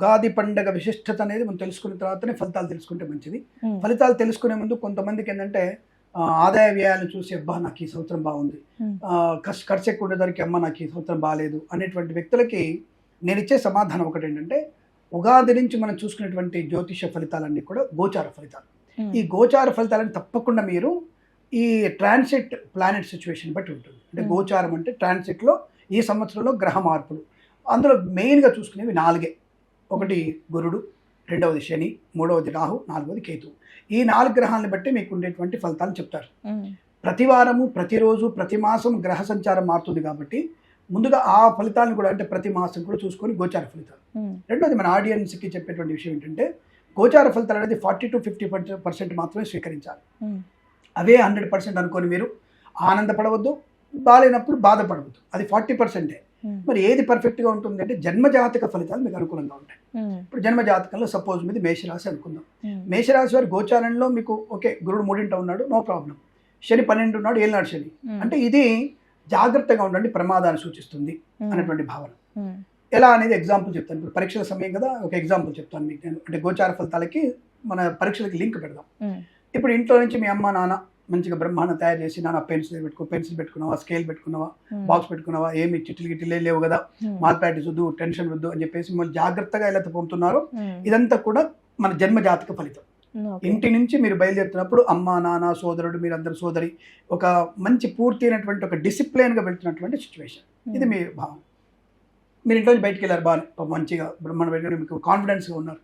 ఉగాది పండగ విశిష్టత అనేది మనం తెలుసుకున్న తర్వాతనే ఫలితాలు తెలుసుకుంటే మంచిది. ఫలితాలు తెలుసుకునే ముందు కొంతమందికి ఏంటంటే ఆదాయ వ్యయాలను చూసి అబ్బా నాకు ఈ సంవత్సరం బాగుంది, ఖర్చు ఎక్కువ ఉండేదానికి అమ్మ నాకు ఈ సంవత్సరం బాగాలేదు అనేటువంటి వ్యక్తులకి నేను ఇచ్చే సమాధానం ఒకటి ఏంటంటే, ఉగాది నుంచి మనం చూసుకునేటువంటి జ్యోతిష ఫలితాలన్నీ కూడా గోచార ఫలితాలు. ఈ గోచార ఫలితాలను తప్పకుండా మీరు ఈ ట్రాన్సిట్ ప్లానెట్ సిచ్యువేషన్ బట్టి ఉంటుంది. అంటే గోచారం అంటే ట్రాన్సిట్లో ఈ సంవత్సరంలో గ్రహ మార్పులు. అందులో మెయిన్గా చూసుకునేవి 4. ఒకటి గురుడు, రెండవది శని, మూడవది రాహు, నాలుగవది కేతు. ఈ 4 గ్రహాలను బట్టి మీకు ఉండేటువంటి ఫలితాలు చెప్తారు. ప్రతి వారము, ప్రతిరోజు, ప్రతి మాసం గ్రహ సంచారం మారుతుంది కాబట్టి ముందుగా ఆ ఫలితాలను కూడా, అంటే ప్రతి మాసం కూడా చూసుకొని గోచార ఫలితాలు. రెండోది మన ఆడియన్స్కి చెప్పేటువంటి విషయం ఏంటంటే, గోచార ఫలితాలు అనేది 40 to 50% మాత్రమే స్వీకరించాలి. అవే 100% అనుకొని మీరు ఆనందపడవద్దు, బాగాలేనప్పుడు బాధపడవద్దు. అది 40%. మరి ఏది పర్ఫెక్ట్గా ఉంటుంది అంటే జన్మజాతక ఫలితాలు మీకు అనుకూలంగా ఉంటాయి. ఇప్పుడు జన్మజాతకంలో సపోజ్ మీది మేషరాశి అనుకుందాం. మేషరాశి వారి గోచారంలో మీకు ఓకే, గురుడు 3ంట ఉన్నాడు, నో ప్రాబ్లం. శని 12 ఉన్నాడు, ఏలినాడు శని. అంటే ఇది జాగ్రత్తగా ఉండండి, ప్రమాదాన్ని సూచిస్తుంది అనేటువంటి భావన. ఎలా అనేది ఎగ్జాంపుల్ చెప్తాను. ఇప్పుడు పరీక్షల సమయం కదా, ఒక ఎగ్జాంపుల్ చెప్తాను మీకు నేను. అంటే గోచార ఫలితాలకి మన పరీక్షలకి లింక్ పెడదాం. ఇప్పుడు ఇంట్లో నుంచి మీ అమ్మ నాన్న మంచిగా బ్రహ్మాండం తయారు చేసి, నాన్న పెన్సిల్ పెట్టుకున్నావా, స్కేల్ పెట్టుకున్నావా, బాక్స్ పెట్టుకున్నావా, ఏమి చిట్లు లేవు కదా, మాల్ ప్రాక్టీస్ వద్దు, టెన్షన్ వద్దు అని చెప్పేసి మిమ్మల్ని జాగ్రత్తగా ఎలా పంపుతున్నారో ఇదంతా కూడా మన జన్మ జాతక ఫలితం. ఇంటి నుంచి మీరు బయలుదేరుతున్నప్పుడు అమ్మ నాన్న సోదరుడు మీరందరూ సోదరి ఒక మంచి పూర్తి అయినటువంటి ఒక డిసిప్లిన్గా వెళ్తున్నటువంటి సిచ్యువేషన్. ఇది మీ భావం. మీరు ఇంట్లో నుంచి బయటికి వెళ్ళారు, బాగా మంచిగా బ్రహ్మాండ బయట మీకు కాన్ఫిడెన్స్గా ఉన్నారు,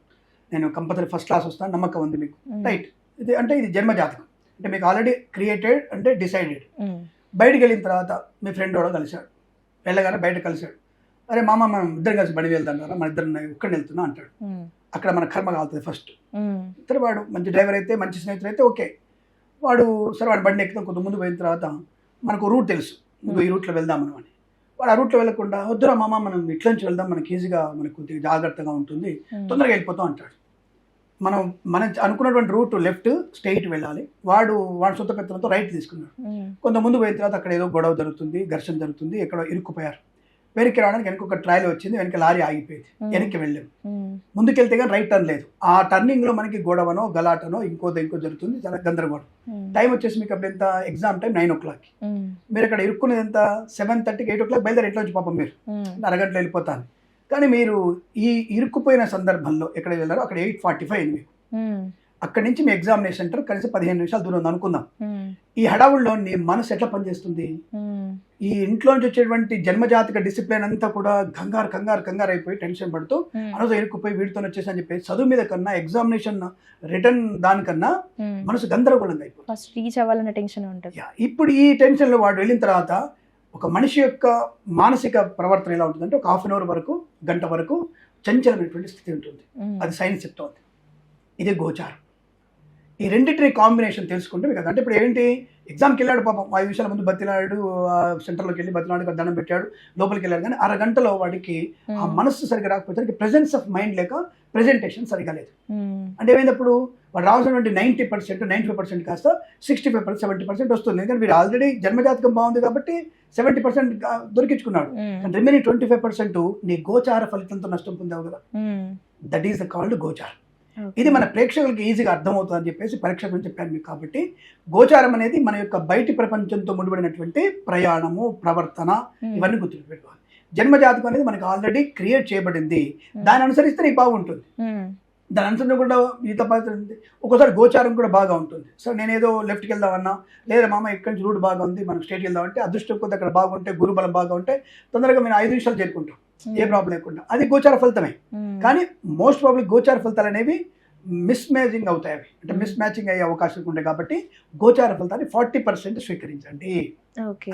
నేను కంపల్సరీ ఫస్ట్ క్లాస్ వస్తాను నమ్మకం ఉంది మీకు, రైట్. ఇది జన్మ జాతకం. అంటే మీకు ఆల్రెడీ క్రియేటెడ్, అంటే డిసైడెడ్. బయటికి వెళ్ళిన తర్వాత మీ ఫ్రెండ్ కూడా కలిశాడు, వెళ్ళగానే బయట కలిశాడు, అరే మామ మనం ఇద్దరు కలిసి బడి వెళ్తాం కదా, మన ఇద్దరు ఒక్కడిని వెళ్తున్నా అంటాడు. అక్కడ మన కర్మ కాలుతుంది ఫస్ట్. సరే వాడు మంచి డ్రైవర్ అయితే, మంచి స్నేహితుడు అయితే ఓకే, వాడు సరే వాడు బండి ఎక్కుతాం, కొంత ముందు పోయిన తర్వాత మనకు రూట్ తెలుసు, ఈ రూట్లో వెళ్దామని అని. వాడు ఆ రూట్లో వెళ్ళకుండా వద్దురా మామ మనం ఇట్ల నుంచి వెళ్దాం, మనకి ఈజీగా, మనకు కొద్దిగా జాగ్రత్తగా ఉంటుంది, తొందరగా వెళ్ళిపోతాం అంటాడు. మనం అనుకున్నటువంటి రూట్ లెఫ్ట్ స్ట్రైట్ వెళ్ళాలి, వాడు సొంత పెత్తనంతో రైట్ తీసుకున్నాడు. కొంత ముందు పోయిన తర్వాత అక్కడ ఏదో గొడవ జరుగుతుంది, ఘర్షణ జరుగుతుంది, ఎక్కడో ఇరుక్కుపోయారు. వెనక్కి రావడానికి వెనక ఒక ట్రాలీ వచ్చింది, వెనక లారీ ఆగిపోయింది, వెనక్కి వెళ్ళాము. ముందుకెళ్తే కానీ రైట్ టర్న్ లేదు. ఆ టర్నింగ్ లో మనకి గొడవనో గలాటనో ఇంకో జరుగుతుంది, చాలా గందరగోళం. టైం వచ్చేసి మీకు అప్పుడు ఎంత, ఎగ్జామ్ టైం 9 o'clock. మీరు అక్కడ ఇరుక్కునేది ఎంత, 7:30, 8 o'clock బయలుదేరి ఎట్లా వచ్చి పాపం మీరు అరగంటలో వెళ్ళిపోతాను. కానీ మీరు ఈ ఇరుక్కుపోయిన సందర్భంలో ఎక్కడ వెళ్ళారో అక్కడ 8:45 అయింది మీకు. అక్కడి నుంచి మీ ఎగ్జామినేషన్ సెంటర్ కనీసం 15 నిమిషాలు దూరం ఉంది అనుకుందాం. ఈ హడావుల్లో నీ మనసు ఎట్లా పనిచేస్తుంది? ఈ ఇంట్లోంచి వచ్చేటువంటి జన్మజాతక డిసిప్లిన్ అంతా కూడా కంగారు అయిపోయి టెన్షన్ పడుతూ అనవసరం ఇరుక్కుపోయి వీడితో వచ్చేసి అని చెప్పి చదువు మీద కన్నా, ఎగ్జామినేషన్ రిటర్న్ దానికన్నా మనసు గందరగోళంగా అయిపోతుంది. ఇప్పుడు ఈ టెన్షన్ లో వాడు వెళ్ళిన తర్వాత ఒక మనిషి యొక్క మానసిక ప్రవర్తన ఎలా ఉంటుందంటే, ఒక 1/2 hour వరకు, గంట వరకు చంచలమైనటువంటి స్థితి ఉంటుంది. అది సైన్స్ చెప్తోంది. ఇదే గోచారం. ఈ రెండింటిని కాంబినేషన్ తెలుసుకుంటే మీకు, అంటే ఇప్పుడు ఏంటి, ఎగ్జామ్కి వెళ్ళాడు పాపం, 5 నిమిషాల ముందు బతిలాడు, సెంటర్లోకి వెళ్ళి బతిలాడు, దండం పెట్టాడు, లోపలికి వెళ్ళాడు. కానీ అరగంటలో వాడికి ఆ మనస్సు సరిగ్గా రాకపోతే ప్రెజెన్స్ ఆఫ్ మైండ్ లేక ప్రెజెంటేషన్ సరిగా లేదు. అంటే ఏమైనప్పుడు వాడు రావాల్సినటువంటి 90%, 95% కాస్త 65%, 70% వస్తుంది. ఎందుకంటే వీడు ఆల్రెడీ జన్మజాతకం బాగుంది కాబట్టి 70% దొరికించుకున్నాడు. రిమైనింగ్ 25% నీ గోచార ఫలితంతో నష్టం పొందావు కదా. దట్ ఈస్ కాల్డ్ గోచారం. ఇది మన ప్రేక్షకులకి ఈజీగా అర్థమవుతుంది అని చెప్పేసి పరీక్షలు చెప్పాను మీకు. కాబట్టి గోచారం అనేది మన యొక్క బయటి ప్రపంచంతో ముడిపడినటువంటి ప్రయాణము, ప్రవర్తన, ఇవన్నీ గుర్తుపెట్టుకోవాలి. జన్మజాతకం అనేది మనకి ఆల్రెడీ క్రియేట్ చేయబడింది, దాన్ని అనుసరిస్తే నీకు బాగుంటుంది. దాని అనుసరించకుండా మిగతా పద్ధతి ఒక్కోసారి గోచారం కూడా బాగా ఉంటుంది. సో నేనేదో లెఫ్ట్కి వెళ్దామన్నా, లేదా మామ ఇక్కడి నుంచి రూట్ బాగా ఉంది, మనం స్ట్రైట్కి వెళ్దామంటే అదృష్టం కొద్ది అక్కడ బాగుంటే, గురుబలం బాగా ఉంటే తొందరగా మేము 5 నిమిషాలు చేరుకుంటాం, ఏ ప్రాబ్లం లేకుండా. అది గోచార ఫలితమే. కానీ మోస్ట్ ప్రాబ్లీ గోచార ఫలితాలు అనేవి మిస్ మ్యాచింగ్ అవుతాయి. అవి అంటే మిస్ మ్యాచింగ్ అయ్యే అవకాశం ఉంటాయి. కాబట్టి గోచార ఫలితాన్ని 40% స్వీకరించండి.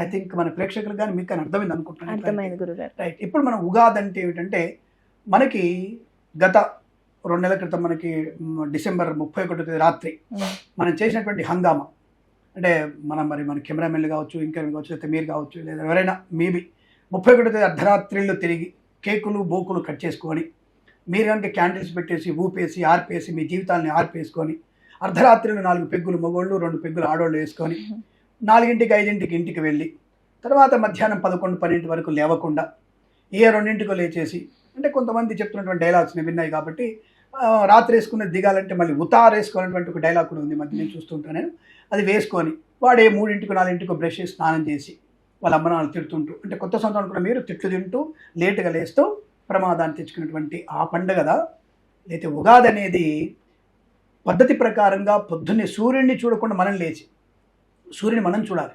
ఐ థింక్ మన ప్రేక్షకులు కానీ మీకు కానీ అర్థమైంది అనుకుంటున్నాను. రైట్. ఇప్పుడు మనం ఉగాది అంటే ఏమిటంటే, మనకి గత 2 నెలల క్రితం మనకి December 31 రాత్రి మనం చేసినటువంటి హంగామా, అంటే మన కెమెరామెన్లు కావచ్చు, ఇంకా కావచ్చు, లేదా మీరు కావచ్చు, లేదా ఎవరైనా మేబీ 31 అర్ధరాత్రిలో తిరిగి కేకులు బోకులు కట్ చేసుకొని, మీరు కనుక క్యాండిల్స్ పెట్టేసి ఊపేసి ఆర్పేసి మీ జీవితాలని ఆర్పేసుకొని, అర్ధరాత్రిలో 4 పెగ్గులు మగోళ్ళు, 2 పెగ్గులు ఆడోళ్ళు వేసుకొని 4ంటికి 5ంటికి ఇంటికి వెళ్ళి, తర్వాత మధ్యాహ్నం 11, 12 వరకు లేవకుండా ఏ 2ంటికో లేచేసి అంటే కొంతమంది చెప్తున్నటువంటి డైలాగ్స్ నేను విన్నాయి కాబట్టి రాత్రి వేసుకునే దిగాలంటే మళ్ళీ ఉతారు వేసుకోవాలన్నటువంటి ఒక డైలాగ్ కూడా ఉంది మధ్య నేను చూస్తుంటాను నేను. అది వేసుకొని వాడే 3 4 బ్రష్ చేసి స్నానం చేసి వాళ్ళ అమ్మ నాన్న తిడుతుంటూ, అంటే కొత్త సంవత్సరం కూడా మీరు తిట్లు తింటూ లేటుగా లేస్తూ ప్రమాదాన్ని తెచ్చుకున్నటువంటి ఆ పండుగదా. అయితే ఉగాది అనేది పద్ధతి ప్రకారంగా పొద్దున్నే సూర్యుడిని చూడకుండా మనం లేచి సూర్యుని మనం చూడాలి,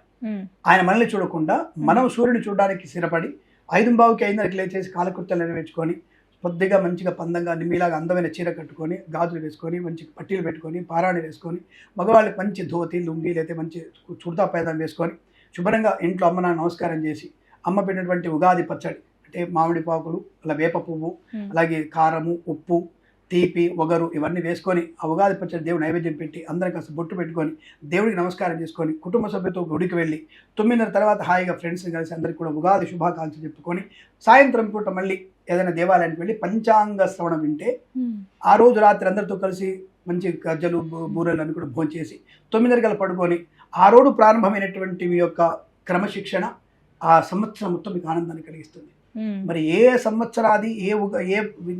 ఆయన మనల్ని చూడకుండా మనం సూర్యుని చూడడానికి స్థిరపడి 5:15కి 5:30కి లేచేసి కాలకృత్యాలు నెరవేర్చుకొని కొద్దిగా మంచిగా పందంగా మీలాగా అందమైన చీర కట్టుకొని గాజులు వేసుకొని మంచి పట్టీలు పెట్టుకొని పారాణి వేసుకొని మగవాళ్ళకి మంచి ధోతి లుంగి లేకపోతే మంచి చుడతా పైదాం వేసుకొని శుభ్రంగా ఇంట్లో అమ్మ నాన్న నమస్కారం చేసి అమ్మ పెట్టినటువంటి ఉగాది పచ్చడి అంటే మామిడి పాకులు అలా వేప పువ్వు అలాగే కారము ఉప్పు తీపి ఒగరు ఇవన్నీ వేసుకొని ఆ ఉగాది పచ్చడి దేవుడు నైవేద్యం పెట్టి అందరం కాస్త బొట్టు పెట్టుకొని దేవుడికి నమస్కారం చేసుకొని కుటుంబ సభ్యులతో గుడికి వెళ్ళి 9:30 తర్వాత హాయిగా ఫ్రెండ్స్ని కలిసి అందరికీ కూడా ఉగాది శుభాకాంక్షలు చెప్పుకొని సాయంత్రం పూట మళ్ళీ ఏదైనా దేవాలయానికి వెళ్ళి పంచాంగ శ్రవణం వింటే ఆ రోజు రాత్రి అందరితో కలిసి మంచి గజ్జలు బూరెలు అన్ని కూడా భోంచేసి 9:30 పడుకొని ఆ రోజు ప్రారంభమైనటువంటి మీ యొక్క క్రమశిక్షణ ఆ సంవత్సరం మొత్తం మీకు ఆనందాన్ని కలిగిస్తుంది. మరి ఏ సంవత్సరాది ఏ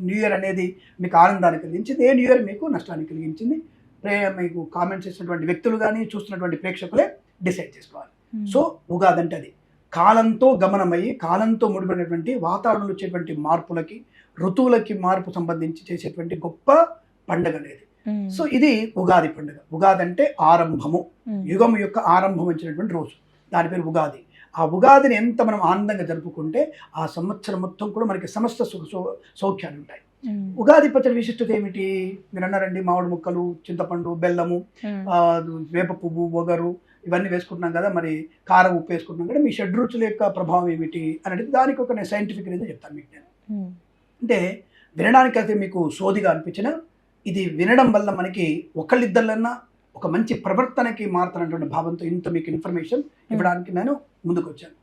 న్యూ ఇయర్ అనేది మీకు ఆనందాన్ని కలిగించింది, ఏ న్యూ ఇయర్ మీకు నష్టాన్ని కలిగించింది, మీకు కామెంట్స్ చేసినటువంటి వ్యక్తులు కానీ చూస్తున్నటువంటి ప్రేక్షకులే డిసైడ్ చేసుకోవాలి. సో ఉగాది అంటే అది కాలంతో గమనమయ్యి కాలంతో ముడిపడినటువంటి వాతావరణంలో వచ్చేటువంటి మార్పులకి ఋతువులకి మార్పు సంబంధించి చేసేటువంటి గొప్ప పండుగ అనేది. సో ఇది ఉగాది పండుగ. ఉగాది అంటే ఆరంభము, యుగం యొక్క ఆరంభం వచ్చినటువంటి రోజు, దాని పేరు ఉగాది. ఆ ఉగాదిని ఎంత మనం ఆనందంగా జరుపుకుంటే ఆ సంవత్సరం మొత్తం కూడా మనకి సమస్త సౌఖ్యాలు ఉంటాయి. ఉగాది పచ్చడి విశిష్టత ఏమిటి? మీరు అన్నారండి మామిడి ముక్కలు, చింతపండు, బెల్లము, వేప పువ్వు, ఒగరు ఇవన్నీ వేసుకుంటున్నాం కదా, మరి కారం ఉప్పు వేసుకుంటున్నాం కదా, మీ షడ్రుచుల యొక్క ప్రభావం ఏమిటి అని అడిగితే దానికి ఒక నేను సైంటిఫిక్ రీజన్ చెప్తాను మీకు నేను. అంటే వినడానికి అయితే మీకు సోదిగా అనిపించిన ఇది వినడం వల్ల మనకి ఒకళ్ళిద్దరిలన్నా ఒక మంచి ప్రవర్తనకి మారుతున్నటువంటి భావంతో ఇంత మీకు ఇన్ఫర్మేషన్ ఇవ్వడానికి నేను ముందుకు వచ్చాను.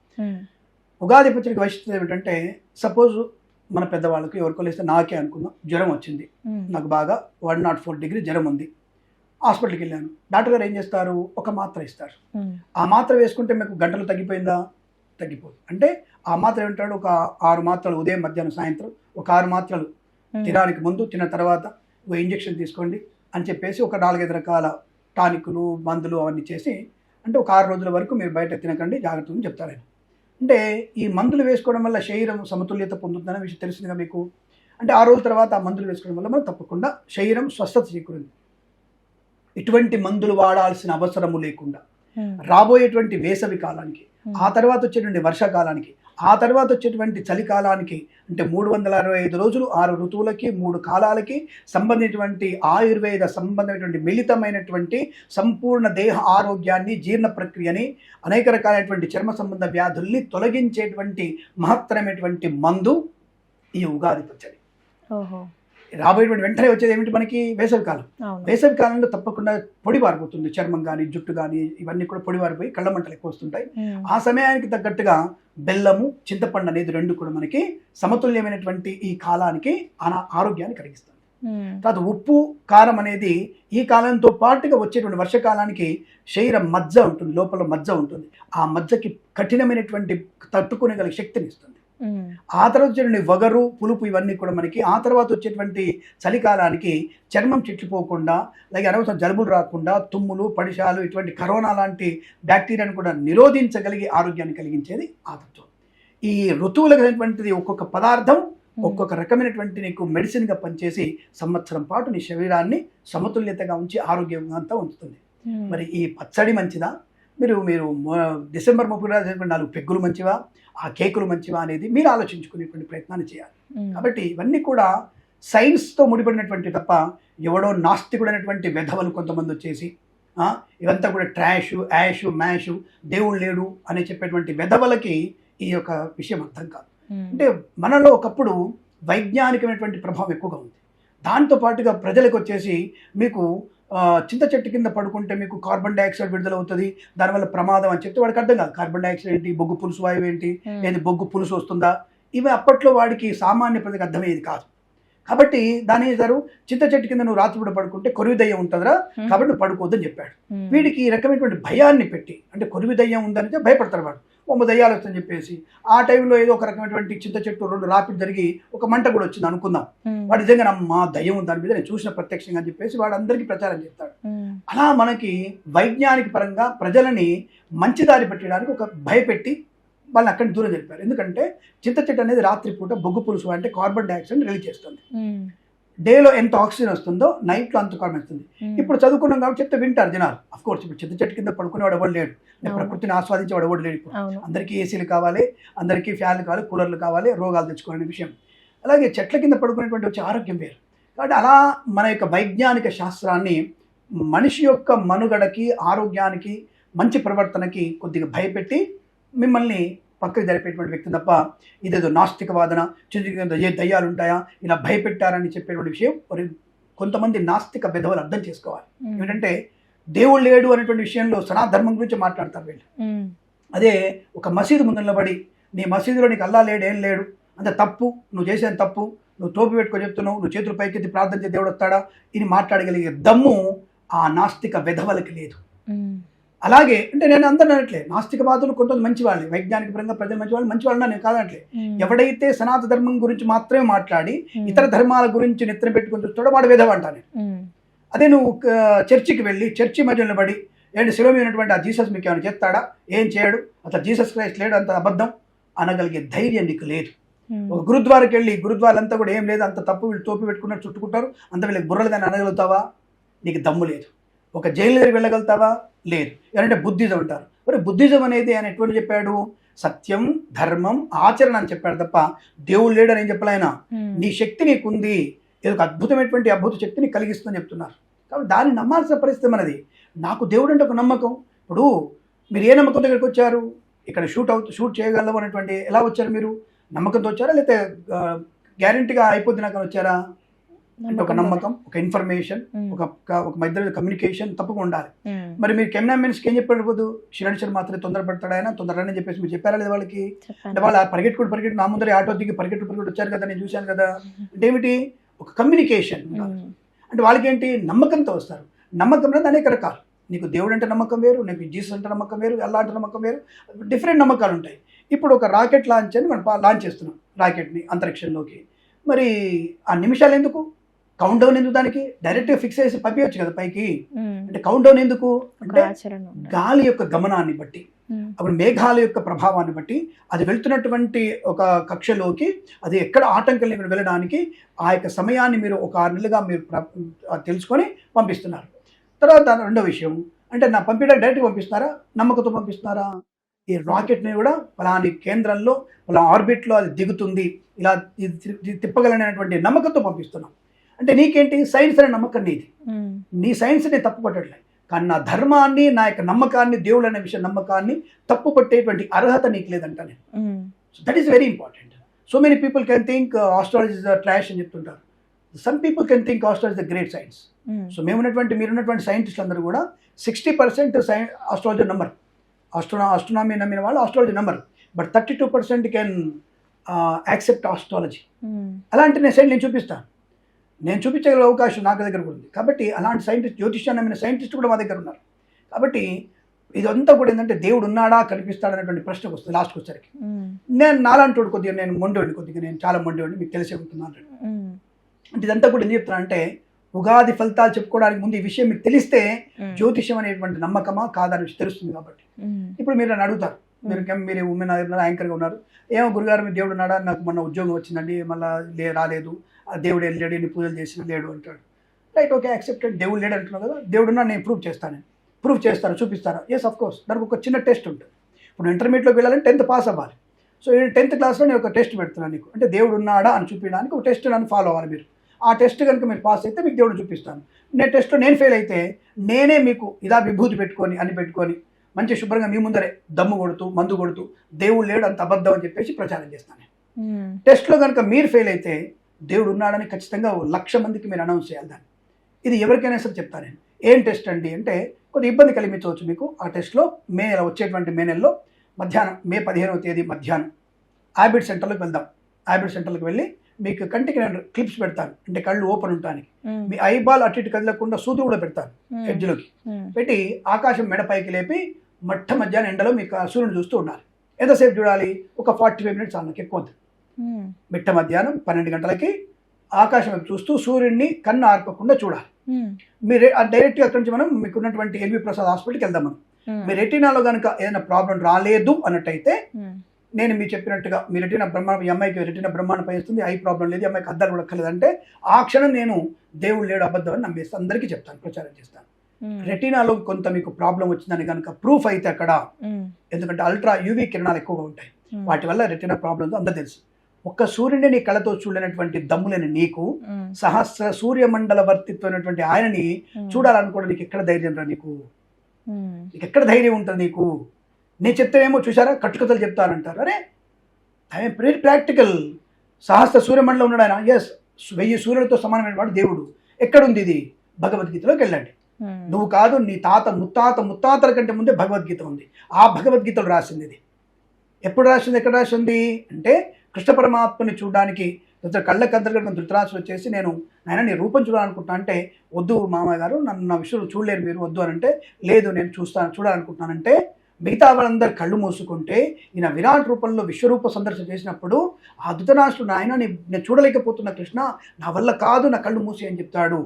ఉగాది పచ్చడికి వైశిష్టత ఏమిటంటే, సపోజ్ మన పెద్దవాళ్ళకి ఎవరికో లేస్తే నాకే అనుకుందాం జ్వరం వచ్చింది, నాకు బాగా 104 డిగ్రీ జ్వరం ఉంది, హాస్పిటల్కి వెళ్ళాను. డాక్టర్ గారు ఏం చేస్తారు? ఒక మాత్ర ఇస్తారు. ఆ మాత్ర వేసుకుంటే మీకు గంటలు తగ్గిపోయిందా? తగ్గిపోదు. అంటే ఆ మాత్ర ఏమంటాడు, ఒక 6 మాత్రలు ఉదయం మధ్యాహ్నం సాయంత్రం, ఒక 6 మాత్రలు తినడానికి ముందు తిన్న తర్వాత ఒక ఇంజెక్షన్ తీసుకోండి అని చెప్పేసి ఒక 4-5 రకాల టానిక్లు మందులు అవన్నీ చేసి, అంటే ఒక 6 రోజుల వరకు మీరు బయట తినకండి జాగ్రత్తగా చెప్తారు ఆయన. అంటే ఈ మందులు వేసుకోవడం వల్ల శరీరం సమతుల్యత పొందుతుందనే విషయం తెలిసిందిగా మీకు. అంటే 6 రోజుల తర్వాత ఆ మందులు వేసుకోవడం వల్ల మనం తప్పకుండా శరీరం స్వస్థత చేకూరింది. ఇటువంటి మందులు వాడాల్సిన అవసరము లేకుండా రాబోయేటువంటి వేసవి కాలానికి, ఆ తర్వాత వచ్చేటువంటి వర్షాకాలానికి, ఆ తర్వాత వచ్చేటువంటి చలికాలానికి, అంటే 365 రోజులు 6 ఋతువులకి 3 కాలాలకి సంబంధించినటువంటి ఆయుర్వేద సంబంధమైనటువంటి మిళితమైనటువంటి సంపూర్ణ దేహ ఆరోగ్యాన్ని, జీర్ణ ప్రక్రియని, అనేక రకాలైనటువంటి చర్మ సంబంధ వ్యాధుల్ని తొలగించేటువంటి మహత్తరమైనటువంటి మందు ఈ ఉగాది పచ్చడి. రాబోయేటువంటి వెంటనే వచ్చేది ఏమిటి మనకి? వేసవి కాలం. వేసవి కాలంలో తప్పకుండా పొడి పారిపోతుంది చర్మం కానీ జుట్టు కానీ ఇవన్నీ కూడా పొడి పారిపోయి కళ్ళ మంటలు ఎక్కువ వస్తుంటాయి. ఆ సమయానికి తగ్గట్టుగా బెల్లము, చింతపండు అనేది 2 కూడా మనకి సమతుల్యమైనటువంటి ఈ కాలానికి ఆరోగ్యాన్ని కలిగిస్తుంది. తర్వాత ఉప్పు, కారం అనేది ఈ కాలంతో పాటుగా వచ్చేటువంటి వర్షకాలానికి శరీరం మజ్జ ఉంటుంది, లోపల మజ్జ ఉంటుంది, ఆ మజ్జకి కఠినమైనటువంటి తట్టుకునేగల శక్తిని ఇస్తుంది. ఆ తర్వాత వచ్చేటువంటి వగరు, పులుపు ఇవన్నీ కూడా మనకి ఆ తర్వాత వచ్చేటువంటి చలికాలానికి చర్మం చిట్లిపోకుండా, అలాగే అనవసరం జలుబులు రాకుండా, తుమ్ములు, పడిశాలు ఇటువంటి కరోనా లాంటి బ్యాక్టీరియాను కూడా నిరోధించగలిగి ఆరోగ్యాన్ని కలిగించేది ఆ తత్వం. ఈ ఋతువులకు అనేటువంటిది ఒక్కొక్క పదార్థం ఒక్కొక్క రకమైనటువంటి నీకు మెడిసిన్గా పనిచేసి సంవత్సరం పాటు నీ శరీరాన్ని సమతుల్యతగా ఉంచి ఆరోగ్యంగా ఉంచుతుంది. మరి ఈ పచ్చడి మంచిదా? మీరు డిసెంబర్ 31 4 పెగ్గులు మంచివా, ఆ కేకులు మంచివా అనేది మీరు ఆలోచించుకునేటువంటి ప్రయత్నాన్ని చేయాలి. కాబట్టి ఇవన్నీ కూడా సైన్స్తో ముడిపడినటువంటి తప్ప ఎవడో నాస్తికుడైనటువంటి వెధవలు కొంతమంది వచ్చేసి ఇవంతా కూడా ట్రాష్, యాష్, మ్యాష్, దేవుడు లేడు అని చెప్పేటువంటి వెధవలకి ఈ యొక్క విషయం అర్థం కాదు. అంటే మనలో ఒకప్పుడు వైజ్ఞానికమైనటువంటి ప్రభావం ఎక్కువగా ఉంది. దాంతో పాటుగా ప్రజలకు వచ్చేసి మీకు చింత చెట్టు కింద పడుకుంటే మీకు కార్బన్ డైఆక్సైడ్ విడుదల అవుతుంది, దానివల్ల ప్రమాదం అని చెప్తే వాడికి అర్థం కాదు. కార్బన్ డైఆక్సైడ్ ఏంటి, బొగ్గు పులుసు వాయువు ఏంటి, ఏది బొగ్గు పులుసు వస్తుందా, ఇవి అప్పట్లో వాడికి సామాన్య ప్రజలకు అర్థమయ్యేది కాదు. కాబట్టి దాని ఏదారు చింత చెట్టు కింద నువ్వు రాత్రిపూట పడుకుంటే కొరివి దయ్యం ఉంటుందిరా కాబట్టి నువ్వు పడుకోవద్దని చెప్పాడు. వీడికి ఈ రకమైనటువంటి భయాన్ని పెట్టి, అంటే కొరివి దయ్యం ఉందని భయపడతారు వాడు. దయ్యాలు వస్తుందని చెప్పేసి ఆ టైంలో ఏదో ఒక రకమైనటువంటి చింత చెట్టు 2 రాపిడి జరిగి ఒక మంట కూడా వచ్చింది అనుకుందాం, వాడు నిజంగా నమ్మా దయ్యం దాని మీద నేను చూసిన ప్రత్యక్షంగా అని చెప్పేసి వాడు అందరికీ ప్రచారం చేస్తాడు. అలా మనకి వైజ్ఞానిక పరంగా ప్రజలని మంచి దారి పెట్టడానికి ఒక భయపెట్టి వాళ్ళని అక్కడి దూరం జరిపారు. ఎందుకంటే చింత చెట్టు అనేది రాత్రిపూట బొగ్గు పులుసు అంటే కార్బన్ డైఆక్సైడ్ రిలీజ్ చేస్తుంది. డేలో ఎంత ఆక్సిజన్ వస్తుందో నైట్లో అంత కార్బన్ వస్తుంది. ఇప్పుడు చదువుకున్నాం కాబట్టి చెప్తే వింటారు జనాలు. అఫ్ కోర్స్ ఇప్పుడు చింత చెట్టు కింద పడుకునేవాడు ఎవడు లేడు, ప్రకృతిని ఆస్వాదించేవాడు ఎవడు లేడు. ఇప్పుడు అందరికీ ఏసీలు కావాలి, అందరికీ ఫ్యాన్లు కావాలి, కూలర్లు కావాలి, రోగాలు తెచ్చుకోవాలనే విషయం. అలాగే చెట్ల కింద పడుకునేటువంటి వచ్చే ఆరోగ్యం వేరు. కాబట్టి అలా మన యొక్క వైజ్ఞానిక శాస్త్రాన్ని మనిషి యొక్క మనుగడకి, ఆరోగ్యానికి, మంచి ప్రవర్తనకి కొద్దిగా భయపెట్టి మిమ్మల్ని పక్కకి జరిపేటువంటి వ్యక్తి తప్ప ఇదేదో నాస్తిక వాదన, దయ్యాలు ఉంటాయా ఇలా భయపెట్టారని చెప్పేటువంటి విషయం కొంతమంది నాస్తిక విధవలు అర్థం చేసుకోవాలి. ఏంటంటే దేవుడు లేడు అనేటువంటి విషయంలో సనాధర్మం గురించి మాట్లాడతారు వీళ్ళు. అదే ఒక మసీదు ముందు నిలబడి నీ మసీదులో నీకు అల్లా లేడు, ఏం లేడు, అంత తప్పు, నువ్వు చేసేది తప్పు, నువ్వు టోపి పెట్టుకొని చెప్తున్నావు, నువ్వు చేతులు పైకెత్తి ప్రార్థన చేసి దేవుడు వస్తాడా, ఇది మాట్లాడగలిగే దమ్ము ఆ నాస్తిక విధవలకి లేదు. అలాగే అంటే నేను అందరూ అనట్లే, నాస్తికవాదులు కొంతమంది మంచి వాళ్ళే, వైజ్ఞానిక పరంగా ప్రజలు మంచి వాళ్ళు నేను కాదనట్లే. ఎవడైతే సనాతన ధర్మం గురించి మాత్రమే మాట్లాడి ఇతర ధర్మాల గురించి నెత్తిన పెట్టుకుని చూస్తాడో వాడు విధవ అంటాను. అదే నువ్వు చర్చికి వెళ్ళి చర్చి మధ్య నిలబడి ఏంటి శిలో ఉన్నటువంటి ఆ జీసస్ మీకు ఏమైనా చేస్తాడా, ఏం చేయడు, అసలు జీసస్ క్రైస్ట్ లేడు, అంత అబద్ధం అనగలిగే ధైర్యం నీకు లేదు. ఒక గురుద్వారాకి వెళ్ళి గురుద్వారంతా కూడా ఏం లేదు, అంత తప్పు, వీళ్ళు టోపి పెట్టుకున్నారు, చుట్టుకుంటారు, అంత వీళ్ళకి బుర్రలేదని అనగలుగుతావా? నీకు దమ్ము లేదు. ఒక జైలు దగ్గరికి వెళ్ళగలుగుతావా? లేదు. ఏంటంటే బుద్ధిజం అంటారు. మరి బుద్ధిజం అనేది ఆయన ఎటువంటి చెప్పాడు? సత్యం, ధర్మం, ఆచరణ అని చెప్పాడు తప్ప దేవుడు లేడు అని ఏం చెప్పలే ఆయన. నీ శక్తి నీకుంది, ఏదో ఒక అద్భుత శక్తిని కలిగిస్తుందని చెప్తున్నారు. కాబట్టి దాన్ని నమ్మాల్సిన పరిస్థితి మనది. నాకు దేవుడు అంటే ఒక నమ్మకం. ఇప్పుడు మీరు ఏ నమ్మకం దగ్గరికి వచ్చారు? ఇక్కడ షూట్ చేయగలవు అనేటువంటి ఎలా వచ్చారు? మీరు నమ్మకంతో వచ్చారా, లేకపోతే గ్యారెంటీగా అయిపోద్ది నాకు వచ్చారా? అంటే ఒక నమ్మకం, ఒక ఇన్ఫర్మేషన్, ఒక మధ్య కమ్యూనికేషన్ తప్పకుండా ఉండాలి. మరి మీరు కెమెరామెన్స్కి ఏం చెప్పాడు? శిరణ్ మాత్రమే తొందరపడతాడు, ఆయన తొందరని చెప్పేసి మీరు చెప్పారా లేదా వాళ్ళకి? అంటే వాళ్ళు పరిగెట్టుకుని నా ముందర ఆటో దిగి పరిగెట్టు వచ్చారు కదా, నేను చూశాను కదా. అంటే ఏమిటి? ఒక కమ్యూనికేషన్. అంటే వాళ్ళకి ఏంటి? నమ్మకంతో వస్తారు. నమ్మకం అనేది అనేక రకాలు. నీకు దేవుడు అంటే నమ్మకం వేరు, నీకు జీసస్ అంటే నమ్మకం వేరు, అల్లా అంటే నమ్మకం వేరు, డిఫరెంట్ నమ్మకాలు ఉంటాయి. ఇప్పుడు ఒక రాకెట్ లాంచ్ అని మనం లాంచ్ చేస్తున్నాం రాకెట్ని అంతరిక్షంలోకి. మరి ఆ నిమిషాలు ఎందుకు? కౌంట్ డౌన్ ఎందుకు? దానికి డైరెక్ట్గా ఫిక్స్ చేసి పంపించచ్చు కదా పైకి. అంటే కౌంట్ డౌన్ ఎందుకు? అంటే గాలి యొక్క గమనాన్ని బట్టి, అప్పుడు మేఘాల యొక్క ప్రభావాన్ని బట్టి అది వెళ్తున్నటువంటి ఒక కక్షలోకి అది ఎక్కడ ఆటంకం లేకుండా వెళ్ళడానికి ఆ యొక్క సమయాన్ని మీరు ఒక 6 నెలలుగా మీరు తెలుసుకొని పంపిస్తున్నారు. తర్వాత రెండో విషయం అంటే నా పంపించడానికి డైరెక్ట్గా పంపిస్తున్నారా, నమ్మకంతో పంపిస్తున్నారా? ఈ రాకెట్ని కూడా ఫలాని కేంద్రంలో ఫలా ఆర్బిట్లో అది దిగుతుంది, ఇలా తిప్పగలనేటువంటి నమ్మకంతో పంపిస్తున్నాం. అంటే నీకేంటి? సైన్స్ అనే నమ్మకం నీది. నీ సైన్స్ నేను తప్పు పట్టట్లే, కానీ నా ధర్మాన్ని, నా యొక్క నమ్మకాన్ని, దేవుడు అనే విషయం నమ్మకాన్ని తప్పు పట్టేటువంటి అర్హత నీకు లేదంట నేను. So that is very important. So many people can think astrology is the trash అని చెప్తుంటారు. Some people can think astrology is the great science. So మీరున్నటువంటి సైంటిస్టులు అందరూ కూడా 60% ఆస్ట్రాలజీ నంబర్, ఆస్ట్రోనామీ నమ్మిన వాళ్ళు ఆస్ట్రాలజీ నంబర్, బట్ 32% కెన్ యాక్సెప్ట్ ఆస్ట్రాలజీ. అలాంటి నేను చూపిస్తాను, నేను చూపించగల అవకాశం నాకు దగ్గర ఉంది. కాబట్టి అలాంటి సైంటిస్ట్, జ్యోతిష్యాన్ని నమ్మిన సైంటిస్ట్ కూడా మా దగ్గర ఉన్నారు. కాబట్టి ఇదంతా కూడా ఏంటంటే దేవుడు ఉన్నాడా, కనిపిస్తాడా అనేటువంటి ప్రశ్నకు వస్తుంది లాస్ట్కి వచ్చరికి. నేను నాలాంటి కొద్దిగా నేను మొండివాడిని, కొద్దిగా నేను చాలా మొండివాడిని, మీకు తెలిసే ఉంటున్నాను. అంటే ఇదంతా కూడా ఏం చెప్తున్నా అంటే ఉగాది ఫలితాలు చెప్పుకోవడానికి ముందు ఈ విషయం మీకు తెలిస్తే జ్యోతిష్యం అనేటువంటి నమ్మకమా కాదని తెలుస్తుంది. కాబట్టి ఇప్పుడు మీరు నన్ను అడుగుతారు, మీరు ఉమెన్ యాంకర్గా ఉన్నారు, ఏమో గురుగారు మీ దేవుడు ఉన్నాడా, నాకు మొన్న ఉద్యోగం వచ్చిందండి, మళ్ళీ రాలేదు, ఆ దేవుడు వెళ్ళాడు, ఎన్ని పూజలు చేసిన లేడు అంటాడు. Right, okay, accepted. దేవుడు లేడు అంటున్నావు కదా, దేవుడున్నా నేను ప్రూవ్ చేస్తాను, చూపిస్తారా? Yes, of course. దానికి ఒక చిన్న టెస్ట్ ఉంటుంది. ఇప్పుడు ఇంటర్మీడియట్లోకి వెళ్ళాలంటే 10th పాస్ అవ్వాలి. సో 10th క్లాస్లో నేను ఒక టెస్ట్ పెడుతున్నాను నీకు, అంటే దేవుడు ఉన్నాడా అని చూపించడానికి ఒక టెస్ట్ నన్ను ఫాలో అవ్వాలి మీరు. ఆ టెస్ట్ కనుక మీరు పాస్ అయితే మీకు దేవుడు చూపిస్తాను. నేను టెస్ట్లో నేను ఫెయిల్ అయితే నేనే మీకు ఇలా విభూతి పెట్టుకొని మంచి శుభ్రంగా మీ ముందరే దమ్ము కొడుతూ మందు కొడుతూ దేవుడు లేడు, అంత అబద్ధం అని చెప్పేసి ప్రచారం చేస్తాను. టెస్ట్లో కనుక మీరు ఫెయిల్ అయితే దేవుడు ఉన్నాడని ఖచ్చితంగా 1,00,000 మందికి మీరు అనౌన్స్ చేయాలి దాన్ని. ఇది ఎవరికైనా సరే చెప్తాను నేను. ఏం టెస్ట్ అండి అంటే కొద్ది ఇబ్బంది కలిగించవచ్చు మీకు. ఆ టెస్ట్లో వచ్చేటువంటి మే నెలలో మధ్యాహ్నం, మే 15వ తేదీ మధ్యాహ్నం హ్యాబిట్ సెంటర్లోకి వెళ్దాం. హ్యాబిట్ సెంటర్కి వెళ్ళి మీకు కంటికి నేను క్లిప్స్ పెడతాను, అంటే కళ్ళు ఓపెన్ ఉండడానికి. మీ ఐబాల్ అటు ఇటు కదలకుండా సూది కూడా పెడతాను ఎడ్జ్లోకి పెట్టి, ఆకాశం మెడ పైకి లేపి మధ్యాహ్నం ఎండలో మీకు సూర్యుని చూస్తూ ఉండాలి. ఎంతసేపు చూడాలి? ఒక 45 మినిట్స్ చాలు, నాకు ఎక్కువ వద్దు. మిట్ట మధ్యాహ్నం 12 గంటలకి ఆకాశం వైపు చూస్తూ సూర్యుడిని కన్ను ఆర్పకుండా చూడాలి. మీరు డైరెక్ట్గా అక్కడి నుంచి మనం మీకున్నటువంటి ఎల్వి ప్రసాద్ హాస్పిటల్కి వెళ్దాం. మనం మీ రెటీనాలో కనుక ఏదైనా ప్రాబ్లం రాలేదు అన్నట్టయితే నేను మీరు చెప్పినట్టుగా మీ రెటీనా బ్రహ్మాండం, ఈ అమ్మాయికి రెటీనా బ్రహ్మాండం పనిస్తుంది, ఐ ప్రాబ్లం లేదు, ఈ అమ్మాయికి అద్దాలు కూడా కలదంటే ఆ క్షణం నేను దేవుడు లేడు అబద్ధం అని నమ్మేస్తాను, అందరికీ చెప్తాను, ప్రచారం చేస్తాను. రెటీనాలో కొంత మీకు ప్రాబ్లం వచ్చిందని కనుక ప్రూఫ్ అయితే అక్కడ, ఎందుకంటే అల్ట్రా యూవీ కిరణాలు ఎక్కువగా ఉంటాయి, వాటి వల్ల రెటీనా ప్రాబ్లమ్స్ అందరూ తెలుసు. ఒక్క సూర్యుడిని నీ కళ్ళతో చూడలేనటువంటి దమ్ములేని నీకు సహస్ర సూర్యమండల వర్తిత్వమైనటువంటి ఆయనని చూడాలనుకోవడం నీకు ఎక్కడ ధైర్యం రా? నీకు ఎక్కడ ధైర్యం ఉంటుంది నీకు? నేను చెప్తానేమో చూసారా, కట్టుకథలు చెప్తానంటారు. అరే ఐఎమ్ వెరీ ప్రాక్టికల్. సహస్ర సూర్యమండలం ఉన్నాడు ఆయన, ఎస్, 1000 సూర్యులతో సమానమైన వాడు దేవుడు. ఎక్కడుంది ఇది? భగవద్గీతలోకి వెళ్ళండి. నువ్వు కాదు, నీ తాత ముత్తాతల కంటే ముందే భగవద్గీత ఉంది. ఆ భగవద్గీతలు రాసింది ఇది. ఎప్పుడు రాసింది, ఎక్కడ రాసింది అంటే కృష్ణ పరమాత్మని చూడడానికి కళ్ళకందరికీ ధృతరాష్ట్రుడు వచ్చేసి నేను ఆయన నీ రూపం చూడాలనుకుంటున్నా అంటే, వద్దు మామయ్య గారు, నన్ను నా విషయంలో చూడలేరు మీరు, వద్దు అని అంటే, లేదు నేను చూడాలనుకుంటున్నానంటే, మిగతా వాళ్ళందరూ కళ్ళు మూసుకుంటే ఈయన విరాట్ రూపంలో విశ్వరూప సందర్శన చేసినప్పుడు ఆ ధృతరాష్ట్రుడు ఆయన నేను చూడలేకపోతున్నా కృష్ణ, నా వల్ల కాదు, నా కళ్ళు మూసి అని చెప్తాడు.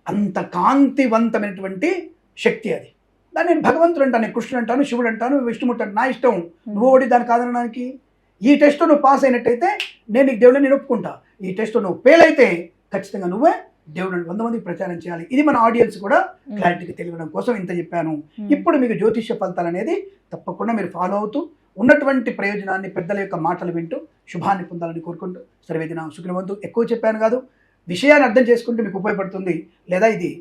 అంత కాంతివంతమైనటువంటి శక్తి అది. దాన్ని నేను భగవంతుడు అంటాను, నేను కృష్ణుడు అంటాను, శివుడు అంటాను, విష్ణుమూర్తి అంటాను, నా ఇష్టం. నువ్వు ఓడి దాన్ని కాదనడానికి. ఈ టెస్ట్లో నువ్వు పాస్ అయినట్టయితే నేను నీకు దేవుడిని నేను ఒప్పుకుంటా. ఈ టెస్ట్లో నువ్వు ఫెయిల్ అయితే ఖచ్చితంగా నువ్వే దేవుడు 100 మందికి ప్రచారం చేయాలి. ఇది మన ఆడియన్స్ కూడా క్లారిటీగా తెలియడం కోసం ఇంత చెప్పాను. ఇప్పుడు మీకు జ్యోతిష్య ఫలితాలు అనేది తప్పకుండా మీరు ఫాలో అవుతూ ఉన్నటువంటి ప్రయోజనాన్ని పెద్దల యొక్క మాటలు వింటూ శుభాన్ని పొందాలని కోరుకుంటూ సర్వేదిన సుఖినవంతు. ఎక్కువ చెప్పాను కాదు, విషయాన్ని అర్థం చేసుకుంటే మీకు ఉపయోగపడుతుంది. లేదా ఇది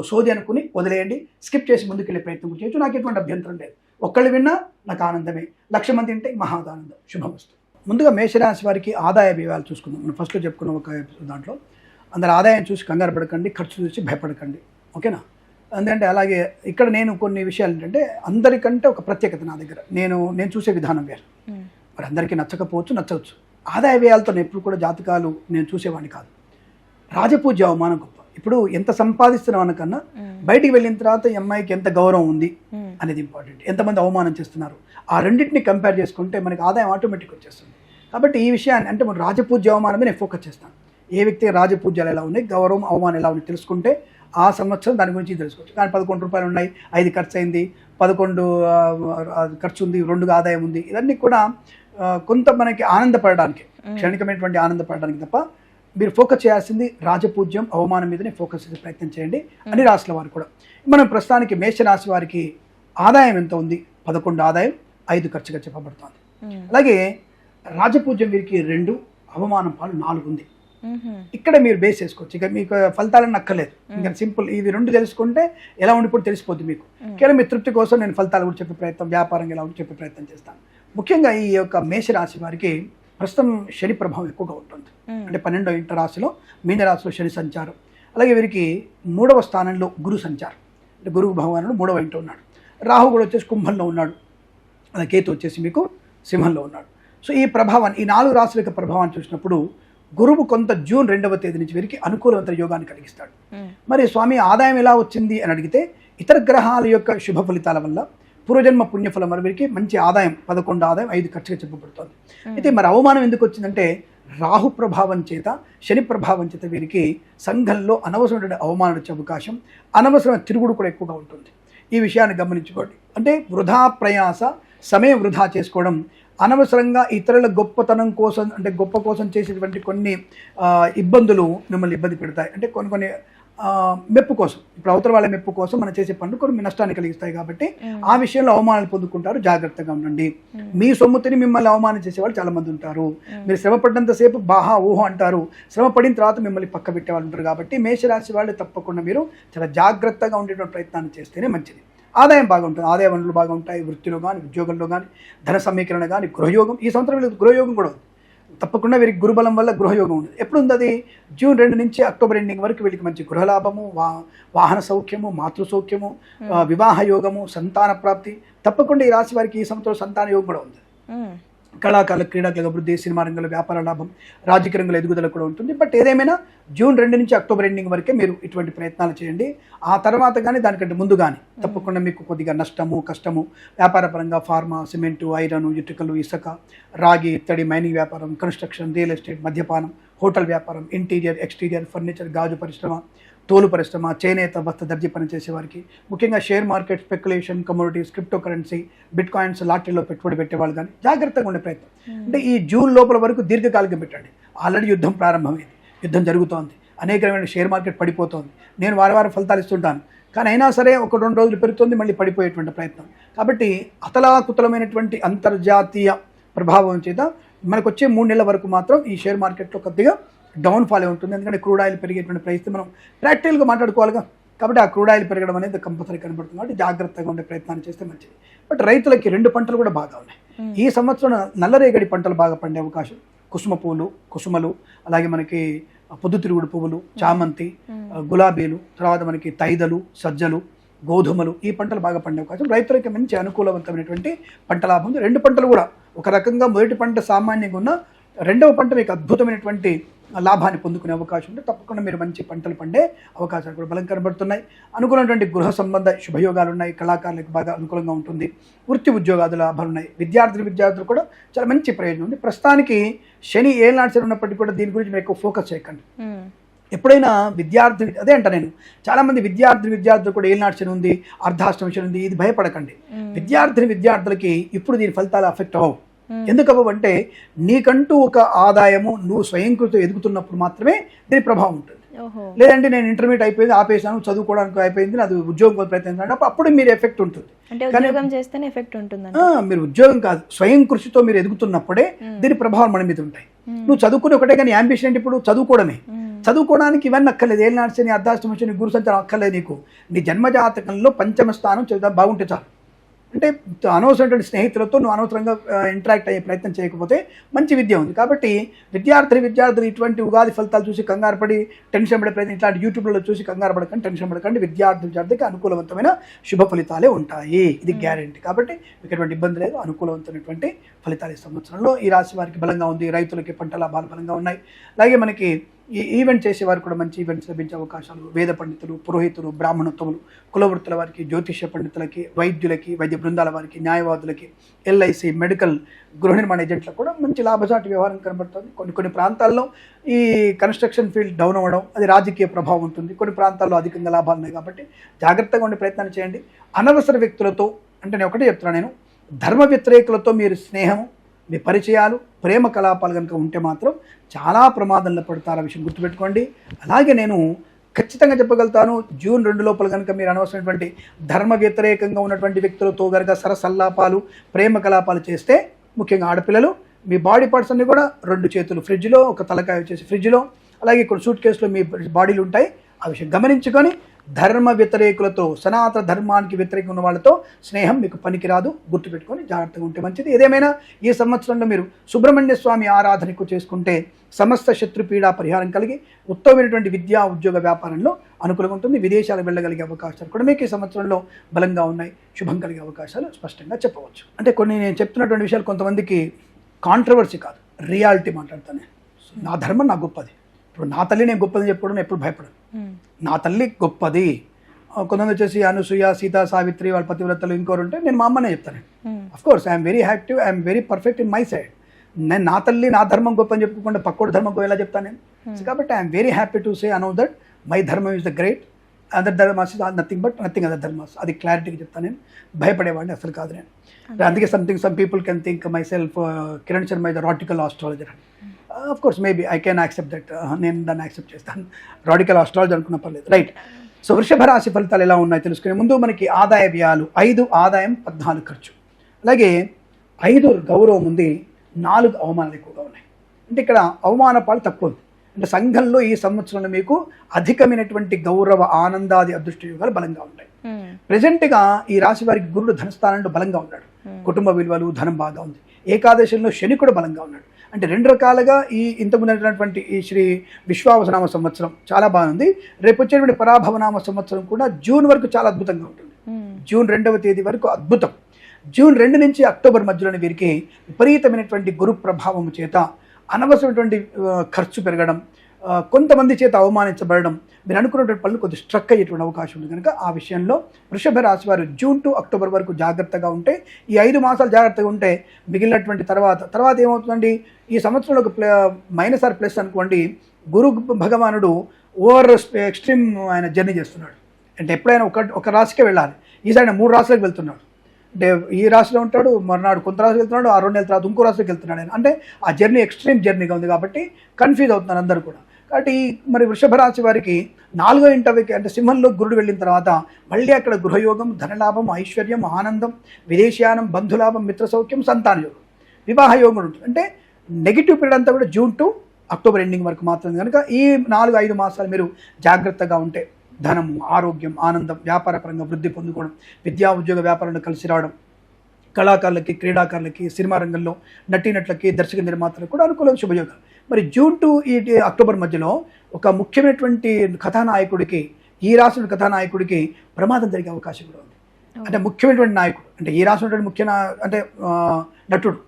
సోది అనుకుని వదిలేయండి, స్కిప్ చేసి ముందుకెళ్ళే ప్రయత్నం చేయొచ్చు, నాకు ఎటువంటి అభ్యంతరం లేదు. ఒక్కళ్ళు విన్నా నాకు ఆనందమే, 1,00,000 మంది వింటే మహాదానందం. శుభమస్తు. ముందుగా మేషరాశి వారికి ఆదాయ వ్యయాలు చూసుకుందాం. మనం ఫస్ట్లో చెప్పుకున్న ఒక దాంట్లో అందరు ఆదాయం చూసి కంగారు పడకండి, ఖర్చు చూసి భయపడకండి, ఓకేనా? ఎందుకంటే అలాగే ఇక్కడ నేను కొన్ని విషయాలు ఏంటంటే అందరికంటే ఒక ప్రత్యేకత నా దగ్గర, నేను చూసే విధానం వేరు. మరి అందరికీ నచ్చకపోవచ్చు, నచ్చవచ్చు. ఆదాయ వ్యయాలతో నేను ఎప్పుడు కూడా జాతకాలు నేను చూసేవాడిని కాదు. రాజపూజ్య అవమానం గొప్ప. ఇప్పుడు ఎంత సంపాదిస్తున్నాం అనకన్నా బయటికి వెళ్ళిన తర్వాత ఈ అమ్మాయికి ఎంత గౌరవం ఉంది అనేది ఇంపార్టెంట్. ఎంతమంది అవమానం చేస్తున్నారు, ఆ రెండింటిని కంపేర్ చేసుకుంటే మనకి ఆదాయం ఆటోమేటిక్ వచ్చేస్తుంది. కాబట్టి ఈ విషయాన్ని అంటే మనం రాజపూజ్య అవమానమే నేను ఫోకస్ చేస్తాను. ఏ వ్యక్తికి రాజపూజ్యాలు ఎలా ఉన్నాయి, గౌరవం అవమానం ఎలా ఉన్నాయి తెలుసుకుంటే ఆ సంవత్సరం దాని గురించి తెలుసుకోవచ్చు. కానీ 11 రూపాయలు ఉన్నాయి, 5 ఖర్చు అయింది, 11 ఖర్చు ఉంది, 2 ఆదాయం ఉంది, ఇవన్నీ కూడా కొంత మనకి ఆనందపడడానికి, క్షణికమైనటువంటి ఆనందపడడానికి తప్ప మీరు ఫోకస్ చేయాల్సింది రాజపూజ్యం అవమానం మీదనే ఫోకస్ చేసే ప్రయత్నం చేయండి. అన్ని రాశుల వారు కూడా. మనం ప్రస్తుతానికి మేషరాశి వారికి ఆదాయం ఎంత ఉంది? 11 ఆదాయం, 5 ఖర్చుగా చెప్పబడుతుంది. అలాగే రాజపూజ్యం వీరికి 2, అవమానం పాలు 4 ఉంది. ఇక్కడ మీరు బేస్ చేసుకోవచ్చు. ఇక మీకు ఫలితాలను నక్కలేదు, ఇంకా సింపుల్. ఇవి 2 తెలుసుకుంటే ఎలా ఉండిపోతే తెలిసిపోద్ది మీకు. కేవలం మీ తృప్తి కోసం నేను ఫలితాలు కూడా చెప్పే ప్రయత్నం, వ్యాపారంగా ఎలా ఉండి చెప్పే ప్రయత్నం చేస్తాను. ముఖ్యంగా ఈ యొక్క మేషరాశి వారికి ప్రస్తుతం శని ప్రభావం ఎక్కువగా ఉంటుంది. అంటే 12వ ఇంట రాశిలో మీనరాశిలో శని సంచారం. అలాగే వీరికి 3వ స్థానంలో గురు సంచారం. అంటే గురువు భగవానుడు 3వ ఇంట ఉన్నాడు. రాహు కూడా వచ్చేసి కుంభంలో ఉన్నాడు. అలాగే కేతు వచ్చేసి మీకు సింహంలో ఉన్నాడు. సో ఈ ప్రభావాన్ని, ఈ 4 రాశుల యొక్క ప్రభావాన్ని చూసినప్పుడు గురువు కొంత జూన్ 2వ తేదీ నుంచి వీరికి అనుకూలవంత యోగాన్ని కలిగిస్తాడు. మరి స్వామి ఆదాయం ఎలా వచ్చింది అని అడిగితే ఇతర గ్రహాల యొక్క శుభ ఫలితాల వల్ల పూర్వజన్మ పుణ్యఫలం మరి వీరికి మంచి ఆదాయం 11 ఆదాయం 5 ఖర్చుగా చెప్పబడుతుంది. అయితే మరి అవమానం ఎందుకు వచ్చిందంటే రాహు ప్రభావం చేత, శని ప్రభావం చేత వీరికి సంఘంలో అనవసరమైన అవమానం వచ్చే అవకాశం, అనవసరమైన తిరుగుడు కూడా ఎక్కువగా ఉంటుంది. ఈ విషయాన్ని గమనించుకోండి. అంటే వృధా ప్రయాస, సమయం వృధా చేసుకోవడం, అనవసరంగా ఇతరుల గొప్పతనం కోసం, అంటే గొప్ప కోసం చేసేటువంటి కొన్ని ఇబ్బందులు మిమ్మల్ని ఇబ్బంది పెడతాయి. అంటే కొన్ని మెప్పు కోసం, ఇప్పుడు అవతల వాళ్ళ మెప్పు కోసం మనం చేసే పనులు కొన్ని నష్టాన్ని కలిగిస్తాయి. కాబట్టి ఆ విషయంలో అవమానాలు పొందుకుంటారు, జాగ్రత్తగా ఉండండి. మీ సొమ్ముతిని మిమ్మల్ని అవమానం చేసేవాళ్ళు చాలా మంది ఉంటారు. మీరు శ్రమ పడ్డంతసేపు బాహా ఊహో అంటారు, శ్రమ పడిన తర్వాత మిమ్మల్ని పక్క పెట్టే వాళ్ళు ఉంటారు. కాబట్టి మేషరాశి వాళ్ళు తప్పకుండా మీరు చాలా జాగ్రత్తగా ఉండేటువంటి ప్రయత్నాన్ని చేస్తేనే మంచిది. ఆదాయం బాగుంటుంది, ఆదాయ వనరులు బాగుంటాయి. వృత్తిలో కానీ, ఉద్యోగంలో కానీ, ధన సమీకరణ కానీ, గృహయోగం. ఈ సంవత్సరం గృహయోగం కూడా ఉంది. తప్పకుండా వీరికి గురుబలం వల్ల గృహయోగం ఉంది. ఎప్పుడు ఉంది అది? జూన్ 2 నుంచి అక్టోబర్ ఎండింగ్ వరకు వీళ్ళకి మంచి గృహలాభము, వాహన సౌఖ్యము, మాతృ సౌఖ్యము, వివాహ యోగము, సంతాన ప్రాప్తి. తప్పకుండా ఈ రాశి వారికి ఈ సంవత్సరం సంతాన యోగం కూడా ఉంది. కళాకారుల క్రీడాకుల అభివృద్ధి, సినిమా రంగంలో వ్యాపార లాభం, రాజకీయ రంగంలో ఎదుగుదల కూడా ఉంటుంది. బట్ ఏదేమైనా జూన్ 2 నుంచి అక్టోబర్ ఎండింగ్ వరకే మీరు ఇటువంటి ప్రయత్నాలు చేయండి. ఆ తర్వాత కానీ దానికంటే ముందు కానీ తప్పకుండా మీకు కొద్దిగా నష్టము, కష్టము, వ్యాపార పరంగా ఫార్మా, సిమెంటు, ఐరన్, ఇటుకలు, ఇసుక, రాగి, ఇత్తడి, మైనింగ్ వ్యాపారం, కన్స్ట్రక్షన్, రియల్ ఎస్టేట్, మద్యపానం, హోటల్ వ్యాపారం, ఇంటీరియర్, ఎక్స్టీరియర్, ఫర్నిచర్, గాజు పరిశ్రమ, తోలు పరిశ్రమ, చేనేత, వస్త్ర దర్జీ పనిచేసే వారికి, ముఖ్యంగా share market, speculation, commodities, crypto currency, bitcoins, లాటరీలో పెట్టుబడి పెట్టేవాళ్ళు కానీ జాగ్రత్తగా ఉండే ప్రయత్నం. అంటే ఈ జూన్ లోపల వరకు దీర్ఘకాలికం పెట్టండి. ఆల్రెడీ యుద్ధం ప్రారంభమైంది, యుద్ధం జరుగుతోంది, అనేక రకమైన షేర్ మార్కెట్ పడిపోతోంది. నేను వారం ఫలితాలు ఇస్తుంటాను, కానీ అయినా సరే 1-2 రోజులు పెరుగుతుంది, మళ్ళీ పడిపోయేటువంటి ప్రయత్నం. కాబట్టి అతలాకుతలమైనటువంటి అంతర్జాతీయ ప్రభావం చేత మనకు వచ్చే 3 నెలల వరకు మాత్రం ఈ షేర్ మార్కెట్లో కొద్దిగా డౌన్ఫాల్ ఉంటుంది. ఎందుకంటే క్రూడ్ ఆయిల్ పెరిగేటువంటి పరిస్థితి మనం ప్రాక్టికల్గా మాట్లాడుకోవాలిగా. కాబట్టి ఆ క్రూడ్ ఆయిల్ పెరగడం అనేది కంపల్సరీ కనబడుతుంది. కాబట్టి జాగ్రత్తగా ఉండే ప్రయత్నాన్ని చేస్తే మంచిది. బట్ రైతులకి 2 పంటలు కూడా బాగా ఉన్నాయి. ఈ సంవత్సరం నల్లరేగడి పంటలు బాగా పండే అవకాశం, కుసుమ పూలు, కుసుమలు, అలాగే మనకి పొద్దుతిరుగుడు పువ్వులు, చామంతి, గులాబీలు, తర్వాత మనకి తైదలు, సజ్జలు, గోధుమలు, ఈ పంటలు బాగా పండే అవకాశం. రైతులకి మంచి అనుకూలవంతమైనటువంటి పంట లాభం. 2 పంటలు కూడా ఒక రకంగా మొదటి పంట సామాన్యంగా ఉన్న, రెండవ పంట మీకు అద్భుతమైనటువంటి లాభాన్ని పొందుకునే అవకాశం ఉంటే తప్పకుండా మీరు మంచి పంటలు పండే అవకాశాలు కూడా బలం కనబడుతున్నాయి. అనుకూలమైనటువంటి గృహ సంబంధ శుభయోగాలు ఉన్నాయి. కళాకారులకు బాగా అనుకూలంగా ఉంటుంది. వృత్తి ఉద్యోగాలు లాభాలు ఉన్నాయి. విద్యార్థులు కూడా చాలా మంచి ప్రయోజనం ఉంది. ప్రస్తుతానికి శని ఏళ్ళనాటి శని ఉన్నప్పటికీ కూడా దీని గురించి మీరు ఎక్కువ ఫోకస్ చేయకండి. ఎప్పుడైనా అదే అంట నేను, చాలా మంది విద్యార్థులు కూడా ఏళ్ళనాటి శని ఉంది, అర్ధాష్టమి శని ఉంది, ఇది భయపడకండి. విద్యార్థులకి ఇప్పుడు దీని ఫలితాలు అఫెక్ట్ అవ్వవు. ఎందుకు అవ్వంటే నీకంటూ ఒక ఆదాయము నువ్వు స్వయంకృత ఎదుగుతున్నప్పుడు మాత్రమే దీని ప్రభావం ఉంటుంది. లేదంటే నేను ఇంటర్మీడియట్ అయిపోయింది, ఆపేసాను, చదువుకోవడానికి అయిపోయింది, అది ఉద్యోగం ప్రయత్నించాను, అప్పుడు మీరు ఎఫెక్ట్ ఉంటుంది. మీరు ఉద్యోగం కాదు, స్వయం కృషితో మీరు ఎదుగుతున్నప్పుడే దీని ప్రభావం మన మీద ఉంటాయి. నువ్వు చదువుకుని ఒకటే కానీ యాంబిషన్ అంటే ఇప్పుడు చదువుకోవడమే. చదువుకోవడానికి ఇవన్నీ అక్కర్లేదు. ఏళ్ళనాటి శని, అర్ధాష్టమి శని, గురు సంచారం అక్కర్లేదు. నీకు నీ జన్మజాతకంలో 5వ స్థానం బాగుంటే చాలు. అంటే అనవసరమైన స్నేహితులతో నువ్వు అనవసరంగా ఇంటరాక్ట్ అయ్యే ప్రయత్నం చేయకపోతే మంచి విద్య ఉంది. కాబట్టి విద్యార్థులు ఇటువంటి ఉగాది ఫలితాలు చూసి కంగారు పడి టెన్షన్ పడే ప్రయత్నం, ఇట్లాంటి యూట్యూబ్లో చూసి కంగారు పడకండి, టెన్షన్ పడకండి. విద్యార్థికి అనుకూలవంతమైన శుభ ఫలితాలే ఉంటాయి, ఇది గ్యారెంటీ. కాబట్టి మీకు ఎటువంటి ఇబ్బంది లేదు, అనుకూలవంతమైనటువంటి ఫలితాలు ఈ సంవత్సరంలో ఈ రాశి వారికి బలంగా ఉంది. రైతులకి పంట లాభాలు బలంగా ఉన్నాయి. అలాగే మనకి ఈ ఈవెంట్ చేసేవారు కూడా మంచి ఈవెంట్స్ లభించే అవకాశాలు. వేద పండితులు, పురోహితులు, బ్రాహ్మణోత్తములు, కులవృత్తుల వారికి, జ్యోతిష్య పండితులకి, వైద్యులకి, వైద్య బృందాల వారికి, న్యాయవాదులకి, ఎల్ఐసి, మెడికల్, గృహ నిర్మాణ ఏజెంట్లకు కూడా మంచి లాభసాటి వ్యవహారం కనబడుతుంది. కొన్ని ప్రాంతాల్లో ఈ కన్స్ట్రక్షన్ ఫీల్డ్ డౌన్ అవ్వడం, అది రాజకీయ ప్రభావం ఉంటుంది. కొన్ని ప్రాంతాల్లో అధికంగా లాభాలు ఉన్నాయి. కాబట్టి జాగ్రత్తగా ఉండే ప్రయత్నాలు చేయండి. అనవసర వ్యక్తులతో, అంటే నేను ఒకటే చెప్తున్నాను, నేను ధర్మ వ్యతిరేకులతో మీరు స్నేహం, మీ పరిచయాలు, ప్రేమ కలాపాలు కనుక ఉంటే మాత్రం చాలా ప్రమాదంలో పడతారు. ఆ విషయం గుర్తుపెట్టుకోండి. అలాగే నేను ఖచ్చితంగా చెప్పగలుగుతాను, జూన్ 2 లోపల కనుక మీరు అనవసరమైనటువంటి ధర్మ వ్యతిరేకంగా ఉన్నటువంటి వ్యక్తులతో కనుక సరసల్లాపాలు, ప్రేమ కలాపాలు చేస్తే, ముఖ్యంగా ఆడపిల్లలు, మీ బాడీ పార్ట్స్ అన్ని కూడా 2 చేతులు ఫ్రిడ్జ్లో, ఒక తలకాయ వచ్చేసి ఫ్రిడ్జ్లో, అలాగే ఇక్కడ సూట్ కేసులో మీ బాడీలు ఉంటాయి. ఆ విషయం గమనించుకొని ధర్మ వ్యతిరేకులతో, సనాతన ధర్మానికి వ్యతిరేకంగా ఉన్న వాళ్ళతో స్నేహం మీకు పనికిరాదు. గుర్తుపెట్టుకొని జాగ్రత్తగా ఉంటే మంచిది. ఏదేమైనా ఈ సంవత్సరంలో మీరు సుబ్రహ్మణ్య స్వామి ఆరాధన ఎక్కువ చేసుకుంటే సమస్త శత్రుపీడా పరిహారం కలిగి ఉత్తమమైనటువంటి విద్యా, ఉద్యోగ, వ్యాపారంలో అనుకూలంగా ఉంటుంది. విదేశాలకు వెళ్ళగలిగే అవకాశాలు కూడా మీకు ఈ సంవత్సరంలో బలంగా ఉన్నాయి. శుభం కలిగే అవకాశాలు స్పష్టంగా చెప్పవచ్చు. అంటే కొన్ని నేను చెప్తున్నటువంటి విషయాలు కొంతమందికి కాంట్రవర్సీ కాదు, రియాలిటీ మాట్లాడతాను. నా ధర్మం నా గొప్పది. ఇప్పుడు నా తల్లి నేను గొప్పదని చెప్పడం ఎప్పుడు భయపడను. నా తల్లి గొప్పది. కొంతమంది వచ్చేసి అనసూయ, సీత, సావిత్రి, వాళ్ళ పతివ్రతలు ఇంకోరు ఉంటే నేను మా అమ్మనే చెప్తాను. Of course I'm very active, I'm very perfect in my side. నేను నా తల్లి, నా ధర్మం గొప్ప అని చెప్పుకుంటే పక్కోటి ధర్మం ఎలా చెప్తాను నేను? కాబట్టి I'm very happy to say అనౌ దట్ మై ధర్మం is the great, other dharmas is nothing other dharmas. అది క్లారిటీగా చెప్తాను నేను. భయపడేవాడిని అసలు కాదు నేను. అందుకే some people can think myself Kiran Sharma is the radical astrologer. Of course maybe I can accept that. నేను దాన్ని యాక్సెప్ట్ చేస్తాను. రాడికల్ ఆస్ట్రాలజీ అనుకున్న పర్లేదు, రైట్. సో వృషభ రాశి ఫలితాలు ఎలా ఉన్నాయి తెలుసుకునే ముందు మనకి ఆదాయ వ్యయాలు 5 ఆదాయం, 14 ఖర్చు. అలాగే 5 గౌరవం ఉంది, 4 అవమానాలు ఎక్కువగా ఉన్నాయి. అంటే ఇక్కడ అవమాన పాలు తక్కువ ఉంది. అంటే సంఘంలో ఈ సంవత్సరంలో మీకు అధికమైనటువంటి గౌరవ, ఆనందాది, అదృష్ట యోగాలు బలంగా ఉంటాయి. ప్రెజెంట్గా ఈ రాశి వారికి గురుడు ధనస్థానంలో బలంగా ఉన్నాడు. కుటుంబ విలువలు, ధనం బాగా ఉంది. ఏకాదశంలో శని కూడా బలంగా ఉన్నాడు. అంటే 2 రకాలుగా ఈ ఇంతకుముందు ఈ శ్రీ విశ్వావసనామ సంవత్సరం చాలా బాగుంది. రేపు వచ్చేటువంటి పరాభవనామ సంవత్సరం కూడా జూన్ వరకు చాలా అద్భుతంగా ఉంటుంది. జూన్ 2వ తేదీ వరకు అద్భుతం. జూన్ 2 నుంచి అక్టోబర్ మధ్యలోనే వీరికి విపరీతమైనటువంటి గురు ప్రభావం చేత అనవసరమైనటువంటి ఖర్చు పెరగడం, కొంతమంది చేత అవమానించబడడం, మీరు అనుకున్నటువంటి పనులు కొద్దిగా స్ట్రక్ అయ్యేటువంటి అవకాశం ఉంది. కనుక ఆ విషయంలో వృషభ రాశి వారు జూన్ టు అక్టోబర్ వరకు జాగ్రత్తగా ఉంటే, ఈ 5 మాసాలు జాగ్రత్తగా ఉంటే మిగిలినటువంటి తర్వాత ఏమవుతుందండి, ఈ సంవత్సరంలో ఒక మైనస్ ఆర్ ప్లస్ అనుకోండి, గురు భగవానుడు ఓవర్ ఎక్స్ట్రీమ్ ఆయన జర్నీ చేస్తున్నాడు. అంటే ఎప్పుడైనా ఒక రాశికే వెళ్ళాలి, ఈసారి 3 రాశులకు వెళ్తున్నాడు. అంటే ఈ రాశిలో ఉంటాడు, మర్నాడు కొంత రాశికి వెళ్తున్నాడు, 6 నెలల తర్వాత ఇంకో రాశికి వెళ్తున్నాడు ఆయన. అంటే ఆ జర్నీ ఎక్స్ట్రీమ్ జర్నీగా ఉంది కాబట్టి కన్ఫ్యూజ్ అవుతున్నారు అందరూ కూడా. కాబట్టి మరి వృషభ రాశి వారికి 4వ ఇంటికి అంటే సింహంలో గురుడు వెళ్ళిన తర్వాత మళ్ళీ అక్కడ గృహయోగం, ధనలాభం, ఐశ్వర్యం, ఆనందం, విదేశీయానం, బంధులాభం, మిత్ర సౌఖ్యం, సంతాన యోగం, వివాహ యోగం ఉంటుంది. అంటే నెగిటివ్ పీరియడ్ అంతా కూడా జూన్ టు అక్టోబర్ ఎండింగ్ వరకు మాత్రమే. కనుక ఈ 4-5 మాసాలు మీరు జాగ్రత్తగా ఉంటే ధనము, ఆరోగ్యం, ఆనందం, వ్యాపారపరంగా వృద్ధి పొందుకోవడం, విద్యా ఉద్యోగ వ్యాపారంలో కలిసి రావడం, కళాకారులకి, క్రీడాకారులకి, సినిమా రంగంలో నటీనటులకి, దర్శక నిర్మాతలకు కూడా అనుకూల శుభయోగాలు. మరి జూన్ టు అక్టోబర్ మధ్యలో ఒక ముఖ్యమైనటువంటి కథానాయకుడికి, ఈ రాసిన కథానాయకుడికి ప్రమాదం జరిగే అవకాశం కూడా ఉంది. అంటే ముఖ్యమైనటువంటి నాయకుడు, అంటే ఈ రాసినటువంటి అంటే నటుడు,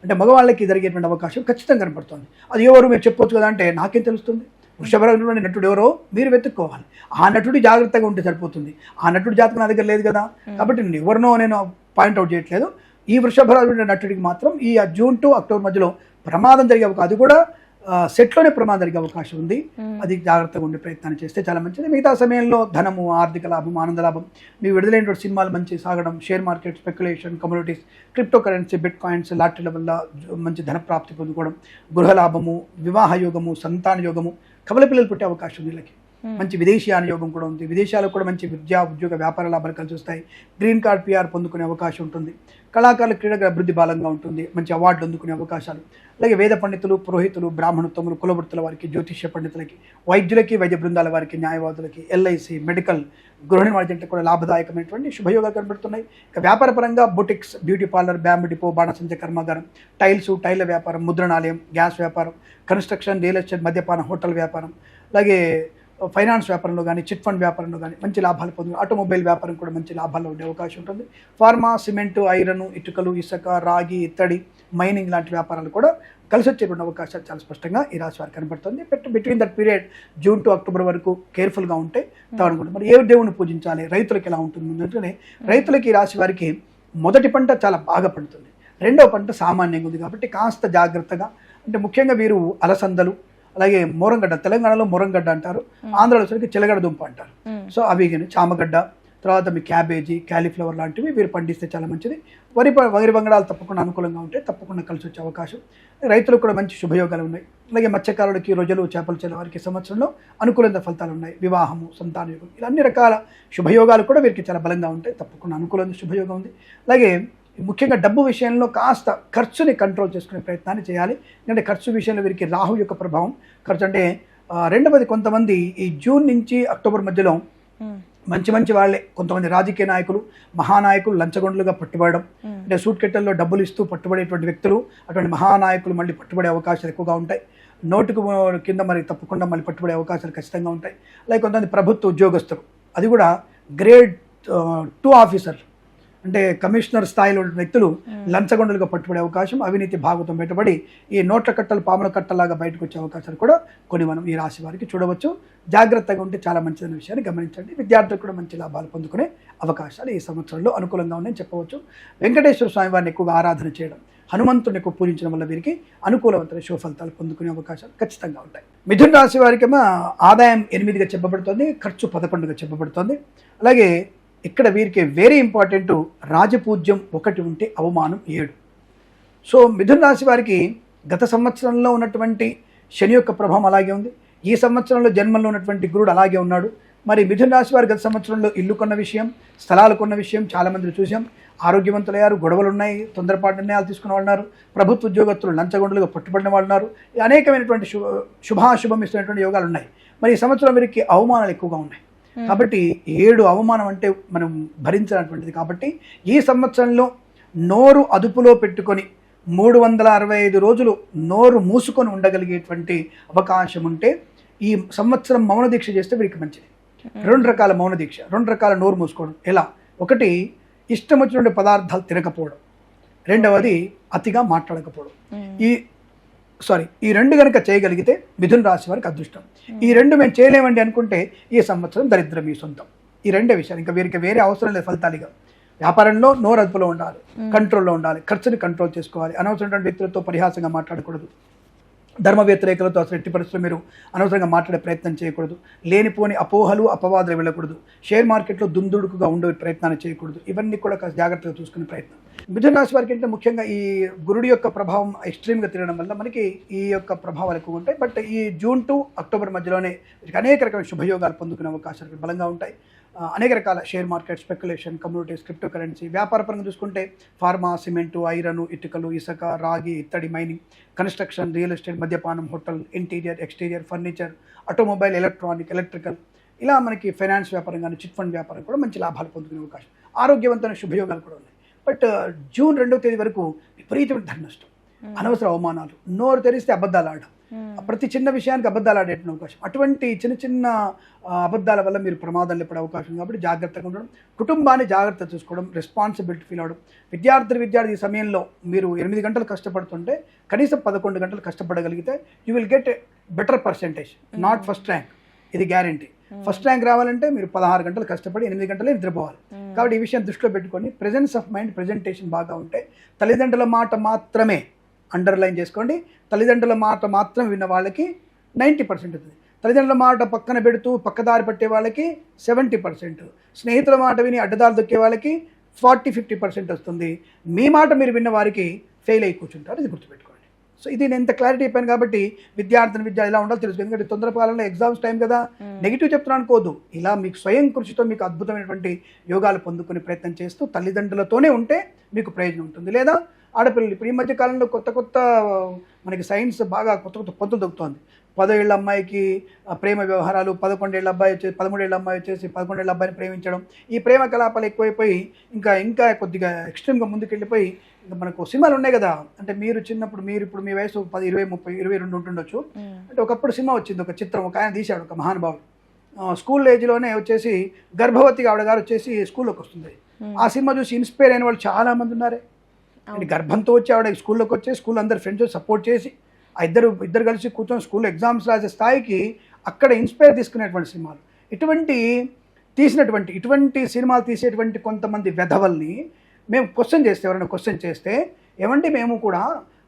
అంటే మగవాళ్ళకి జరిగేటువంటి అవకాశం ఖచ్చితంగా కనపడుతుంది. అది ఎవరు మీరు చెప్పొచ్చు కదా అంటే నాకేం తెలుస్తుంది, వృషభరాశి నటుడు ఎవరో మీరు వెతుక్కోవాలి. ఆ నటుడి జాగ్రత్తగా ఉంటే సరిపోతుంది. ఆ నటుడి జాతకం నా దగ్గర లేదు కదా, కాబట్టి నేను ఎవరినో నేను పాయింట్అవుట్ చేయట్లేదు. ఈ వృషభరాశి నటుడికి మాత్రం ఈ జూన్ టు అక్టోబర్ మధ్యలో ప్రమాదం జరిగే అవకాశం, అది కూడా సెట్లోనే ప్రమాదం జరిగే అవకాశం ఉంది. అది జాగ్రత్తగా ఉండే ప్రయత్నాన్ని చేస్తే చాలా మంచిది. మిగతా సమయంలో ధనము, ఆర్థిక లాభం, ఆనంద లాభం, మీ విడుదలైనటువంటి సినిమాలు మంచి సాగడం, share market, speculation, communities, crypto currency, bitcoins, లాటరీల వల్ల మంచి ధన ప్రాప్తి పొందుకోవడం, గృహ లాభము, వివాహ యోగము, సంతాన యోగము, కవల పిల్లలు పుట్టే అవకాశం వీళ్ళకి. మంచి విదేశీయాన యోగం కూడా ఉంది. విదేశాలకు కూడా మంచి విద్యా ఉద్యోగ వ్యాపార లాభాలు కలిసి వస్తాయి. గ్రీన్ కార్డ్ PR పొందుకునే అవకాశం ఉంటుంది. కళాకారుల క్రీడగా అభివృద్ధి బలంగా ఉంటుంది. మంచి అవార్డులు అందుకునే అవకాశాలు. అలాగే వేద పండితులు, పురోహితులు, బ్రాహ్మణోత్తములు, కులవృత్తుల వారికి, జ్యోతిష్య పండితులకి, వైద్యులకి, వైద్య బృందాల వారికి, న్యాయవాదులకి, LIC, మెడికల్, గృహ నిర్మాణాలకు కూడా లాభదాయకమైనటువంటి శుభయోగాలు కనబడుతున్నాయి. ఇక వ్యాపారపరంగా boutiques, beauty parlour, bamboo depot, బాణసంచ కర్మాగారం, టైళ్ళ వ్యాపారం, ముద్రణాలయం, గ్యాస్ వ్యాపారం, కన్స్ట్రక్షన్, రియల్ ఎస్టేట్, మద్యపాన, హోటల్ వ్యాపారం, అలాగే ఫైనాన్స్ వ్యాపారంలో కానీ, చిట్ ఫండ్ వ్యాపారంలో కానీ మంచి లాభాలు పొందు, ఆటోమొబైల్ వ్యాపారం కూడా మంచి లాభాలు ఉండే అవకాశం ఉంటుంది. ఫార్మా, సిమెంటు, ఐరన్, ఇటుకలు, ఇసుక, రాగి, ఇత్తడి, మైనింగ్ లాంటి వ్యాపారాలు కూడా కలిసి వచ్చేటువంటి అవకాశాలు చాలా స్పష్టంగా ఈ రాశి వారికి కనబడుతుంది. Between that period June to October వరకు కేర్ఫుల్గా ఉంటే తగునుకుంటుంది. మరి ఏ దేవుని పూజించాలి, రైతులకు ఎలా ఉంటుంది అంటే, రైతులకి ఈ రాశి వారికి మొదటి పంట చాలా బాగా పండుతుంది, రెండవ పంట సామాన్యంగా ఉంది కాబట్టి కాస్త జాగ్రత్తగా, అంటే ముఖ్యంగా వీరు అలసందలు, అలాగే మోరంగడ్డ, తెలంగాణలో మోరంగడ్డ అంటారు, ఆంధ్రాలో సరికి చిలగడ దుంప అంటారు. సో అవి కానీ చామగడ్డ, తర్వాత మీ క్యాబేజీ, క్యాలీఫ్లవర్ లాంటివి వీరు పండిస్తే చాలా మంచిది. వరి వంగడాలు తప్పకుండా అనుకూలంగా ఉంటే తప్పకుండా కలిసి వచ్చే అవకాశం. రైతులకు కూడా మంచి శుభయోగాలు ఉన్నాయి. అలాగే మత్స్యకారులకి, రొయ్యలు, చేపలు చేసే వారికి సంవత్సరంలో అనుకూలమైన ఫలితాలు ఉన్నాయి. వివాహము, సంతాన యోగం, ఇలా అన్ని రకాల శుభయోగాలు కూడా వీరికి చాలా బలంగా ఉంటాయి. తప్పకుండా అనుకూలమైన శుభయోగం ఉంది. అలాగే ముఖ్యంగా డబ్బు విషయంలో కాస్త ఖర్చుని కంట్రోల్ చేసుకునే ప్రయత్నాన్ని చేయాలి. ఎందుకంటే ఖర్చు విషయంలో వీరికి రాహు యొక్క ప్రభావం. ఖర్చు అంటే రెండవది, కొంతమంది ఈ జూన్ నుంచి అక్టోబర్ మధ్యలో మంచి వాళ్ళే, కొంతమంది రాజకీయ నాయకులు, మహానాయకులు లంచగొండలుగా పట్టుబడడం, అంటే సూట్ కెట్టల్లో డబ్బులు ఇస్తూ పట్టుబడేటువంటి వ్యక్తులు, అటువంటి మహానాయకులు మళ్ళీ పట్టుబడే అవకాశాలు ఎక్కువగా ఉంటాయి. నోటుకు కింద మరి తప్పకుండా మళ్ళీ పట్టుబడే అవకాశాలు ఖచ్చితంగా ఉంటాయి. అలాగే కొంతమంది ప్రభుత్వ ఉద్యోగస్తులు, అది కూడా గ్రేడ్ 2 ఆఫీసర్లు, అంటే కమిషనర్ స్థాయిలో ఉన్న వ్యక్తులు లంచగొండలుగా పట్టుబడే అవకాశం, అవినీతి భాగవతం బయటపడి ఈ నోట్ల కట్టలు పాముల కట్టలాగా బయటకు వచ్చే అవకాశాలు కూడా కొన్ని మనం ఈ రాశి వారికి చూడవచ్చు. జాగ్రత్తగా ఉంటే చాలా మంచిదనే విషయాన్ని గమనించండి. విద్యార్థులకు కూడా మంచి లాభాలు పొందుకునే అవకాశాలు ఈ సంవత్సరంలో అనుకూలంగా ఉన్నాయని చెప్పవచ్చు. వెంకటేశ్వర స్వామి వారిని ఎక్కువగా ఆరాధన చేయడం, హనుమంతుని ఎక్కువ పూజించడం వల్ల వీరికి అనుకూలవంతమైన శుభ ఫలితాలు పొందుకునే అవకాశాలు ఖచ్చితంగా ఉంటాయి. మిథున రాశి వారికేమో ఆదాయం 8గా చెప్పబడుతుంది, ఖర్చు 11గా చెప్పబడుతుంది. అలాగే ఇక్కడ వీరికి వెరీ ఇంపార్టెంట్, రాజపూజ్యం 1 ఉంటే అవమానం 7. సో మిథున రాశి వారికి గత సంవత్సరంలో ఉన్నటువంటి శని యొక్క ప్రభావం అలాగే ఉంది. ఈ సంవత్సరంలో జన్మంలో ఉన్నటువంటి గురుడు అలాగే ఉన్నాడు. మరి మిథున రాశి వారి గత సంవత్సరంలో ఇల్లు కొన్న విషయం, స్థలాలు కొన్న విషయం చాలా మంది చూసాం. ఆరోగ్యవంతులయ్యారు, గొడవలు ఉన్నాయి, తొందరపాటు నిర్ణయాలు తీసుకున్న వాళ్ళు ఉన్నారు, ప్రభుత్వ ఉద్యోగస్తులు లంచగొండలుగా పట్టుబడిన వాళ్ళు ఉన్నారు. అనేకమైనటువంటి శుభాశుభం ఇస్తున్నటువంటి యోగాలు ఉన్నాయి. మరి ఈ సంవత్సరం వీరికి అవమానాలు ఎక్కువగా ఉన్నాయి. కాబట్టి 7 అవమానం అంటే మనం భరించినటువంటిది. కాబట్టి ఈ సంవత్సరంలో నోరు అదుపులో పెట్టుకొని 365 రోజులు నోరు మూసుకొని ఉండగలిగేటువంటి అవకాశం ఉంటే ఈ సంవత్సరం మౌన దీక్ష చేస్తే వీరికి మంచిది. 2 రకాల మౌన దీక్ష, 2 రకాల నోరు మూసుకోవడం. ఎలా? ఒకటి, ఇష్టం వచ్చినటువంటి పదార్థాలు తినకపోవడం, రెండవది అతిగా మాట్లాడకపోవడం. ఈ రెండు కనుక చేయగలిగితే మిథున రాశి వారికి అదృష్టం. ఈ రెండు మేము చేయలేమండి అనుకుంటే ఈ సంవత్సరం దరిద్రం మీ సొంతం. ఈ రెండే విషయాలు, ఇంకా వీరికి వేరే అవసరం లేదు ఫలితాలుగా. వ్యాపారంలో నోరు అదుపులో ఉండాలి, కంట్రోల్లో ఉండాలి, ఖర్చుని కంట్రోల్ చేసుకోవాలి, అనవసరమైన వ్యక్తులతో పరిహాసంగా మాట్లాడకూడదు, ధర్మ వ్యతిరేకులతో అసలు ఎట్టి పరిస్థితుల్లో మీరు అనవసరంగా మాట్లాడే ప్రయత్నం చేయకూడదు, లేనిపోని అపోహలు అపవాదాలు వెళ్ళకూడదు, షేర్ మార్కెట్లో దుందుడుకుగా ఉండే ప్రయత్నాన్ని చేయకూడదు. ఇవన్నీ కూడా కాస్త జాగ్రత్తగా చూసుకునే ప్రయత్నం. మిథున రాశి వారికి అంటే ముఖ్యంగా ఈ గురుడి యొక్క ప్రభావం ఎక్స్ట్రీమ్గా తిరగడం వల్ల మనకి ఈ యొక్క ప్రభావాలు ఎక్కువ ఉంటాయి. బట్ ఈ జూన్ టు అక్టోబర్ మధ్యలోనే అనేక రకాల శుభయోగాలు పొందుకునే అవకాశాలు బలంగా ఉంటాయి. అనేక రకాల share market, speculation, communities, crypto currency, వ్యాపారపరంగా చూసుకుంటే ఫార్మా, సిమెంటు, ఐరన్, ఇటుకలు, ఇసుక, రాగి, ఇత్తడి, మైనింగ్, కన్స్ట్రక్షన్, రియల్ ఎస్టేట్, మద్యపానం, hotel, interior, exterior, furniture, automobile, electrical, ఇలా మనకి ఫైనాన్స్ వ్యాపారం కానీ చిట్ ఫండ్ వ్యాపారం కూడా మంచి లాభాలు పొందుకునే అవకాశం, ఆరోగ్యవంతమైన శుభయోగాలు కూడా ఉన్నాయి. బట్ జూన్ 2వ తేదీ వరకు విపరీతమైన ధన నష్టం, అనవసర అవమానాలు, నోరు తెరిస్తే అబద్ధాలు ఆడడం, ప్రతి చిన్న విషయానికి అబద్ధాలు ఆడేట అవకాశం. అటువంటి చిన్న చిన్న అబద్ధాల వల్ల మీరు ప్రమాదాలు పడే అవకాశం. కాబట్టి జాగ్రత్తగా ఉండడం, కుటుంబాన్ని జాగ్రత్త చూసుకోవడం, రెస్పాన్సిబిలిటీ ఫీల్ అవ్వడం. విద్యార్థి ఈ సమయంలో మీరు 8 గంటలు కష్టపడుతుంటే కనీసం 11 గంటలు కష్టపడగలిగితే you will get better percentage, not first rank, ఇది గ్యారంటీ. ఫస్ట్ ర్యాంక్ రావాలంటే మీరు 16 గంటలు కష్టపడి 8 గంటలే నిద్రపోవాలి. కాబట్టి ఈ విషయం దృష్టిలో పెట్టుకొని ప్రెజెన్స్ ఆఫ్ మైండ్, ప్రెజెంటేషన్ బాగా ఉంటే, తల్లిదండ్రుల మాట మాత్రమే అండర్లైన్ చేసుకోండి, తల్లిదండ్రుల మాట మాత్రం విన్న వాళ్ళకి 90% అవుతుంది. తల్లిదండ్రుల మాట పక్కన పెడుతూ పక్కదారి పట్టే వాళ్ళకి 70%, స్నేహితుల మాట విని అడ్డదారి దొక్కే వాళ్ళకి 40-50% వస్తుంది. మీ మాట మీరు విన్న వారికి ఫెయిల్ అయి కూర్చుంటారు, ఇది గుర్తుపెట్టుకోండి. సో ఇది నేను ఇంత క్లారిటీ అయిపోయాను కాబట్టి విద్య ఇలా ఉండాలి తెలుసు. ఎందుకంటే తొందరపాలనలో ఎగ్జామ్స్ టైం కదా, నెగిటివ్ చెప్తున్నాను అనుకోవద్దు. ఇలా మీకు స్వయం కృషితో మీకు అద్భుతమైనటువంటి యోగాలు పొందుకునే ప్రయత్నం చేస్తూ తల్లిదండ్రులతోనే ఉంటే మీకు ప్రయోజనం ఉంటుంది. లేదా ఆడపిల్లలు ఇప్పుడు ఈ మధ్య కాలంలో కొత్త మనకి సైన్స్ బాగా కొత్త పొంతులు దొరుకుతోంది. 10 ఏళ్ళ అమ్మాయికి ప్రేమ వ్యవహారాలు, 11 ఏళ్ళ అబ్బాయి వచ్చేసి 13 ఏళ్ళ అమ్మాయి వచ్చేసి 11 ఏళ్ళ అబ్బాయిని ప్రేమించడం, ఈ ప్రేమ కలాపాలు ఎక్కువైపోయి ఇంకా కొద్దిగా ఎక్స్ట్రీమ్గా ముందుకెళ్ళిపోయి ఇంకా మనకు సినిమాలు ఉన్నాయి కదా. అంటే మీరు చిన్నప్పుడు ఇప్పుడు మీ వయసు 10, 20, 30, 22 ఉంటుండొచ్చు. అంటే ఒకప్పుడు సినిమా వచ్చింది, ఒక చిత్రం, ఒక ఆయన తీశాడు, ఒక మహానుభావుడు. స్కూల్ ఏజ్లోనే వచ్చేసి గర్భవతి ఆవిడ గారు వచ్చేసి స్కూల్లోకి వస్తుంది. ఆ సినిమా చూసి ఇన్స్పైర్ అయిన వాళ్ళు చాలా మంది ఉన్నారే. అంటే గర్భంతో వచ్చి ఆవిడ స్కూల్లోకి వచ్చి స్కూల్ అందరు ఫ్రెండ్స్ సపోర్ట్ చేసి ఇద్దరు కలిసి కూర్చొని స్కూల్లో ఎగ్జామ్స్ రాసే స్థాయికి అక్కడ ఇన్స్పైర్ తీసుకునేటువంటి సినిమాలు. ఇటువంటి సినిమాలు తీసేటువంటి కొంతమంది వెధవల్ని మేము ఎవరైనా క్వశ్చన్ చేస్తే ఏమండి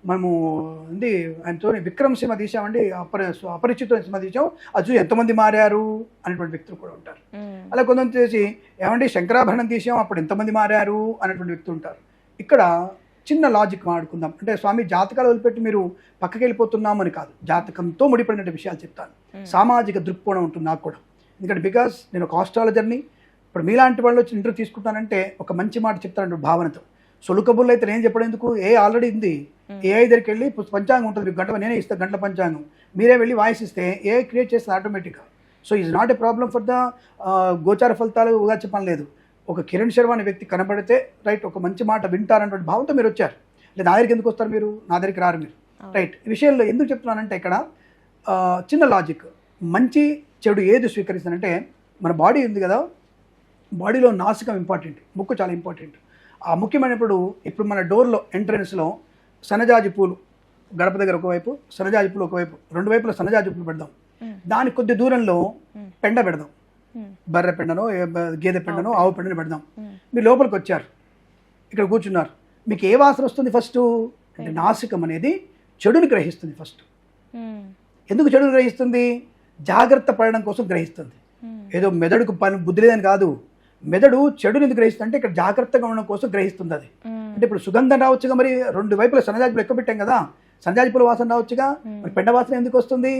మనము ఆయనతో విక్రమ్ సినిమా తీసామండి, అపరిచిత సినిమా తీసాం, అది ఎంతమంది మారారు అనేటువంటి వ్యక్తులు కూడా ఉంటారు. అలా కొంతమంది చేసి ఏమండి శంకరాభరణం తీసాం, అప్పుడు ఎంతమంది మారారు అనేటువంటి వ్యక్తులు ఉంటారు. ఇక్కడ చిన్న లాజిక్ మాట్లాడుకుందాం. అంటే స్వామి జాతకాలు వదిలిపెట్టి మీరు పక్కకి వెళ్ళిపోతున్నామని కాదు, జాతకంతో ముడిపడిన విషయాలు చెప్తాను. సామాజిక దృక్కోణం ఉంటుంది నాకు కూడా. ఎందుకంటే బికాస్ నేను ఒక ఆస్ట్రాలజర్ని. ఇప్పుడు మీలాంటి వాళ్ళు వచ్చి ఇంటర్వ్యూ తీసుకుంటానంటే ఒక మంచి మాట చెప్తాను భావనతో. సొలుకబుల్ అయితే నేను చెప్పడం ఎందుకు, ఆల్రెడీ ఉంది. ఏఐ దగ్గరికి వెళ్ళి పంచాంగం ఉంటుంది, నేనే ఇస్తాను గంటల పంచాంగం, మీరే వెళ్ళి వాయిస్ ఇస్తే ఏఐ క్రియేట్ చేస్తుంది ఆటోమేటిక్గా. So is not a problem for the గోచార ఫలితాలు ఉగా చెప్పని లేదు. ఒక కిరణ్ శర్మ అనే వ్యక్తి కనబడితే రైట్, ఒక మంచి మాట వింటారన్నటువంటి భావంతో మీరు వచ్చారు. లేదా నా దగ్గరికి ఎందుకు వస్తారు, మీరు నా దగ్గరికి రారు మీరు, రైట్. ఈ విషయంలో ఎందుకు చెప్తున్నానంటే ఇక్కడ చిన్న లాజిక్, మంచి చెడు ఏది స్వీకరిస్తానంటే మన బాడీ ఉంది కదా, బాడీలో నాసికం ఇంపార్టెంట్, ముక్కు చాలా ఇంపార్టెంట్. ఆ ముఖ్యమైనప్పుడు ఇప్పుడు మన డోర్లో ఎంట్రన్స్లో సన్నజాజి పూలు, గడప దగ్గర ఒకవైపు సన్నజాజి పూలు, ఒకవైపు 2 వైపులో సన్నజాజి పూలు పెడదాం. దానికి కొద్ది దూరంలో పెండ పెడదాం, బర్రె పెండనో గేదె పెండనో ఆవు పెండనో పెడదాం. మీరు లోపలికి వచ్చారు, ఇక్కడ కూర్చున్నారు, మీకు ఏ వాసన వస్తుంది ఫస్ట్ అంటే నాసికం అనేది చెడుని గ్రహిస్తుంది ఫస్ట్. ఎందుకు చెడుని గ్రహిస్తుంది, జాగ్రత్త పడడం కోసం గ్రహిస్తుంది. ఏదో మెదడుకు బుద్ధి లేదని కాదు, మెదడు చెడుని ఎందుకు గ్రహిస్తుంది అంటే ఇక్కడ జాగ్రత్తగా ఉండడం కోసం గ్రహిస్తుంది అది. అంటే ఇప్పుడు సుగంధం రావచ్చుగా, మరి 2 వైపుల సన్నజాజులు ఎక్కువ పెట్టాం కదా, సన్నజాజి పూల వాసన రావచ్చుగా, మరి పెండ వాసన ఎందుకు వస్తుంది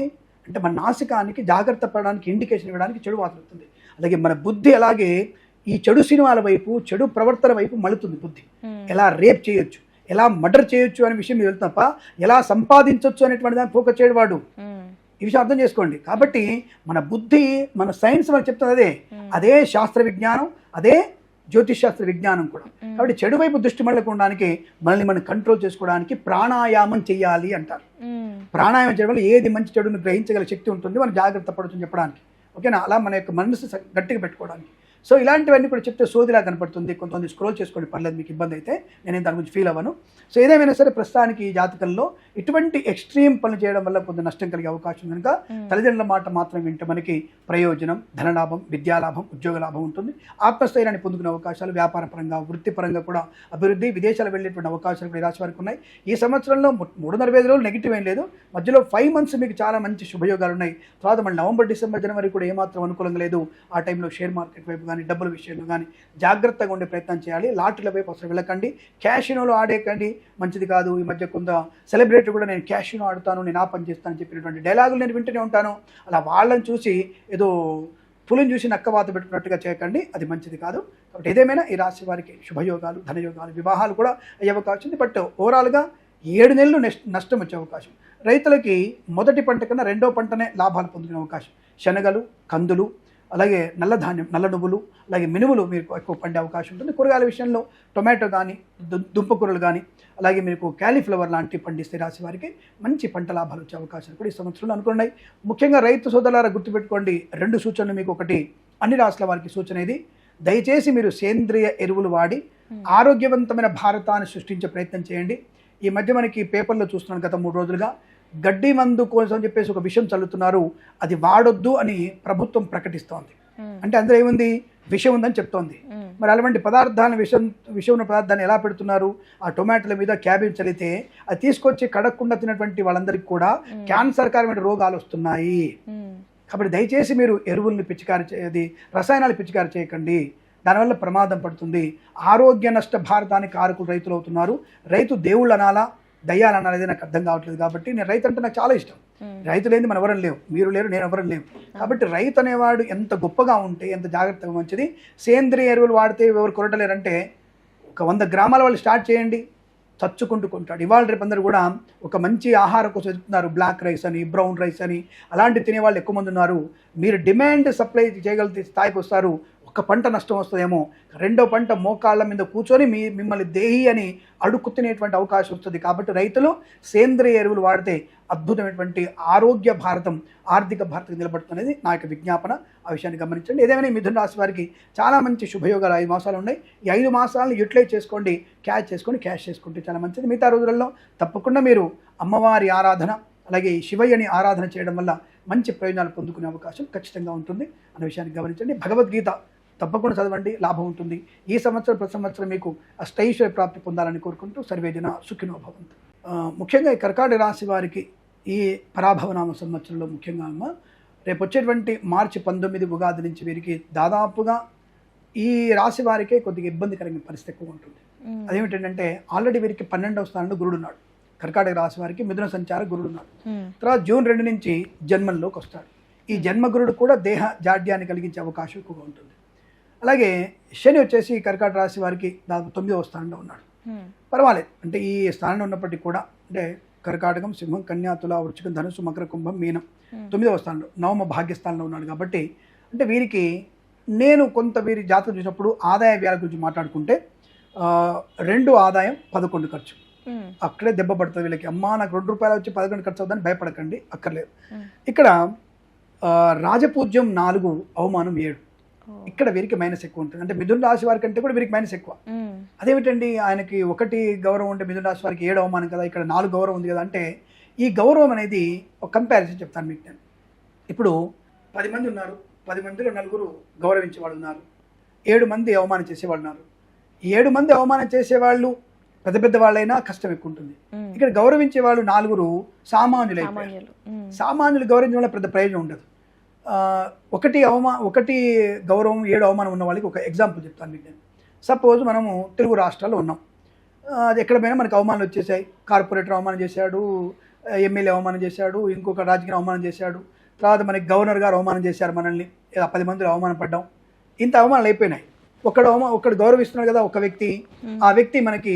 అంటే మన నాసికానికి జాగ్రత్త పడడానికి ఇండికేషన్ ఇవ్వడానికి చెడు వాసన వస్తుంది. అలాగే మన బుద్ధి అలాగే ఈ చెడు సినిమాల వైపు, చెడు ప్రవర్తన వైపు మలుతుంది బుద్ధి. ఎలా రేప్ చేయొచ్చు, ఎలా మర్డర్ చేయొచ్చు అనే విషయం మీరు వెళ్తున్నప్ప ఎలా సంపాదించవచ్చు అనేటువంటి దాన్ని ఫోకస్ చేయవాడు. ఈ విషయం అర్థం చేసుకోండి. కాబట్టి మన బుద్ధి, మన సైన్స్ మనకు చెప్తుంది అదే శాస్త్ర విజ్ఞానం, అదే జ్యోతిష్ శాస్త్ర విజ్ఞానం కూడా. కాబట్టి చెడు వైపు దృష్టి మళ్ళకుండానికి మనల్ని మనం కంట్రోల్ చేసుకోవడానికి ప్రాణాయామం చేయాలి అంటారు. ప్రాణాయామం చేయడం వల్ల ఏది మంచి చెడును గ్రహించగల శక్తి ఉంటుంది, మనం జాగ్రత్త పడుతుంది చెప్పడానికి. ఓకేనా, అలా మన యొక్క మనసు గట్టిగా పెట్టుకోవడానికి. సో ఇలాంటివన్నీ కూడా చెప్తే సోదిలా కనపడుతుంది. కొంతమంది స్క్రోల్ చేసుకోండి, పర్లేదు, మీకు ఇబ్బంది అయితే నేను దాని గురించి ఫీల్ అవ్వను. సో ఏదేమైనా సరే ప్రస్తుతానికి ఈ జాతకంలో ఇటువంటి ఎక్స్ట్రీమ్ పనులు చేయడం వల్ల కొంత నష్టం కలిగే అవకాశం ఉంది కనుక తల్లిదండ్రుల మాట మాత్రం వింటే మనకి ప్రయోజనం, ధనలాభం, విద్యాలాభం, ఉద్యోగ లాభం ఉంటుంది. ఆత్మస్థైర్యాన్ని పొందుకునే అవకాశాలు, వ్యాపార పరంగా, వృత్తిపరంగా కూడా అభివృద్ధి, విదేశాలు వెళ్ళేటువంటి అవకాశాలు కూడా ఈ రాశి వారికి ఉన్నాయి. ఈ సంవత్సరంలో 365 రోజులు నెగిటివ్ ఏం లేదు. మధ్యలో 5 months మీకు చాలా మంచి శుభయోగాలు ఉన్నాయి. తర్వాత మళ్ళీ నవంబర్, డిసెంబర్, జనవరి కూడా ఏమాత్రం అనుకూలంగా లేదు. ఆ టైంలో షేర్ మార్కెట్ వైపు కానీ, డబ్బుల విషయంలో కానీ జాగ్రత్తగా ఉండే ప్రయత్నం చేయాలి. లాటరీల వైపు అసలు వెళ్ళకండి. క్యాషినోలో ఆడేకండి, మంచిది కాదు. ఈ మధ్య కొంత సెలబ్రిటీ కూడా నేను క్యాషినో ఆడుతాను, నేను ఆ పని చేస్తానని చెప్పినటువంటి డైలాగులు నేను వింటూనే ఉంటాను. అలా వాళ్ళని చూసి ఏదో పులిని చూసి నక్కవాత పెట్టుకున్నట్టుగా చేయకండి, అది మంచిది కాదు. కాబట్టి ఏదేమైనా ఈ రాశి వారికి శుభయోగాలు, ధనయోగాలు, వివాహాలు కూడా అయ్యే అవకాశం ఉంది. బట్ ఓవరాల్గా 7 నెలలు నష్టం వచ్చే అవకాశం. రైతులకి మొదటి పంట కన్నా రెండో పంటనే లాభాలు పొందుకునే అవకాశం. శనగలు, కందులు, అలాగే నల్ల ధాన్యం, నల్ల నువ్వులు, అలాగే మినుములు మీకు ఎక్కువ పండే అవకాశం ఉంటుంది. కూరగాయల విషయంలో టొమాటో కానీ, దుంపకూరలు కానీ, అలాగే మీకు క్యాలీఫ్లవర్ లాంటివి పండిస్తే రాశి వారికి మంచి పంట లాభాలు వచ్చే అవకాశాలు కూడా ఈ సంవత్సరంలో అనుకున్నాయి. ముఖ్యంగా రైతు సోదరులారా గుర్తుపెట్టుకోండి, 2 సూచనలు మీకు. ఒకటి, అన్ని రాష్ట్రాల వారికి సూచన ఇది, దయచేసి మీరు సేంద్రియ ఎరువులు వాడి ఆరోగ్యవంతమైన భారతాన్ని సృష్టించే ప్రయత్నం చేయండి. ఈ మధ్య మనకి పేపర్లో చూస్తున్నాను, గత 3 రోజులుగా గడ్డి మందు కోసం చెప్పేసి ఒక విషయం చల్లుతున్నారు. అది వాడొద్దు అని ప్రభుత్వం ప్రకటిస్తోంది. అంటే అందులో ఏముంది, విషం ఉందని చెప్తోంది. మరి అలాంటి పదార్థాలను, విషం ఉన్న పదార్థాన్ని ఎలా పెడుతున్నారు? ఆ టొమాటోల మీద క్యాబేజ్ చల్లితే అది తీసుకొచ్చి కడగకుండా తినటువంటి వాళ్ళందరికీ కూడా క్యాన్సర్ కారమైన రోగాలు వస్తున్నాయి. కాబట్టి దయచేసి మీరు ఎరువుల్ని రసాయనాలు పిచికారి చేయకండి, దానివల్ల ప్రమాదం పడుతుంది. ఆరోగ్య నష్ట భారతానికి కారకులు రైతులు అవుతున్నారు. రైతు దేవుళ్ళు అనాలా, దయ్యాలు అనాలి, నాకు అర్థం కావట్లేదు. కాబట్టి నేను రైతు అంటే నాకు చాలా ఇష్టం. రైతు లేని మనం ఎవరం లేవు, మీరు లేరు, నేను ఎవరం లేవు. కాబట్టి రైతు అనేవాడు ఎంత గొప్పగా ఉంటే ఎంత జాగ్రత్తగా మంచిది. సేంద్రియ ఎరువులు వాడితే ఎవరు కొరటలేరంటే ఒక 100 గ్రామాల వాళ్ళు స్టార్ట్ చేయండి, చచ్చుకుంటూ కొంటాడు. ఇవాళ రేపు అందరూ కూడా ఒక మంచి ఆహారం కోసం వెతుకుతున్నారు. బ్లాక్ రైస్ అని, బ్రౌన్ రైస్ అని, అలాంటి తినేవాళ్ళు ఎక్కువ మంది ఉన్నారు. మీరు డిమాండ్ సప్లై చేయగలిగితే స్థాయికి వస్తారు. ఒక పంట నష్టం వస్తుందేమో, రెండో పంట మోకాళ్ళ మీద కూర్చొని మిమ్మల్ని దేహి అని అడుక్కు తినేటువంటి అవకాశం వస్తుంది. కాబట్టి రైతులు సేంద్రియ ఎరువులు వాడితే అద్భుతమైనటువంటి ఆరోగ్య భారతం, ఆర్థిక భారతం నిలబడుతున్నది నా యొక్క విజ్ఞాపన. ఆ విషయాన్ని గమనించండి. ఏదేమైనా మిథున రాశి వారికి చాలా మంచి శుభయోగాలు 5 మాసాలు ఉన్నాయి. ఈ 5 మాసాలను యూటిలైజ్ చేసుకోండి, క్యాష్ చేసుకుంటే చాలా మంచిది. మిగతా రోజులలో తప్పకుండా మీరు అమ్మవారి ఆరాధన, అలాగే శివయ్యని ఆరాధన చేయడం వల్ల మంచి ప్రయోజనాలు పొందుకునే అవకాశం ఖచ్చితంగా ఉంటుంది అనే విషయాన్ని గమనించండి. భగవద్గీత తప్పకుండా చదవండి, లాభం ఉంటుంది. ఈ సంవత్సరం ప్రతి సంవత్సరం మీకు అష్టైశ్వర్య ప్రాప్తి పొందాలని కోరుకుంటూ సర్వేజన సుఖినో భవంతు. ముఖ్యంగా ఈ కర్కాటక రాశి వారికి ఈ పరాభవనామ సంవత్సరంలో ముఖ్యంగా రేపు వచ్చేటువంటి మార్చి 19 ఉగాది నుంచి వీరికి దాదాపుగా ఈ రాశి వారికే కొద్దిగా ఇబ్బందికరమైన పరిస్థితి ఎక్కువ ఉంటుంది. అదేమిటంటే ఆల్రెడీ వీరికి 12వ స్థానంలో గురుడు ఉన్నాడు. కర్కాటక రాశి వారికి మిథున సంచార గురుడు ఉన్నాడు. తర్వాత జూన్ 2 నుంచి జన్మంలోకి వస్తాడు. ఈ జన్మగురుడు కూడా దేహ జాడ్యాన్ని కలిగించే అవకాశం ఎక్కువగా ఉంటుంది. అలాగే శని వచ్చేసి కర్కాటక రాశి వారికి దాదాపు 9వ స్థానంలో ఉన్నాడు. పర్వాలేదు, అంటే ఈ స్థానంలో ఉన్నప్పటికీ కూడా, అంటే కర్కాటకం, సింహం, కన్యా, తుల, వృశ్చికం, ధనుసు, మకర, కుంభం, మీనం 9వ స్థానంలో, నవమ భాగ్యస్థానంలో ఉన్నాడు. కాబట్టి అంటే వీరికి నేను కొంత వీరి జాతకం చూసినప్పుడు ఆదాయ వ్యయాల గురించి మాట్లాడుకుంటే 2 ఆదాయం 11 ఖర్చు, అక్కడే దెబ్బ పడుతుంది వీళ్ళకి. అమ్మా నాకు 2 రూపాయలు వచ్చి 11 ఖర్చు అవుతుందని భయపడకండి, అక్కర్లేదు. ఇక్కడ రాజపూజ్యం 4, అవమానం 7, ఇక్కడ వీరికి మైనస్ ఎక్కువ ఉంటుంది. అంటే మిథున రాశి వారి కంటే కూడా వీరికి మైనస్ ఎక్కువ. అదేమిటండి, ఆయనకి 1 గౌరవం ఉంటే మిథున రాశి వారికి 7 అవమానం కదా, ఇక్కడ 4 గౌరవం ఉంది కదా. అంటే ఈ గౌరవం అనేది ఒక కంపారిజన్ చెప్తాను మీకు నేను. ఇప్పుడు 10 మంది ఉన్నారు, 10 మందిలో 4 గౌరవించే వాళ్ళు ఉన్నారు, 7 మంది అవమానం చేసేవాళ్ళు ఉన్నారు. 7 మంది అవమానం చేసేవాళ్ళు పెద్ద పెద్ద వాళ్ళైనా కష్టం ఎక్కువ ఉంటుంది. ఇక్కడ గౌరవించే వాళ్ళు 4 సామాన్యులు. సామాన్యులు గౌరవించడం వల్ల పెద్ద ప్రయోజనం ఉండదు. 1 గౌరవం 7 అవమానం ఉన్న వాళ్ళకి ఒక ఎగ్జాంపుల్ చెప్తాను మీకు నేను. సపోజ్ మనము తెలుగు రాష్ట్రాల్లో ఉన్నాం, అది ఎక్కడ పోయినా మనకు అవమానాలు వచ్చేసాయి. కార్పొరేటర్ అవమానం చేశాడు, ఎమ్మెల్యే అవమానం చేశాడు, ఇంకొక రాజకీయ అవమానం చేశాడు, తర్వాత మనకి గవర్నర్ గారు అవమానం చేశారు మనల్ని, 10 మందిలో అవమానం పడ్డాం. ఇంత అవమానాలు అయిపోయినాయి. ఒకడు గౌరవిస్తున్నాడు కదా ఒక వ్యక్తి, ఆ వ్యక్తి మనకి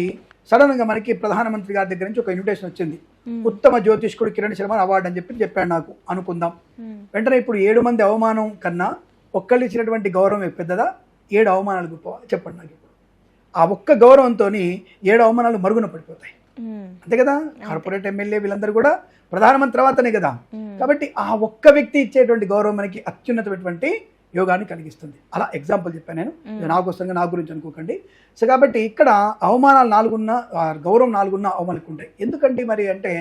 సడన్గా మనకి ప్రధానమంత్రి గారి దగ్గర నుంచి ఒక ఇన్విటేషన్ వచ్చింది, ఉత్తమ జ్యోతిష్కుడు కిరణ్ శర్మ అవార్డు అని చెప్పాడు నాకు అనుకుందాం. వెంటనే ఇప్పుడు 7 మంది అవమానం కన్నా ఒక్కళ్ళు ఇచ్చినటువంటి గౌరవం పెద్దదా, 7 అవమానాలు గొప్ప? చెప్పండి నాకు. ఇప్పుడు ఆ ఒక్క గౌరవంతో 7 అవమానాలు మరుగున పడిపోతాయి, అంతే కదా. కార్పొరేట్ ఎమ్మెల్యే వీళ్ళందరూ కూడా ప్రధానమంత్రి తర్వాతనే కదా. కాబట్టి ఆ ఒక్క వ్యక్తి ఇచ్చేటువంటి గౌరవం మనకి అత్యున్నతమైనటువంటి యోగాన్ని కలిగిస్తుంది. అలా ఎగ్జాంపుల్ చెప్పాను నేను, ఇది నా కోసంగా నా గురించి అనుకోకండి. సో కాబట్టి ఇక్కడ అవమానాలు 4 ఉన్నా గౌరవం 4 ఉన్నా అవమానాలు ఉంటాయి. ఎందుకంటే మరి అంటే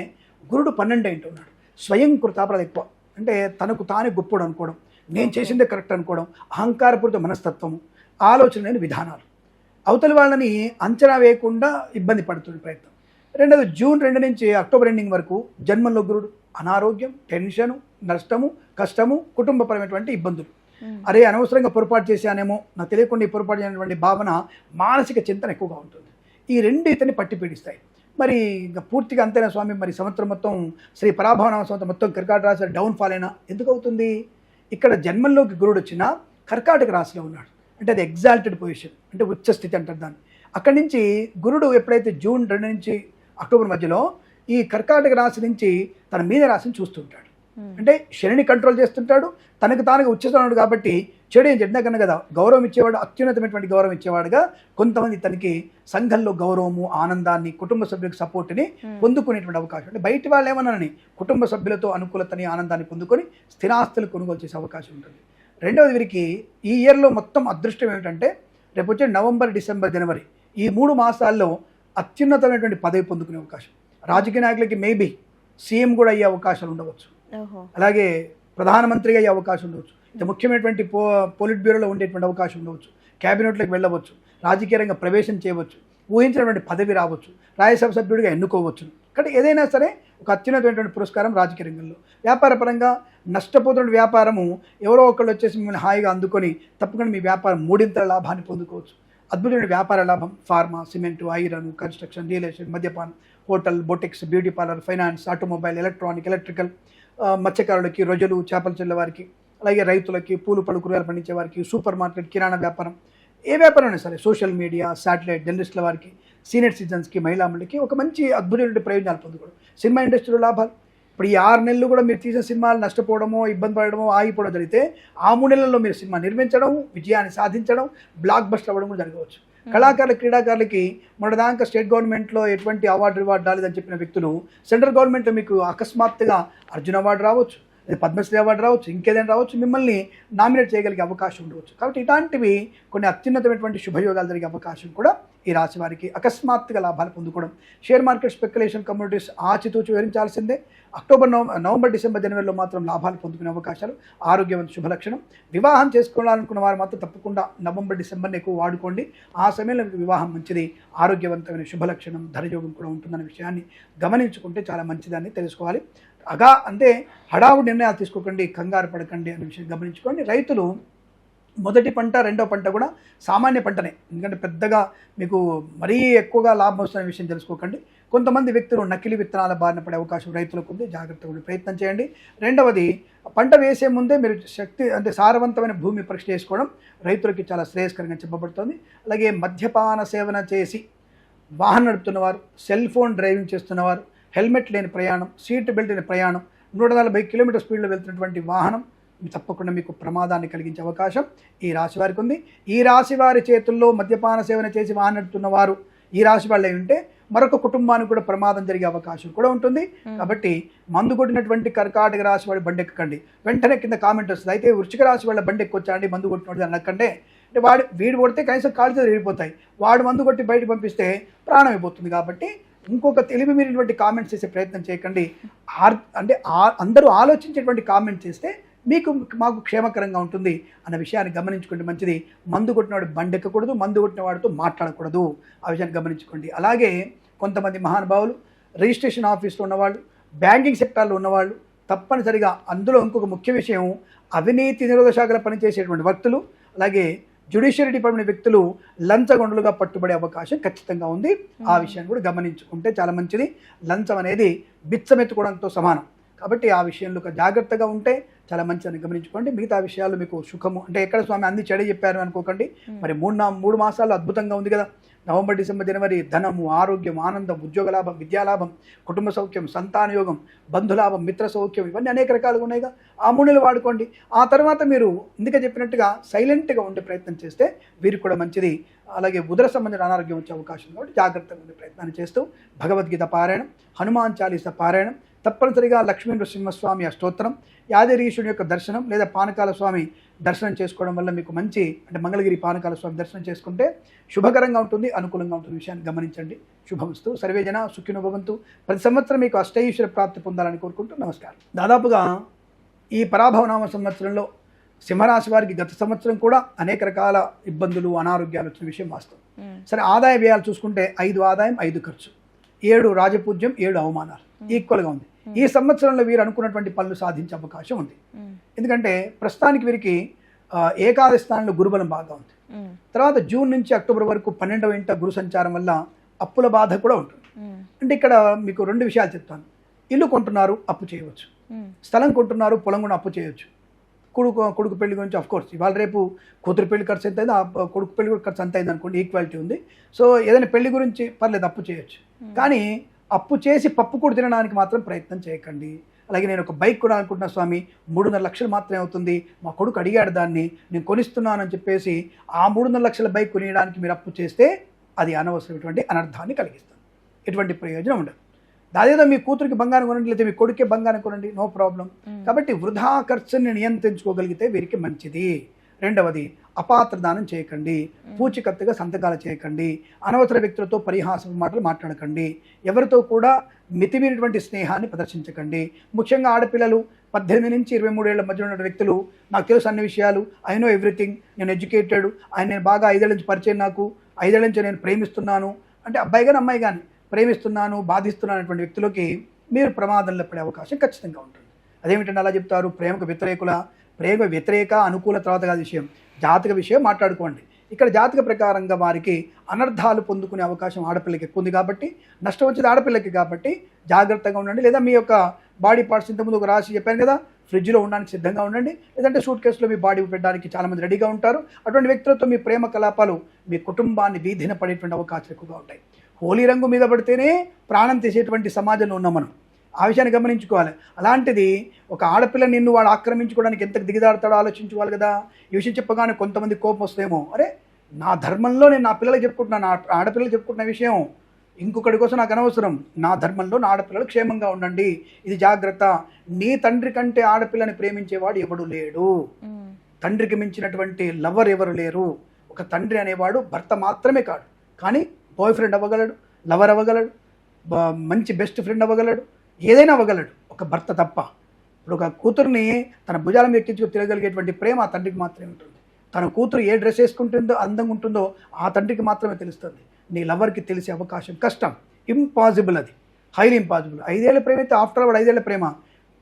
గురుడు 12 ఇంటూ ఉన్నాడు. స్వయం కృతాపరాధం ఎక్కువ, అంటే తనకు తానే గొప్పడు అనుకోవడం, నేను చేసిందే కరెక్ట్ అనుకోవడం, అహంకారపూరిత మనస్తత్వము, ఆలోచన లేని విధానాలు, అవతలి వాళ్ళని అంచనా వేయకుండా ఇబ్బంది పడుతున్న ప్రయత్నం. రెండవది జూన్ 2 నుంచి అక్టోబర్ ఎండింగ్ వరకు జన్మంలో గురుడు అనారోగ్యం, టెన్షను, నష్టము, కష్టము, కుటుంబపరమైనటువంటి ఇబ్బందులు. అరే అనవసరంగా పొరపాటు చేశానేమో, నాకు తెలియకుండా ఈ పొరపాటు చేసినటువంటి భావన, మానసిక చింతన ఎక్కువగా ఉంటుంది. ఈ రెండు ఇతన్ని పట్టి పీడిస్తాయి. మరి ఇంకా పూర్తిగా అంతేనా స్వామి, మరి సంవత్సరం మొత్తం శ్రీ పరాభవనామ సంవత్సరం మొత్తం కర్కాటక రాశి డౌన్ఫాల్ అయినా ఎందుకు అవుతుంది? ఇక్కడ జన్మంలోకి గురుడు వచ్చిన కర్కాటక రాశిలో ఉన్నాడు, అంటే అది ఎగ్జాల్టెడ్ పొజిషన్, అంటే ఉచ్చ స్థితి అంటారు దాన్ని. అక్కడి నుంచి గురుడు ఎప్పుడైతే జూన్ 2 నుంచి అక్టోబర్ మధ్యలో ఈ కర్కాటక రాశి నుంచి తన మీద రాశిని చూస్తుంటాడు, అంటే శనిని కంట్రోల్ చేస్తుంటాడు, తనకు తానుగా ఉచ్చుతున్నాడు. కాబట్టి చెడు ఏం చెప్పినా కన్నా కదా, గౌరవం ఇచ్చేవాడు, అత్యున్నతమైనటువంటి గౌరవం ఇచ్చేవాడుగా కొంతమంది తనకి సంఘంలో గౌరవము, ఆనందాన్ని, కుటుంబ సభ్యులకు సపోర్ట్ని పొందుకునేటువంటి అవకాశం. అంటే బయటి వాళ్ళు ఏమన్నానని కుటుంబ సభ్యులతో అనుకూలతని, ఆనందాన్ని పొందుకొని స్థిరాస్తులు కొనుగోలు చేసే అవకాశం ఉంటుంది. రెండవది వీరికి ఈ ఇయర్లో మొత్తం అదృష్టం ఏమిటంటే రేపు వచ్చే నవంబర్, డిసెంబర్, జనవరి ఈ 3 మాసాల్లో అత్యున్నతమైనటువంటి పదవి పొందుకునే అవకాశం. రాజకీయ నాయకులకి మేబీ సీఎం కూడా అయ్యే అవకాశాలు ఉండవచ్చు, అలాగే ప్రధానమంత్రిగా అయ్యే అవకాశం ఉండవచ్చు, ఇంత ముఖ్యమైనటువంటి పోలిట్ బ్యూరోలో ఉండేటువంటి అవకాశం ఉండవచ్చు, క్యాబినెట్లోకి వెళ్ళవచ్చు, రాజకీయ రంగ ప్రవేశం చేయవచ్చు, ఊహించినటువంటి పదవి రావచ్చు, రాజ్యసభ సభ్యుడిగా ఎన్నుకోవచ్చు. కాబట్టి ఏదైనా సరే ఒక అత్యున్నతమైనటువంటి పురస్కారం రాజకీయ రంగంలో. వ్యాపారపరంగా నష్టపోతున్న వ్యాపారము ఎవరో ఒకళ్ళు వచ్చేసి మిమ్మల్ని హాయిగా అందుకొని తప్పకుండా మీ వ్యాపారం 3 లాభాన్ని పొందుకోవచ్చు. అద్భుతమైన వ్యాపార లాభం, pharma, cement, iron, construction, real estate, మద్యపానం, hotel, boutiques, beauty parlour, finance, automobile, electronic, electrical, మత్స్యకారులకి, రొయ్యలు, చేపలు చెల్లె వారికి, అలాగే రైతులకి, పూలు పళ్ళు కూరగాయలు పండించే వారికి, సూపర్ మార్కెట్, కిరాణా వ్యాపారం, ఏ వ్యాపారం అయినా సరే, సోషల్ మీడియా, శాటిలైట్, జర్నలిస్టుల వారికి, సీనియర్ సిటిజన్స్కి, మహిళాములకి ఒక మంచి అద్భుతమైన ప్రయోజనాలు పొందుకోవడం. సినిమా ఇండస్ట్రీలో లాభాలు, ఇప్పుడు ఈ 6 నెలలు కూడా మీరు తీసిన సినిమాలు నష్టపోవడమో, ఇబ్బంది పడడమో, ఆగిపోవడం జరిగితే ఆ 3 నెలల్లో మీరు సినిమా నిర్మించడం, విజయాన్ని సాధించడం, బ్లాక్ బస్టర్ అవ్వడం కూడా జరగవచ్చు. కళాకారులు, క్రీడాకారులకి మొన్నదాకా స్టేట్ గవర్నమెంట్లో ఎటువంటి రివార్డు రాలేదని చెప్పిన వ్యక్తులు సెంట్రల్ గవర్నమెంట్లో మీకు అకస్మాత్తుగా అర్జున్ అవార్డు రావచ్చు, పద్మశ్రీ అవార్డు రావచ్చు, ఇంకేదైనా రావచ్చు, మిమ్మల్ని నామినేట్ చేయగలిగే అవకాశం ఉండవచ్చు. కాబట్టి ఇలాంటివి కొన్ని అత్యున్నతమైనటువంటి శుభయోగాలు జరిగే అవకాశం కూడా ఈ రాశి వారికి. అకస్మాత్తుగా లాభాలు పొందుకోవడం, షేర్ మార్కెట్, స్పెక్యులేషన్, కమ్యూనిటీస్ ఆచితూచి వివరించాల్సిందే. అక్టోబర్, నవంబర్, డిసెంబర్, జనవరిలో మాత్రం లాభాలు పొందుకునే అవకాశాలు, ఆరోగ్యవంత శుభలక్షణం. వివాహం చేసుకోవాలనుకున్న వారు మాత్రం తప్పకుండా నవంబర్, డిసెంబర్ని ఎక్కువ వాడుకోండి. ఆ సమయంలో మీకు వివాహం మంచిది, ఆరోగ్యవంతమైన శుభలక్షణం, ధనయోగం కూడా ఉంటుందనే విషయాన్ని గమనించుకుంటే చాలా మంచిదని తెలుసుకోవాలి. అంటే హడావుడి నిర్ణయాలు తీసుకోకండి, కంగారు పడకండి అనే విషయం గమనించుకోండి. రైతులు మొదటి పంట, రెండో పంట కూడా సామాన్య పంటనే, ఎందుకంటే పెద్దగా మీకు మరీ ఎక్కువగా లాభం వస్తున్న విషయం తెలుసుకోకండి. కొంతమంది వ్యక్తులు నకిలీ విత్తనాల బారిన పడే అవకాశం రైతులకు ఉంది, జాగ్రత్తగా ఉండే ప్రయత్నం చేయండి. రెండవది, పంట వేసే ముందే మీరు సారవంతమైన భూమి పరీక్ష చేసుకోవడం రైతులకి చాలా శ్రేయస్కరంగా చెప్పబడుతుంది. అలాగే మద్యపాన సేవన చేసి వాహనం నడుపుతున్నవారు, సెల్ ఫోన్ డ్రైవింగ్ చేస్తున్నవారు, హెల్మెట్ లేని ప్రయాణం, సీట్ బెల్ట్ లేని ప్రయాణం, 140 కిలోమీటర్ స్పీడ్లో వెళ్తున్నటువంటి వాహనం తప్పకుండా మీకు ప్రమాదాన్ని కలిగించే అవకాశం ఈ రాశి వారికి ఉంది. ఈ రాశి వారి చేతుల్లో మద్యపాన సేవన చేసి వాహనం నడుపుతున్న వారు ఈ రాశి వాళ్ళే ఉంటే మరొక కుటుంబానికి కూడా ప్రమాదం జరిగే అవకాశం కూడా ఉంటుంది. కాబట్టి మందు కొట్టినటువంటి కర్కాటక రాశి వాడి బండి ఎక్కకండి. వెంటనే కింద కామెంట్ వస్తుంది, అయితే వృశ్చిక రాశి వాళ్ళ బండి ఎక్కొచ్చాండి మందు కొట్టినట్టు అనకంటే, అంటే వీడు కొడితే కనీసం కాళ్ళతో విరిగిపోతాయి, వాడు మందు కొట్టి బయటకు పంపిస్తే ప్రాణం అయిపోతుంది. కాబట్టి ఇంకొక తెలివి మీరినటువంటి కామెంట్స్ చేసే ప్రయత్నం చేయకండి. అంటే అందరూ ఆలోచించేటువంటి కామెంట్ చేస్తే మాకు క్షేమకరంగా ఉంటుంది అన్న విషయాన్ని గమనించుకోండి మంచిది. మందు కొట్టినవాడు బండి ఎక్కకూడదు, మందు కొట్టిన వాడితో మాట్లాడకూడదు, ఆ విషయాన్ని గమనించుకోండి. అలాగే కొంతమంది మహానుభావులు, రిజిస్ట్రేషన్ ఆఫీస్లో ఉన్నవాళ్ళు, బ్యాంకింగ్ సెక్టార్లో ఉన్నవాళ్ళు తప్పనిసరిగా, అందులో ఇంకొక ముఖ్య విషయం, అవినీతి నిరోధక శాఖలో పనిచేసేటువంటి వ్యక్తులు, అలాగే జ్యుడిషియరీ డిపార్ట్మెంట్ వ్యక్తులు లంచగొండలుగా పట్టుబడే అవకాశం ఖచ్చితంగా ఉంది. ఆ విషయాన్ని కూడా గమనించుకుంటే చాలా మంచిది. లంచం అనేది బిచ్చమెత్తుకోవడంతో సమానం. కాబట్టి ఆ విషయంలో జాగ్రత్తగా ఉంటే చాలా మంచిదని గమనించుకోండి. మిగతా విషయాలు మీకు సుఖము, అంటే ఎక్కడ స్వామి అన్ని చెడే చెప్పారు అనుకోకండి. మరి 3 మాసాలు అద్భుతంగా ఉంది కదా. నవంబర్, డిసెంబర్, జనవరి ధనము, ఆరోగ్యం, ఆనందం, ఉద్యోగ లాభం, విద్యాలాభం, కుటుంబ సౌఖ్యం, సంతాన యోగం, బంధులాభం, మిత్ర సౌఖ్యం, ఇవన్నీ అనేక రకాలుగా ఉన్నాయిగా. ఆ 3 నెలలు వాడుకోండి. ఆ తర్వాత మీరు ఇందుకే చెప్పినట్టుగా సైలెంట్గా ఉండే ప్రయత్నం చేస్తే వీరికి కూడా మంచిది. అలాగే ఉదర సంబంధించిన అనారోగ్యం వచ్చే అవకాశం కాబట్టి జాగ్రత్తగా ఉండే ప్రయత్నాన్ని చేస్తూ భగవద్గీత పారాయణం, హనుమాన్ చాలీసా పారాయణం, తప్పనిసరిగా లక్ష్మీ నృసింహస్వామి అష్టోత్తరం, యాదగిరీశుడి యొక్క దర్శనం లేదా పానకాల స్వామి దర్శనం చేసుకోవడం వల్ల మీకు మంచి, అంటే మంగళగిరి పానకాల స్వామి దర్శనం చేసుకుంటే శుభకరంగా ఉంటుంది, అనుకూలంగా ఉంటుంది. విషయాన్ని గమనించండి. శుభమస్తు. సర్వేజన సుఖినో భవంతు. ప్రతి సంవత్సరం మీకు అష్టైశ్వర్య ప్రాప్తి పొందాలని కోరుకుంటూ నమస్కారం. దాదాపుగా ఈ పరాభవనామ సంవత్సరంలో సింహరాశి వారికి గత సంవత్సరం కూడా అనేక రకాల ఇబ్బందులు, అనారోగ్యాలు వచ్చిన విషయం వాస్తవం. సరే, ఆదాయ వ్యయాలు చూసుకుంటే 5 ఆదాయం 5 ఖర్చు, 7 రాజపూజ్యం 7 అవమానాలు ఈక్వల్గా ఉంది. ఈ సంవత్సరంలో వీరు అనుకున్నటువంటి పనులు సాధించే అవకాశం ఉంది. ఎందుకంటే ప్రస్తుతానికి వీరికి ఏకాదశి స్థానంలో గురుబలం బాగా ఉంది. తర్వాత జూన్ నుంచి అక్టోబర్ వరకు 12వ ఇంట గురు సంచారం వల్ల అప్పుల బాధ కూడా ఉంటుంది. అంటే ఇక్కడ మీకు 2 విషయాలు చెప్తాను. ఇల్లు కొంటున్నారు, అప్పు చేయవచ్చు. స్థలం కొంటున్నారు, పొలం కూడా అప్పు చేయొచ్చు. కొడుకు పెళ్లి గురించి కోర్స్ ఇవాళ రేపు కూతురు పెళ్లి ఖర్చు ఎంత అయింది, కొడుకు పెళ్లి కూడా ఖర్చు అంత అయింది అనుకోండి, ఈక్వాలిటీ ఉంది. సో ఏదైనా పెళ్లి గురించి పర్లేదు, అప్పు చేయొచ్చు. కానీ అప్పు చేసి పప్పు కూడా తినడానికి మాత్రం ప్రయత్నం చేయకండి. అలాగే నేను ఒక బైక్ కూడా అనుకుంటున్నా స్వామి, 3.5 లక్షలు మాత్రమే అవుతుంది, మా కొడుకు అడిగాడు దాన్ని, నేను కొనిస్తున్నానని చెప్పేసి ఆ 3.5 లక్షల బైక్ కొనియడానికి మీరు అప్పు చేస్తే అది అనవసరమైనటువంటి అనర్థాన్ని కలిగిస్తుంది. ఎటువంటి ప్రయోజనం ఉండదు. అదేదో మీ కూతురికి బంగారం కొనండి, లేదా మీ కొడుకే బంగారం కొనండి, నో ప్రాబ్లం. కాబట్టి వృధా ఖర్చుని నియంత్రించుకోగలిగితే వీరికి మంచిది. రెండవది, అపాత్ర దానం చేయకండి, పూచికత్తుగా సంతకాలు చేయకండి, అనవసర వ్యక్తులతో పరిహాస మాటలు మాట్లాడకండి, ఎవరితో కూడా మితిమీరినటువంటి స్నేహాన్ని ప్రదర్శించకండి. ముఖ్యంగా ఆడపిల్లలు 18 నుంచి 23 ఏళ్ల మధ్య ఉన్న వ్యక్తులు, నాకు తెలుసు అన్ని విషయాలు, ఐ నో ఎవ్రీథింగ్, నేను ఎడ్యుకేటెడ్, నేను బాగా 5 ఏళ్ల నుంచి పరిచయం, నాకు 5 ఏళ్ల నుంచి నేను ప్రేమిస్తున్నాను అంటే అబ్బాయి కానీ అమ్మాయి కానీ ప్రేమిస్తున్నాను, బాధిస్తున్నాను అనేటువంటి వ్యక్తులకి మీరు ప్రమాదంలో పడే అవకాశం ఖచ్చితంగా ఉంటుంది. అదేమిటంటే అలా చెప్తారు, ప్రేమకు వ్యతిరేకుల, ప్రేమ వ్యతిరేక అనుకూల తర్వాత కాదు విషయం, జాతక విషయం మాట్లాడుకోండి. ఇక్కడ జాతక ప్రకారంగా వారికి అనర్థాలు పొందుకునే అవకాశం ఆడపిల్లకి ఎక్కువ ఉంది కాబట్టి, నష్టం వచ్చేది ఆడపిల్లకి కాబట్టి జాగ్రత్తగా ఉండండి. లేదా మీ యొక్క బాడీ పార్ట్స్ ఇంతకుముందు ఒక రాసి చెప్పాను కదా, ఫ్రిడ్జ్లో ఉండడానికి సిద్ధంగా ఉండండి, లేదంటే సూట్ కేసులో మీ బాడీ పెట్టడానికి చాలామంది రెడీగా ఉంటారు. అటువంటి వ్యక్తులతో మీ ప్రేమ కలాపాలు మీ కుటుంబాన్ని వీధిన పడేటువంటి అవకాశాలు ఎక్కువగా ఉంటాయి. హోలీ రంగు మీద పడితేనే ప్రాణం తీసేటువంటి సమాజంలో ఉన్నాం మనం. ఆ విషయాన్ని గమనించుకోవాలి. అలాంటిది ఒక ఆడపిల్ల నిన్ను వాడు ఆక్రమించుకోవడానికి ఎంత దిగదారుతాడో ఆలోచించుకోవాలి కదా. ఈ విషయం చెప్పగానే కొంతమంది కోపం వస్తేమో, అరే నా ధర్మంలో నేను నా పిల్లలకు చెప్పుకుంటున్నాను, నా ఆడపిల్లలు చెప్పుకుంటున్న విషయం ఇంకొకటి కోసం నాకు అనవసరం. నా ధర్మంలో నా ఆడపిల్లలు క్షేమంగా ఉండండి, ఇది జాగ్రత్త. నీ తండ్రి కంటే ఆడపిల్లని ప్రేమించేవాడు ఎవడు లేడు. తండ్రికి మించినటువంటి లవర్ ఎవరు లేరు. ఒక తండ్రి అనేవాడు భర్త మాత్రమే కాదు, కానీ బాయ్ ఫ్రెండ్ అవ్వగలడు, లవర్ అవ్వగలడు, మంచి బెస్ట్ ఫ్రెండ్ అవ్వగలడు, ఏదైనా అవ్వగలడు, ఒక భర్త తప్ప. ఇప్పుడు ఒక కూతుర్ని తన భుజాల ఎక్కించుకు తిరగలిగేటువంటి ప్రేమ ఆ తండ్రికి మాత్రమే ఉంటుంది. తన కూతురు ఏ డ్రెస్ వేసుకుంటుందో, అందంగా ఉంటుందో ఆ తండ్రికి మాత్రమే తెలుస్తుంది. నీ లవర్కి తెలిసే అవకాశం కష్టం, ఇంపాసిబుల్, అది హైలీ ఇంపాసిబుల్. 5 ఏళ్ల ప్రేమ అయితే ఆఫ్టర్ ఆల్ 5 ఏళ్ల ప్రేమ.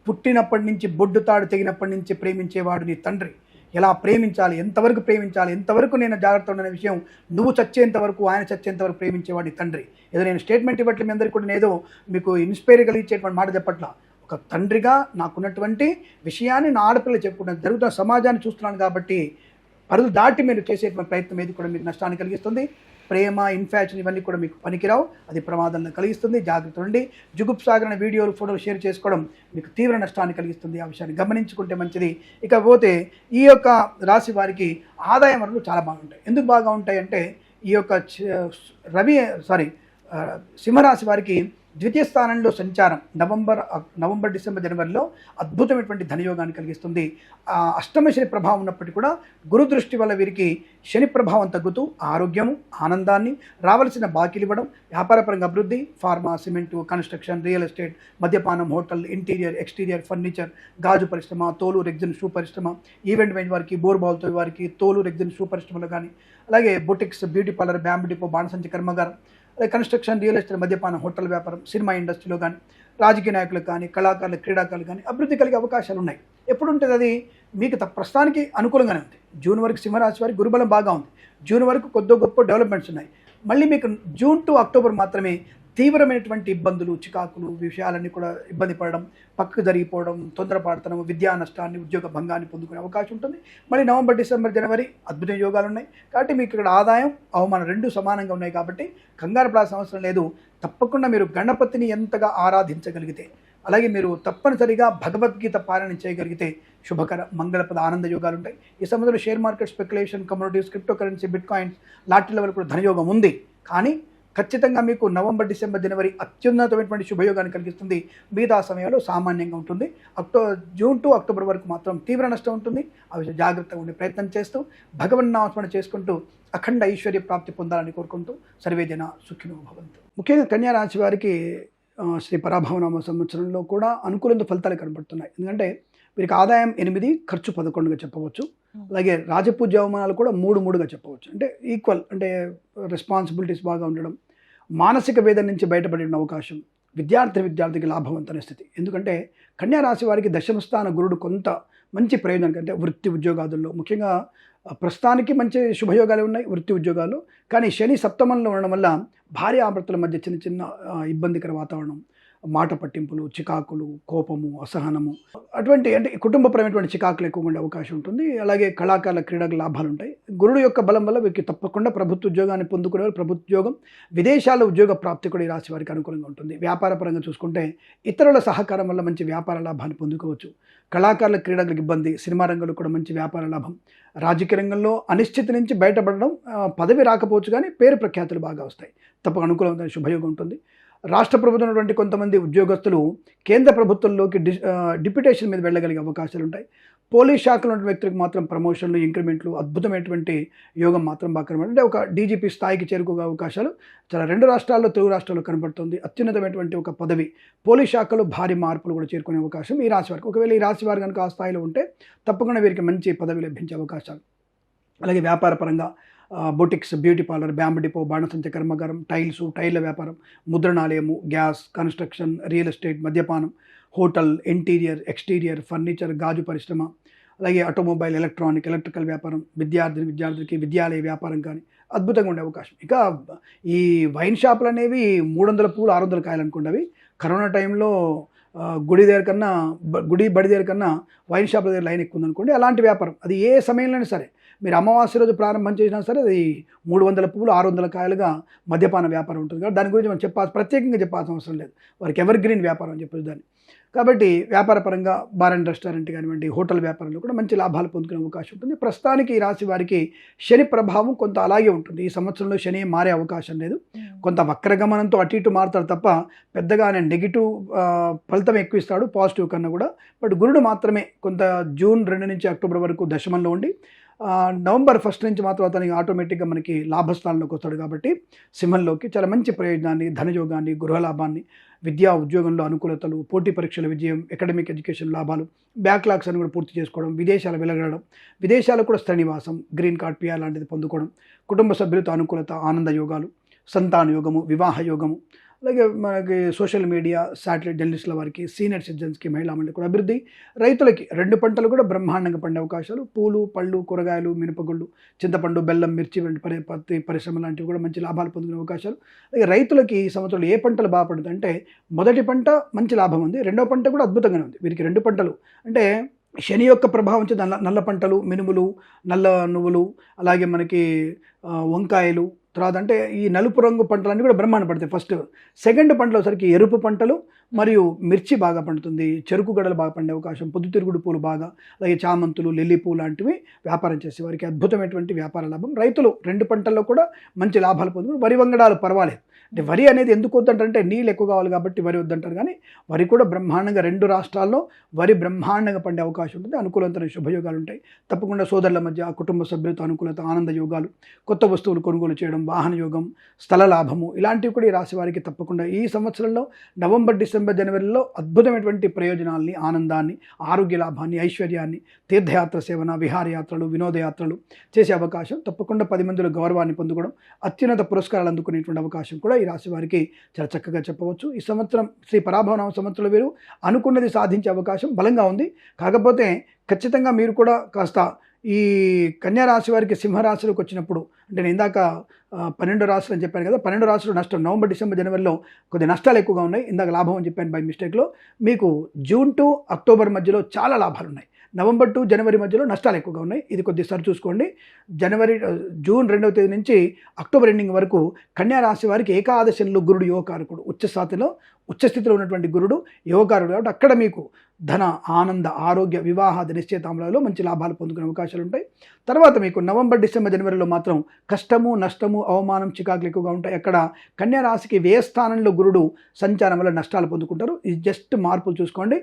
పుట్టినప్పటి నుంచి బొడ్డు తాడు తెగినప్పటి నుంచి ప్రేమించేవాడు నీ తండ్రి. ఎలా ప్రేమించాలి, ఎంతవరకు ప్రేమించాలి, ఎంతవరకు నేను జాగ్రత్త ఉండనే విషయం నువ్వు చచ్చేంత వరకు, ఆయన చచ్చేంత వరకు ప్రేమించేవాడి తండ్రి. ఏదో నేను స్టేట్మెంట్ ఇవ్వట్లేదు మీ అందరికీ కూడా, నేను ఏదో మీకు ఇన్స్పైర్ కలిగించేటువంటి మాట చెప్పట్లా. ఒక తండ్రిగా నాకున్నటువంటి విషయాన్ని నా ఆడపిల్ల చెప్పుకుంటాను, జరుగుతున్న సమాజాన్ని చూస్తున్నాను కాబట్టి పరిధులు దాటి మీరు చేసేటువంటి ప్రయత్నం ఏది కూడా మీకు నష్టాన్ని కలిగిస్తుంది. ప్రేమ, ఇన్ఫాక్షన్ ఇవన్నీ కూడా మీకు పనికిరావు, అది ప్రమాదాలను కలిగిస్తుంది. జాగ్రత్త ఉండి జుగుప్సాగరణ వీడియోలు, ఫోటోలు షేర్ చేసుకోవడం మీకు తీవ్ర నష్టాన్ని కలిగిస్తుంది. ఆ విషయాన్ని గమనించుకుంటే మంచిది. ఇకపోతే ఈ యొక్క రాశి వారికి ఆదాయ వనరులు చాలా బాగుంటాయి. ఎందుకు బాగా ఉంటాయి అంటే, ఈ యొక్క సింహరాశి వారికి ద్వితీయ స్థానంలో సంచారం నవంబర్, డిసెంబర్, జనవరిలో అద్భుతమైనటువంటి ధనయోగాన్ని కలిగిస్తుంది. అష్టమ శని ప్రభావం ఉన్నప్పటికీ కూడా గురు దృష్టి వల్ల వీరికి శని ప్రభావం తగ్గుతూ ఆరోగ్యము, ఆనందాన్ని, రావాల్సిన బాకీలు ఇవ్వడం, వ్యాపారపరంగా అభివృద్ధి, pharma, cement, construction, real estate, మద్యపానం, హోటల్, ఇంటీరియర్, ఎక్స్టీరియర్, ఫర్నిచర్, గాజు పరిశ్రమ, తోలు రెగ్జిన్ షూ పరిశ్రమ, ఈవెంట్ మేనేజ్ వారికి, బోర్బాల్తో వారికి తోలు రెగ్జిన్ షూ పరిశ్రమలో కానీ, అలాగే boutiques, beauty parlour, bamboo depot, బాణసంచి కర్మాగారం, అలాగే కన్స్ట్రక్షన్, రియల్ ఎస్టేట్, మద్యపానం, హోటల్ వ్యాపారం, సినిమా ఇండస్ట్రీలో కానీ, రాజకీయ నాయకులకు కానీ, కళాకారులు, క్రీడాకారులు కానీ అభివృద్ధి కలిగే అవకాశాలు ఉన్నాయి. ఎప్పుడు ఉంటుంది అది మీకు ప్రస్తుతానికి అనుకూలంగానే ఉంది. జూన్ వరకు సింహరాశి వారికి గురుబలం బాగా ఉంది. జూన్ వరకు కొద్ది గొప్ప డెవలప్మెంట్స్ ఉన్నాయి. మళ్ళీ మీకు జూన్ టు అక్టోబర్ మాత్రమే తీవ్రమైనటువంటి ఇబ్బందులు, చికాకులు, విషయాలన్నీ కూడా ఇబ్బంది పడడం, పక్కకు జరిగిపోవడం, తొందరపడతనం, విద్యా నష్టాన్ని, ఉద్యోగ భంగాన్ని పొందుకునే అవకాశం ఉంటుంది. మళ్ళీ నవంబర్, డిసెంబర్, జనవరి అద్భుత యోగాలు ఉన్నాయి. కాబట్టి మీకు ఇక్కడ ఆదాయం, అవమానం రెండు సమానంగా ఉన్నాయి. కాబట్టి కంగారు పడాల్సిన అవసరం లేదు. తప్పకుండా మీరు గణపతిని ఎంతగా ఆరాధించగలిగితే, అలాగే మీరు తప్పనిసరిగా భగవద్గీత పాలన చేయగలిగితే శుభకర, మంగళపద, ఆనంద యోగాలు ఉంటాయి. ఈ సమయంలో share market, speculation, communities, crypto currency, bit coins, lottery level కూడా ధనయోగం ఉంది. కానీ ఖచ్చితంగా మీకు నవంబర్, డిసెంబర్, జనవరి అత్యున్నతమైనటువంటి శుభయోగాన్ని కలిగిస్తుంది. మిగతా సమయాల్లో సామాన్యంగా ఉంటుంది. జూన్ టు అక్టోబర్ వరకు మాత్రం తీవ్ర నష్టం ఉంటుంది. ఆ విషయం జాగ్రత్తగా ఉండే ప్రయత్నం చేస్తూ భగవన్నామస్మరణ చేసుకుంటూ అఖండ ఐశ్వర్య ప్రాప్తి పొందాలని కోరుకుంటూ సర్వేజన సుఖినో భవంతు. ముఖ్యంగా కన్యా రాశి వారికి శ్రీ పరాభవనామ సంవత్సరంలో కూడా అనుకూలంగా ఫలితాలు కనబడుతున్నాయి. ఎందుకంటే వీరికి ఆదాయం 8, ఖర్చు 11గా చెప్పవచ్చు. అలాగే రాజపూజ్య అవమానాలు కూడా 3 చెప్పవచ్చు. అంటే ఈక్వల్, అంటే రెస్పాన్సిబిలిటీస్ బాగా ఉండడం, మానసిక వేదన నుంచి బయటపడిన అవకాశం, విద్యార్థికి లాభవంతమైన స్థితి. ఎందుకంటే కన్యా రాశి వారికి దశమస్థాన గురుడు కొంత మంచి ప్రయోజనం, అంటే వృత్తి ఉద్యోగాదుల్లో ముఖ్యంగా ప్రస్తుతానికి మంచి శుభయోగాలు ఉన్నాయి వృత్తి ఉద్యోగాలు. కానీ శని సప్తమంలో ఉండడం వల్ల భార్యాభర్తల మధ్య చిన్న ఇబ్బందికర వాతావరణం, మాట పట్టింపులు, చికాకులు, కోపము, అసహనము, అటువంటి అంటే కుటుంబపరమైనటువంటి చికాకులు ఎక్కువ ఉండే అవకాశం ఉంటుంది. అలాగే కళాకారుల క్రీడకు లాభాలు ఉంటాయి. గురుడు యొక్క బలం వల్ల వీరికి తప్పకుండా ప్రభుత్వ ఉద్యోగాన్ని పొందుకునే ప్రభుత్వ ఉద్యోగం, విదేశాల ఉద్యోగ ప్రాప్తి కూడా ఈ రాశి వారికి అనుకూలంగా ఉంటుంది. వ్యాపార పరంగా చూసుకుంటే ఇతరుల సహకారం వల్ల మంచి వ్యాపార లాభాన్ని పొందుకోవచ్చు. కళాకారుల క్రీడలకు ఇబ్బంది, సినిమా రంగంలో కూడా మంచి వ్యాపార లాభం. రాజకీయ రంగంలో అనిశ్చితి నుంచి బయటపడడం, పదవి రాకపోవచ్చు కానీ పేరు ప్రఖ్యాతులు బాగా వస్తాయి. తప్పక అనుకూలమైన శుభయోగం ఉంటుంది. రాష్ట్ర ప్రభుత్వం ఉన్నటువంటి కొంతమంది ఉద్యోగస్తులు కేంద్ర ప్రభుత్వంలోకి డిప్యుటేషన్ మీద వెళ్ళగలిగే అవకాశాలు ఉంటాయి. పోలీస్ శాఖలో ఉన్న వ్యక్తులకు మాత్రం ప్రమోషన్లు, ఇంక్రిమెంట్లు, అద్భుతమైనటువంటి యోగం మాత్రం బాగా కనబడుతుంది. అంటే ఒక డీజీపీ స్థాయికి చేరుకోగల అవకాశాలు చాలా 2 రాష్ట్రాల్లో, తెలుగు రాష్ట్రాల్లో కనబడుతుంది. అత్యున్నతమైనటువంటి ఒక పదవి, పోలీస్ శాఖలో భారీ మార్పులు కూడా చేరుకునే అవకాశం ఈ రాశి వారికి. ఒకవేళ ఈ రాశి వారు కనుక ఆ స్థాయిలో ఉంటే తప్పకుండా వీరికి మంచి పదవి లభించే అవకాశాలు. అలాగే వ్యాపార పరంగా boutiques, beauty parlour, bamboo depot, బాణసంచ కర్మాగారం, టైర్ల వ్యాపారం, ముద్రణాలయము, గ్యాస్, కన్స్ట్రక్షన్, రియల్ ఎస్టేట్, మద్యపానం, హోటల్, ఇంటీరియర్, ఎక్స్టీరియర్, ఫర్నిచర్, గాజు పరిశ్రమ, అలాగే ఆటోమొబైల్, ఎలక్ట్రికల్ వ్యాపారం, విద్యార్థికి విద్యాలయ వ్యాపారం కానీ అద్భుతంగా ఉండే అవకాశం. ఇక ఈ వైన్ షాపులు అనేవి 300 పూలు 600 కాయలు అనుకున్నవి. కరోనా టైంలో గుడి బడి దగ్గర కన్నా వైన్ షాపుల దగ్గర లైన్ ఎక్కువ ఉందనుకోండి. అలాంటి వ్యాపారం అది ఏ సమయంలోనే సరే, మీరు అమావాస్య రోజు ప్రారంభం చేసినా సరే అది 300 పూలు 600 కాయలుగా మద్యపాన వ్యాపారం ఉంటుంది. కాబట్టి దాని గురించి మనం ప్రత్యేకంగా చెప్పాల్సిన అవసరం లేదు. వారికి ఎవర్ గ్రీన్ వ్యాపారం అని చెప్పేసి దాన్ని. కాబట్టి వ్యాపార పరంగా బార్ అండ్ రెస్టారెంట్ కానివ్వండి, హోటల్ వ్యాపారంలో కూడా మంచి లాభాలు పొందుకునే అవకాశం ఉంటుంది. ప్రస్తుతానికి ఈ రాశి వారికి శని ప్రభావం కొంత అలాగే ఉంటుంది. ఈ సంవత్సరంలో శని మారే అవకాశం లేదు. కొంత వక్రగమనంతో అటు ఇటు మారుతాడు తప్ప పెద్దగా ఆయన నెగిటివ్ ఫలితం ఎక్కువ ఇస్తాడు పాజిటివ్ కన్నా కూడా. బట్ గురుడు మాత్రమే కొంత జూన్ 2 నుంచి అక్టోబర్ వరకు దశమంలో ఉండి నవంబర్ 1 నుంచి మాత్రం అతనికి ఆటోమేటిక్గా మనకి లాభస్థానంలోకి వస్తాడు. కాబట్టి సింహంలోకి చాలా మంచి ప్రయోజనాన్ని, ధనయోగాన్ని, గృహలాభాన్ని, విద్యా ఉద్యోగంలో అనుకూలతలు, పోటీ పరీక్షల విజయం, అకాడమిక్ ఎడ్యుకేషన్ లాభాలు, బ్యాక్లాగ్స్ అని కూడా పూర్తి చేసుకోవడం, విదేశాలు వెలగడం, విదేశాలకు కూడా స్థిర నివాసం, గ్రీన్ కార్డ్, పిఆర్ లాంటిది పొందుకోవడం, కుటుంబ సభ్యులతో అనుకూలత, ఆనంద యోగాలు, సంతాన యోగము, వివాహ యోగము, అలాగే మనకి సోషల్ మీడియా, శాటిలైట్ జర్నలిస్టుల వారికి, సీనియర్ సిటిజన్స్కి, మహిళా మండలి కూడా అభివృద్ధి. రైతులకి 2 పంటలు కూడా బ్రహ్మాండంగా పండే అవకాశాలు. పూలు, పళ్ళు, కూరగాయలు, మినపగుళ్ళు, చింతపండు, బెల్లం, మిర్చి వంటి పత్తి పరిశ్రమ లాంటివి కూడా మంచి లాభాలు పొందుకునే అవకాశాలు. అలాగే రైతులకి ఈ సంవత్సరంలో ఏ పంటలు బాగా పడుతుంది అంటే మొదటి పంట మంచి లాభం ఉంది, రెండవ పంట కూడా అద్భుతంగానే ఉంది. వీరికి 2 పంటలు అంటే శని యొక్క ప్రభావం వచ్చి నల్ల పంటలు, మినుములు, నల్ల నువ్వులు, అలాగే మనకి వంకాయలు, తర్వాత అంటే ఈ నలుపు రంగు పంటలన్నీ కూడా బ్రహ్మాండ పడతాయి. ఫస్ట్ సెకండ్ పంటలో సరికి ఎరుపు పంటలు మరియు మిర్చి బాగా పండుతుంది, చెరుకు గడలు బాగా పండే అవకాశం, పొద్దుతిరుగుడు పూలు బాగా, అలాగే చామంతులు, లిల్లీ పూలు లాంటివి వ్యాపారం చేసే వారికి అద్భుతమైనటువంటి వ్యాపార లాభం. రైతులు 2 పంటల్లో కూడా మంచి లాభాలు పొందుతారు. వరి వంగడాలు పర్వాలేదు. అంటే వరి అనేది ఎందుకు వద్దంటారంటే నీళ్ళు ఎక్కువ కావాలి కాబట్టి వరి వద్దంటారు. కానీ వరి కూడా బ్రహ్మాండంగా 2 రాష్ట్రాల్లో వరి బ్రహ్మాండంగా పండే అవకాశం ఉంటుంది. అనుకూలమైన శుభయోగాలు ఉంటాయి. తప్పకుండా సోదరుల మధ్య, కుటుంబ సభ్యులతో అనుకూలత, ఆనంద యోగాలు, కొత్త వస్తువులు కొనుగోలు చేయడం, వాహన యోగం, స్థల లాభము, ఇలాంటివి కూడా ఈ రాశి వారికి తప్పకుండా ఈ సంవత్సరంలో నవంబర్, డిసెంబర్, జనవరిలో అద్భుతమైనటువంటి ప్రయోజనాల్ని, ఆనందాన్ని, ఆరోగ్య లాభాన్ని, ఐశ్వర్యాన్ని, తీర్థయాత్ర సేవన, విహారయాత్రలు, వినోదయాత్రలు చేసే అవకాశం, తప్పకుండా 10 మందిలో గౌరవాన్ని పొందుకోవడం, అత్యున్నత పురస్కారాలు అందుకునేటువంటి అవకాశం కూడా ఈ రాశి వారికి చాలా చక్కగా చెప్పవచ్చు. ఈ సంవత్సరం శ్రీ పరాభవనామ సంవత్సరంలో వీరు అనుకున్నది సాధించే అవకాశం బలంగా ఉంది. కాకపోతే ఖచ్చితంగా మీరు కూడా కాస్త ఈ కన్యా రాశి వారికి సింహరాశిలోకి వచ్చినప్పుడు, అంటే నేను ఇందాక 12 రాశులు అని చెప్పాను కదా, 12 రాశులు నష్టం నవంబర్, డిసెంబర్, జనవరిలో కొద్ది నష్టాలు ఎక్కువగా ఉన్నాయి. ఇందాక లాభం అని చెప్పాను బై మిస్టేక్లో. మీకు జూన్ టు అక్టోబర్ మధ్యలో చాలా లాభాలు ఉన్నాయి. నవంబర్ టు జనవరి మధ్యలో నష్టాలు ఎక్కువగా ఉన్నాయి. ఇది కొద్దిగా సరి చూసుకోండి. జూన్ 2వ తేదీ నుంచి అక్టోబర్ ఎండింగ్ వరకు కన్యా రాశి వారికి ఏకాదశంలో గురుడు యోగకారకుడు ఉచ్చ స్థాతిలో ఉచ్చస్థితిలో ఉన్నటువంటి గురుడు యోగకారుడు కాబట్టి అక్కడ మీకు ధన, ఆనంద, ఆరోగ్య, వివాహాది నిశ్చయితాంబులలో మంచి లాభాలు పొందుకునే అవకాశాలు ఉంటాయి. తర్వాత మీకు నవంబర్, డిసెంబర్, జనవరిలో మాత్రం కష్టము, నష్టము, అవమానం, చికాకులు ఎక్కువగా ఉంటాయి. అక్కడ కన్యా రాశికి వ్యయస్థానంలో గురుడు సంచారం వల్ల నష్టాలు పొందుకుంటారు. ఇది జస్ట్ మార్పులు చూసుకోండి.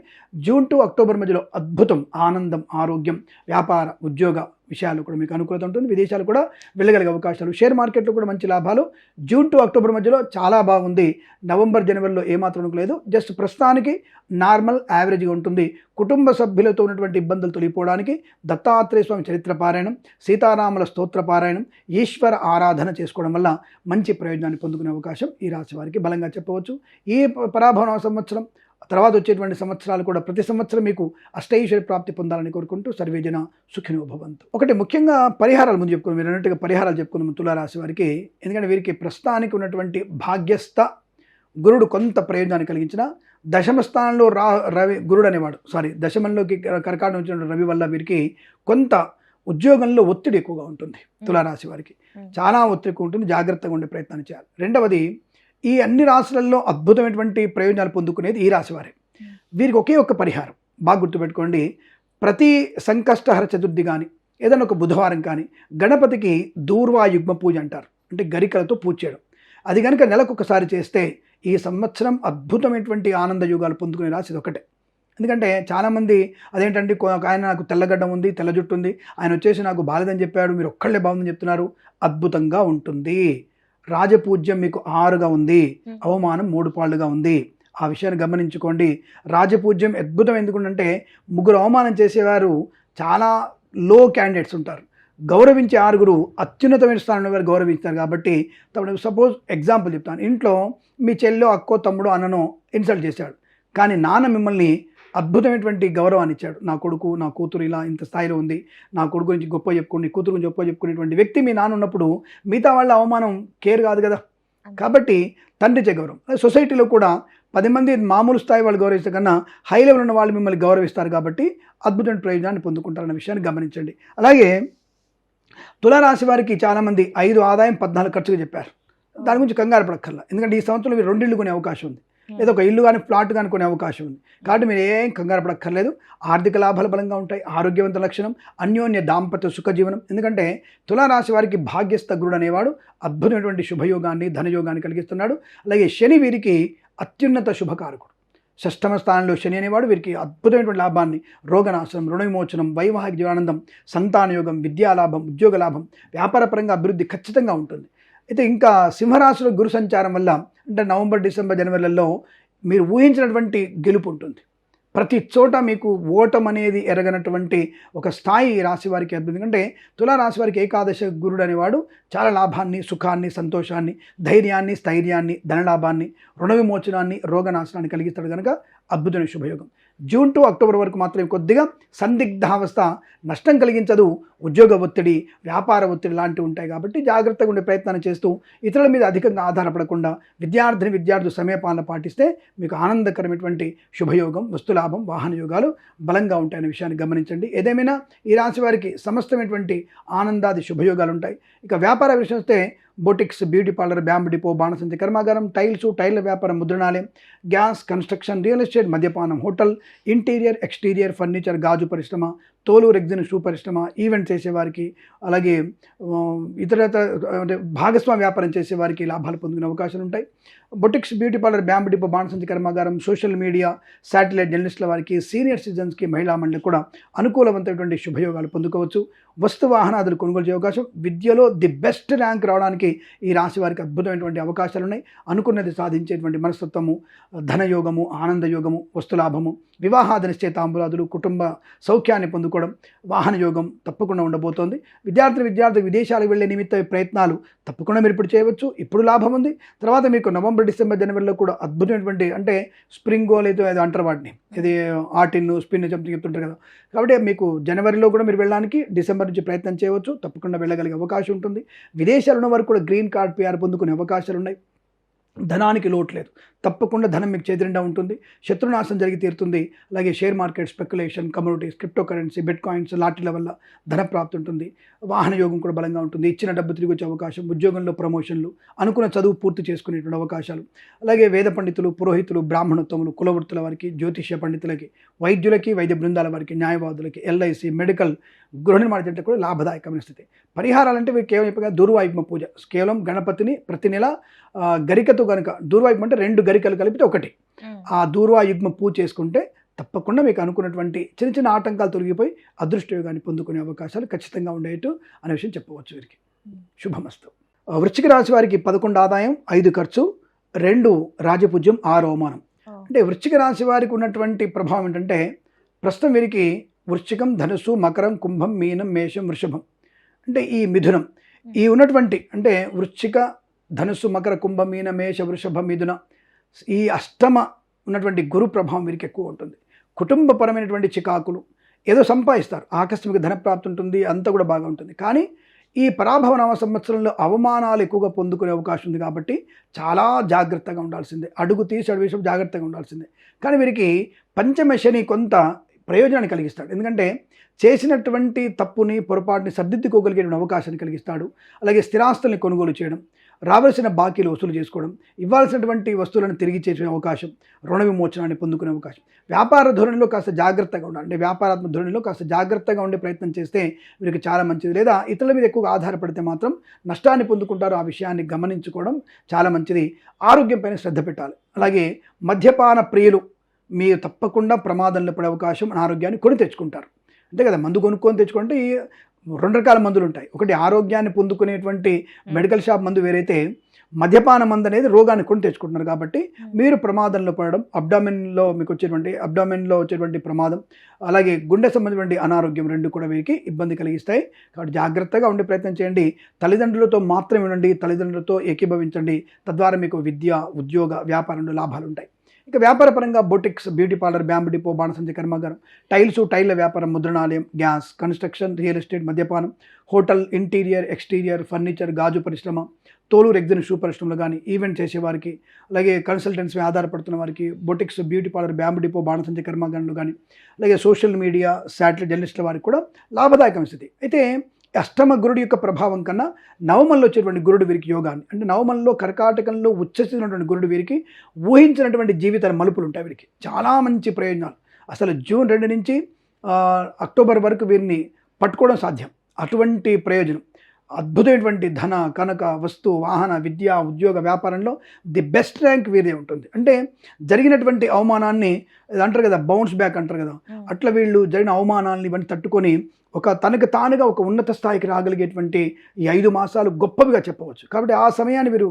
జూన్ టు అక్టోబర్ మధ్యలో అద్భుతం, ఆనందం, ఆరోగ్యం, వ్యాపార, ఉద్యోగ విషయాలు కూడా మీకు అనుకూలత ఉంటుంది. విదేశాలు కూడా వెళ్ళగలిగే అవకాశాలు, షేర్ మార్కెట్లో కూడా మంచి లాభాలు. జూన్ టు అక్టోబర్ మధ్యలో చాలా బాగుంది. నవంబర్, జనవరిలో ఏమాత్రం అనుకోలేదు. జస్ట్ ప్రస్తుతానికి నార్మల్ యావరేజ్గా ఉంటుంది. కుటుంబ సభ్యులతో ఉన్నటువంటి ఇబ్బందులు తొలగిపోవడానికి దత్తాత్రేయ స్వామి చరిత్ర పారాయణం, సీతారాముల స్తోత్ర పారాయణం, ఈశ్వర ఆరాధన చేసుకోవడం వల్ల మంచి ప్రయోజనాన్ని పొందుకునే అవకాశం ఈ రాశి వారికి బలంగా చెప్పవచ్చు. ఈ పరాభవన సంవత్సరం తర్వాత వచ్చేటువంటి సంవత్సరాలు కూడా ప్రతి సంవత్సరం మీకు అష్టైశ్వర్య ప్రాప్తి పొందాలని కోరుకుంటూ సర్వేజన సుఖినో భవంతు. ఒకటి ముఖ్యంగా పరిహారాలు ముందు చెప్పుకున్నాం, మీరు అన్నట్టుగా పరిహారాలు చెప్పుకున్నాం తులారాశి వారికి. ఎందుకంటే వీరికి ప్రస్తుతానికి ఉన్నటువంటి భాగ్యస్థ గురుడు కొంత ప్రయోజనాన్ని కలిగించిన, దశమ స్థానంలో రవి గురుడు అనేవాడు దశమంలోకి కర్కాటకం వచ్చిన రవి వల్ల వీరికి కొంత ఉద్యోగంలో ఒత్తిడి ఎక్కువగా ఉంటుంది. తులారాశి వారికి చాలా ఒత్తిడి ఎక్కువ ఉంటుంది, జాగ్రత్తగా ఉండే ప్రయత్నాన్ని చేయాలి. రెండవది, ఈ అన్ని రాశులలో అద్భుతమైనటువంటి ప్రయోజనాలు పొందుకునేది ఈ రాశి వారే. వీరికి ఒకే ఒక్క పరిహారం బాగా గుర్తుపెట్టుకోండి. ప్రతి సంకష్టహర చతుర్థి కానీ ఏదైనా ఒక బుధవారం కానీ గణపతికి దూర్వాయుగ్మ పూజ అంటారు, అంటే గరికలతో పూజ చేయడం. అది కనుక నెలకొకసారి చేస్తే ఈ సంవత్సరం అద్భుతమైనటువంటి ఆనంద యుగాలు పొందుకునే రాశి ఇది ఒకటే. ఎందుకంటే చాలామంది అదేంటంటే ఆయన నాకు తెల్లగడ్డం ఉంది, తెల్ల జుట్టు ఉంది, ఆయన వచ్చేసి నాకు బాలేదని చెప్పాడు, మీరు ఒక్కళ్ళే బాగుందని చెప్తున్నారు. అద్భుతంగా ఉంటుంది. రాజపూజ్యం మీకు 6గా ఉంది, అవమానం 3 పాళ్ళుగా ఉంది. ఆ విషయాన్ని గమనించుకోండి. రాజపూజ్యం అద్భుతం ఎందుకంటే 3 అవమానం చేసేవారు చాలా లో క్యాండిడేట్స్ ఉంటారు. గౌరవించే 6 అత్యున్నతమైన స్థానంలో వారు గౌరవిస్తారు. కాబట్టి సపోజ్ ఎగ్జాంపుల్ చెప్తాను. ఇంట్లో మీ చెల్లో, అక్కో, తమ్ముడో, అన్ననో ఇన్సల్ట్ చేశాడు, కానీ నాన్న మిమ్మల్ని అద్భుతమైనటువంటి గౌరవాన్ని ఇచ్చాడు. నా కొడుకు, నా కూతురు ఇలా ఇంత స్థాయిలో ఉంది, నా కొడుకు గురించి గొప్ప చెప్పుకుని, కూతురు గురించి గొప్ప చెప్పుకునేటువంటి వ్యక్తి మీ నాన్న ఉన్నప్పుడు మిగతా వాళ్ళ అవమానం కేర్ కాదు కదా. కాబట్టి తండ్రిచే గౌరవం. సొసైటీలో కూడా 10 మంది మామూలు స్థాయి వాళ్ళు గౌరవిస్తే కన్నా హై లెవెల్ ఉన్న వాళ్ళు మిమ్మల్ని గౌరవిస్తారు. కాబట్టి అద్భుతమైన ప్రయోజనాన్ని పొందుకుంటారన్న విషయాన్ని గమనించండి. అలాగే తులారాశి వారికి చాలామంది 5 ఆదాయం 14 ఖర్చుగా చెప్పారు. దాని గురించి కంగారు పడక్కర్లా. ఎందుకంటే ఈ సంవత్సరంలో మీరు 2 ఇళ్ళు కొనే అవకాశం ఉంది, లేదా ఒక ఇల్లు కానీ ఫ్లాట్ కానీ కొనే అవకాశం ఉంది. కాబట్టి మీరు ఏం కంగారు పడక్కర్లేదు. ఆర్థిక లాభాలు బలంగా ఉంటాయి, ఆరోగ్యవంత లక్షణం, అన్యోన్య దాంపత్య సుఖజీవనం. ఎందుకంటే తులారాశి వారికి భాగ్యస్థ గురుడు అనేవాడు అద్భుతమైనటువంటి శుభయోగాన్ని, ధనయోగాన్ని కలిగిస్తున్నాడు. అలాగే శని వీరికి అత్యున్నత శుభకారకుడు. 6వ స్థానంలో శని అనేవాడు వీరికి అద్భుతమైనటువంటి లాభాన్ని, రోగనాశనం, రుణ విమోచనం, వైవాహిక జీవనానందం, సంతానయోగం, విద్యాలాభం, ఉద్యోగ లాభం, వ్యాపారపరంగా అభివృద్ధి ఖచ్చితంగా ఉంటుంది. అయితే ఇంకా సింహరాశిలో గురు సంచారం వల్ల అంటే నవంబర్, డిసెంబర్, జనవరిలలో మీరు ఊహించినటువంటి గెలుపు ఉంటుంది. ప్రతి చోట మీకు ఓటం అనేది ఎరగనటువంటి ఒక స్థాయి రాశి వారికి అద్భుతం. ఎందుకంటే తులారాశి వారికి ఏకాదశ గురుడు అనేవాడు చాలా లాభాన్ని, సుఖాన్ని, సంతోషాన్ని, ధైర్యాన్ని, స్థైర్యాన్ని, ధనలాభాన్ని, రుణ విమోచనాన్ని, రోగనాశనాన్ని కలిగిస్తాడు కనుక అద్భుతమైన శుభయోగం. జూన్ టు అక్టోబర్ వరకు మాత్రం కొద్దిగా సందిగ్ధావస్థ, నష్టం కలిగించదు. ఉద్యోగ ఒత్తిడి, వ్యాపార ఒత్తిడి లాంటివి ఉంటాయి. కాబట్టి జాగ్రత్తగా ఉండే ప్రయత్నాన్ని చేస్తూ ఇతరుల మీద అధికంగా ఆధారపడకుండా విద్యార్థులు సమయపాలన పాటిస్తే మీకు ఆనందకరమైనటువంటి శుభయోగం, వస్తులాభం, వాహన యోగాలు బలంగా ఉంటాయనే విషయాన్ని గమనించండి. ఏదేమైనా ఈ రాశి వారికి సమస్తమైనటువంటి ఆనందాది శుభయోగాలు ఉంటాయి. ఇక వ్యాపార విషయం వస్తే boutiques, beauty parlour, bamboo depot, బాణసంచి కర్మాగారం, టైర్ల వ్యాపారం, ముద్రణాలయం, గ్యాస్, కన్స్ట్రక్షన్, రియల్ ఎస్టేట్, మద్యపానం, హోటల్, ఇంటీరియర్, ఎక్స్టీరియర్, ఫర్నిచర్, గాజు పరిశ్రమ, తోలు రెగ్జిన్ షూ పరిశ్రమ, ఈవెంట్ చేసేవారికి, అలాగే ఇతర అంటే భాగస్వామ్య వ్యాపారం చేసేవారికి లాభాలు పొందుకునే అవకాశాలు ఉంటాయి. Boutiques, beauty parlour, bamboo depot, బాణసంచి కర్మాగారం, సోషల్ మీడియా, శాటిలైట్ జర్నలిస్టుల వారికి, సీనియర్ సిటిజన్స్కి, మహిళా మండలికి కూడా అనుకూలవంతమైనటువంటి శుభయోగాలు పొందుకోవచ్చు. వస్తు వాహనాదులు కొనుగోలు చేసే అవకాశం, విద్యలో ది బెస్ట్ ర్యాంక్ రావడానికి ఈ రాశి వారికి అద్భుతమైనటువంటి అవకాశాలు ఉన్నాయి. అనుకున్నది సాధించేటువంటి మనస్తత్వము, ధనయోగము, ఆనందయోగము, వస్తులాభము, వివాహాది నిశ్చయితాంబులాదులు, కుటుంబ సౌఖ్యాన్ని పొందుకోవడం, వాహన యోగం తప్పకుండా ఉండబోతోంది. విద్యార్థి విదేశాలకు వెళ్ళే నిమిత్త ప్రయత్నాలు తప్పకుండా మీరు ఇప్పుడు చేయవచ్చు. ఇప్పుడు లాభం ఉంది. తర్వాత మీకు నవంబర్, డిసెంబర్, జనవరిలో కూడా అద్భుతమైనటువంటి అంటే స్ప్రింగ్ గోల్ అయితే అది అంటారు వాటిని, ఇది ఆటిన్, స్పిన్ చెప్తుంటారు కదా. కాబట్టి మీకు జనవరిలో కూడా మీరు వెళ్ళడానికి డిసెంబర్ నుంచి ప్రయత్నం చేయవచ్చు. తప్పకుండా వెళ్ళగలిగే అవకాశం ఉంటుంది. విదేశాలు ఉన్న వరకు కూడా గ్రీన్ కార్డ్ PR పొందుకునే అవకాశాలు ఉన్నాయి. ధనానికి లోటు లేదు. తప్పకుండా ధనం మీకు చేతి నిండా ఉంటుంది. శత్రునాశం జరిగి తీరుతుంది. అలాగే share market, speculation, communities, crypto currency, bitcoins, లాటరీల వల్ల ధన ప్రాప్తి ఉంటుంది. వాహన యోగం కూడా బలంగా ఉంటుంది. ఇచ్చిన డబ్బు తిరిగి వచ్చే అవకాశం, ఉద్యోగంలో ప్రమోషన్లు, అనుకున్న చదువు పూర్తి చేసుకునేటువంటి అవకాశాలు, అలాగే వేద పండితులు, పురోహితులు, బ్రాహ్మణోత్తములు, కులవృత్తుల వారికి, జ్యోతిష్య పండితులకి, వైద్యులకి, వైద్య బృందాల వారికి, న్యాయవాదులకి, ఎల్ఐసి, మెడికల్, గృహ నిర్మాణ జంటకు కూడా లాభదాయకమైన స్థితి. పరిహారాలంటే మీరు కేవలం చెప్పగా దూర్వాయుగ్మ పూజ, కేవలం గణపతిని ప్రతి నెల గరికతో కనుక, దూర్వాయుగ్మ అంటే 2 గరికలు కలిపితే ఒకటి, ఆ దూర్వాయుగ్మ పూజ చేసుకుంటే తప్పకుండా మీకు అనుకున్నటువంటి చిన్న చిన్న ఆటంకాలు తొలగిపోయి అదృష్టయోగాన్ని పొందుకునే అవకాశాలు ఖచ్చితంగా ఉండేట్టు అనే విషయం చెప్పవచ్చు. వీరికి శుభమస్తు. వృశ్చిక రాశి వారికి 11 ఆదాయం, 5 ఖర్చు, 2 రాజపూజ్యం, 6 అవమానం. అంటే వృశ్చిక రాశి వారికి ఉన్నటువంటి ప్రభావం ఏంటంటే ప్రస్తుతం వీరికి వృశ్చికం, ధనుసు, మకరం, కుంభం, మీనం, మేషం, వృషభం, అంటే ఈ మిథునం, ఈ ఉన్నటువంటి అంటే వృశ్చిక, ధనుసు, మకర, కుంభ, మీన, మేష, వృషభ, మిథున, ఈ అష్టమ ఉన్నటువంటి గురు ప్రభావం వీరికి ఎక్కువ ఉంటుంది. కుటుంబపరమైనటువంటి చికాకులు, ఏదో సంపాదిస్తారు, ఆకస్మిక ధనప్రాప్తి ఉంటుంది, అంతా కూడా బాగా ఉంటుంది. కానీ ఈ పరాభవ నవ సంవత్సరంలో అవమానాలు ఎక్కువగా పొందుకునే అవకాశం ఉంది. కాబట్టి చాలా జాగ్రత్తగా ఉండాల్సిందే, అడుగు తీసి అడుగు వేసి జాగ్రత్తగా ఉండాల్సిందే. కానీ వీరికి పంచమ శని కొంత ప్రయోజనాన్ని కలిగిస్తాడు. ఎందుకంటే చేసినటువంటి తప్పుని, పొరపాటుని సర్దిద్దుకోగలిగే అవకాశాన్ని కలిగిస్తాడు. అలాగే స్థిరాస్తుల్ని కొనుగోలు చేయడం, రావాల్సిన బాకీలు వసూలు చేసుకోవడం, ఇవ్వాల్సినటువంటి వస్తువులను తిరిగి చేసే అవకాశం, రుణ విమోచనాన్ని పొందుకునే అవకాశం. వ్యాపార ధోరణిలో కాస్త జాగ్రత్తగా ఉండాలి. అంటే వ్యాపారాత్మక ధోరణిలో కాస్త జాగ్రత్తగా ఉండే ప్రయత్నం చేస్తే వీరికి చాలా మంచిది. లేదా ఇతరుల మీద ఎక్కువగా ఆధారపడితే మాత్రం నష్టాన్ని పొందుకుంటారు. ఆ విషయాన్ని గమనించుకోవడం చాలా మంచిది. ఆరోగ్యం పైన శ్రద్ధ పెట్టాలి. అలాగే మద్యపాన ప్రియులు మీరు తప్పకుండా ప్రమాదంలో పడే అవకాశం, అనారోగ్యాన్ని కొని తెచ్చుకుంటారు. అంతే కదా, మందు కొనుక్కొని తెచ్చుకుంటే 2 రకాల మందులు ఉంటాయి. ఒకటి ఆరోగ్యాన్ని పొందుకునేటువంటి మెడికల్ షాప్ మందు వేరైతే, మద్యపాన మందు అనేది రోగాన్ని కొని తెచ్చుకుంటున్నారు. కాబట్టి మీరు ప్రమాదంలో పడడం, అబ్డామిన్లో వచ్చేటువంటి ప్రమాదం, అలాగే గుండె సంబంధించిన అనారోగ్యం 2 కూడా వీరికి ఇబ్బంది కలిగిస్తాయి. కాబట్టి జాగ్రత్తగా ఉండే ప్రయత్నం చేయండి. తల్లిదండ్రులతో మాత్రమే ఉండండి, తల్లిదండ్రులతో ఏకీభవించండి. తద్వారా మీకు విద్య, ఉద్యోగ, వ్యాపారంలో లాభాలు ఉంటాయి. ఇక వ్యాపారపరంగా boutiques, beauty parlour, bamboo depot, బాణసంచ కర్మాగారం, టైళ్ళ వ్యాపారం, ముద్రణాలయం, గ్యాస్, కన్స్ట్రక్షన్, రియల్ ఎస్టేట్, మద్యపానం, హోటల్, ఇంటీరియర్, ఎక్స్టీరియర్, ఫర్నిచర్, గాజు పరిశ్రమ, తోలు, రెగ్జిన్, షూ పరిశ్రమలు కానీ, ఈవెంట్ చేసేవారికి, అలాగే కన్సల్టెన్సీ ఆధారపడుతున్న వారికి, boutiques, beauty parlour, bamboo depot, బాణసంచ కర్మాగారంలో కానీ, అలాగే సోషల్ మీడియా, శాటిలైట్ జర్నలిస్టుల వారికి కూడా లాభదాయకమైన స్థితి. అయితే అష్టమ గురుడి యొక్క ప్రభావం కన్నా నవమంలో వచ్చేటువంటి గురుడు వీరికి యోగాన్ని, అంటే నవమంలో కర్కాటకంలో ఉచ్చసినటువంటి గురుడు వీరికి ఊహించినటువంటి జీవితాల మలుపులు ఉంటాయి. వీరికి చాలా మంచి ప్రయోజనాలు. అసలు జూన్ 2 నుంచి అక్టోబర్ వరకు వీరిని పట్టుకోవడం సాధ్యం. అటువంటి ప్రయోజనం, అద్భుతమైనటువంటి ధన, కనక, వస్తు, వాహన, విద్య, ఉద్యోగ, వ్యాపారంలో ది బెస్ట్ ర్యాంక్ వీరే ఉంటుంది. అంటే జరిగినటువంటి అవమానాన్ని అంటారు కదా, బౌన్స్ బ్యాక్ అంటారు కదా, అట్లా వీళ్ళు జరిగిన అవమానాన్ని ఇవన్నీ తట్టుకొని తనకు తానుగా ఒక ఉన్నత స్థాయికి రాగలిగేటువంటి ఈ 5 మాసాలు గొప్పవిగా చెప్పవచ్చు. కాబట్టి ఆ సమయాన్ని వీరు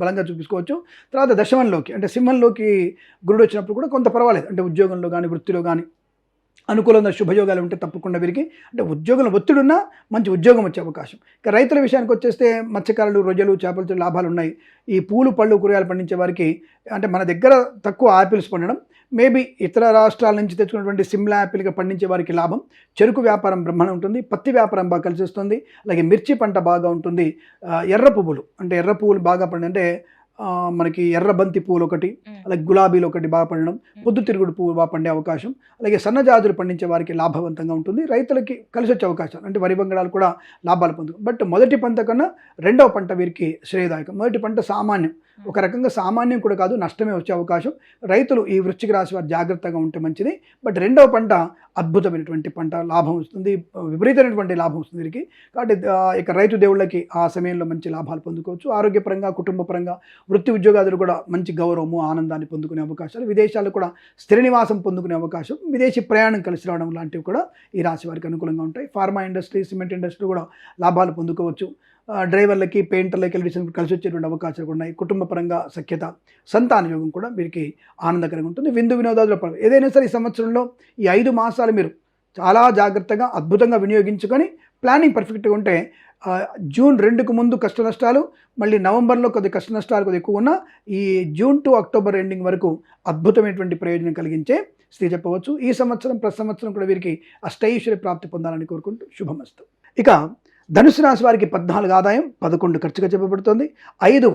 బలంగా చూపించుకోవచ్చు. తర్వాత దశమంలోకి, అంటే సింహంలోకి గురుడు వచ్చినప్పుడు కూడా కొంత పర్వాలేదు. అంటే ఉద్యోగంలో కానీ, వృత్తిలో కానీ అనుకూలంగా శుభయోగాలు ఉంటే తప్పకుండా వీరికి, అంటే ఉద్యోగంలో ఒత్తిడి ఉన్నా మంచి ఉద్యోగం వచ్చే అవకాశం. ఇక రైతుల విషయానికి వచ్చేస్తే మత్స్యకారులు, రొయ్యలు, చేపలతో లాభాలు ఉన్నాయి. ఈ పూలు, పళ్ళు, కూరగాయలు పండించే వారికి, అంటే మన దగ్గర తక్కువ ఆపిల్స్ పండడం, మేబీ ఇతర రాష్ట్రాల నుంచి తెచ్చుకున్నటువంటి సిమ్లా యాపిల్గా పండించే వారికి లాభం. చెరుకు వ్యాపారం బ్రహ్మాండం ఉంటుంది. పత్తి వ్యాపారం బాగా కలిసి వస్తుంది. అలాగే మిర్చి పంట బాగా ఉంటుంది. ఎర్ర పువ్వులు, అంటే ఎర్ర పువ్వులు బాగా పండి, అంటే మనకి ఎర్ర బంతి పువ్వులు ఒకటి, అలాగే గులాబీలు ఒకటి బాగా పండడం, పొద్దుతిరుగుడు పువ్వు బాగా పండే అవకాశం, అలాగే సన్నజాజులు పండించే వారికి లాభవంతంగా ఉంటుంది. రైతులకి కలిసి వచ్చే అవకాశాలు, అంటే వరి బంగాళాలు కూడా లాభాలు పొందుతారు. బట్ మొదటి పంట కన్నా 2వ పంట వీరికి శ్రేయదాయకం. మొదటి పంట సామాన్యం, ఒక రకంగా సామాన్యం కూడా కాదు, నష్టమే వచ్చే అవకాశం. రైతులు ఈ వృశ్చిక రాశి వారు జాగ్రత్తగా ఉంటే మంచిది. బట్ 2వ పంట అద్భుతమైనటువంటి పంట, లాభం వస్తుంది, విపరీతమైనటువంటి లాభం వస్తుంది వీరికి. కాబట్టి ఇక రైతు దేవుళ్ళకి ఆ సమయంలో మంచి లాభాలు పొందుకోవచ్చు. ఆరోగ్యపరంగా, కుటుంబపరంగా, వృత్తి ఉద్యోగాదులు కూడా మంచి గౌరవము, ఆనందాన్ని పొందుకునే అవకాశాలు, విదేశాల్లో కూడా స్థిర నివాసం పొందుకునే అవకాశం, విదేశీ ప్రయాణం కలిసి రావడం లాంటివి కూడా ఈ రాశి వారికి అనుకూలంగా ఉంటాయి. ఫార్మా ఇండస్ట్రీ, సిమెంట్ ఇండస్ట్రీ కూడా లాభాలు పొందుకోవచ్చు. డ్రైవర్లకి, పెయింటర్లకి, ఎలక్ట్రీషియన్ కలిసి వచ్చేటువంటి అవకాశాలు ఉన్నాయి. కుటుంబపరంగా సఖ్యత, సంతాన యోగం కూడా వీరికి ఆనందకరంగా ఉంటుంది. విందు వినోదాదుల పరంగా ఏదైనా సరే ఈ సంవత్సరంలో ఈ 5 మాసాలు మీరు చాలా జాగ్రత్తగా, అద్భుతంగా వినియోగించుకొని ప్లానింగ్ పర్ఫెక్ట్గా ఉంటే జూన్ 2కు ముందు కష్ట నష్టాలు, మళ్ళీ నవంబర్లో కొద్ది కష్ట నష్టాలు కొద్దిగా ఎక్కువ ఉన్న ఈ జూన్ టు అక్టోబర్ ఎండింగ్ వరకు అద్భుతమైనటువంటి ప్రయోజనం కలిగించే స్థితి చెప్పవచ్చు. ఈ సంవత్సరం, ప్రతి సంవత్సరం కూడా వీరికి అష్టైశ్వర్య ప్రాప్తి పొందాలని కోరుకుంటూ శుభమస్తు. ఇక ధనుసు రాశి వారికి 14 ఆదాయం, 11 ఖర్చుగా చెప్పబడుతుంది. 5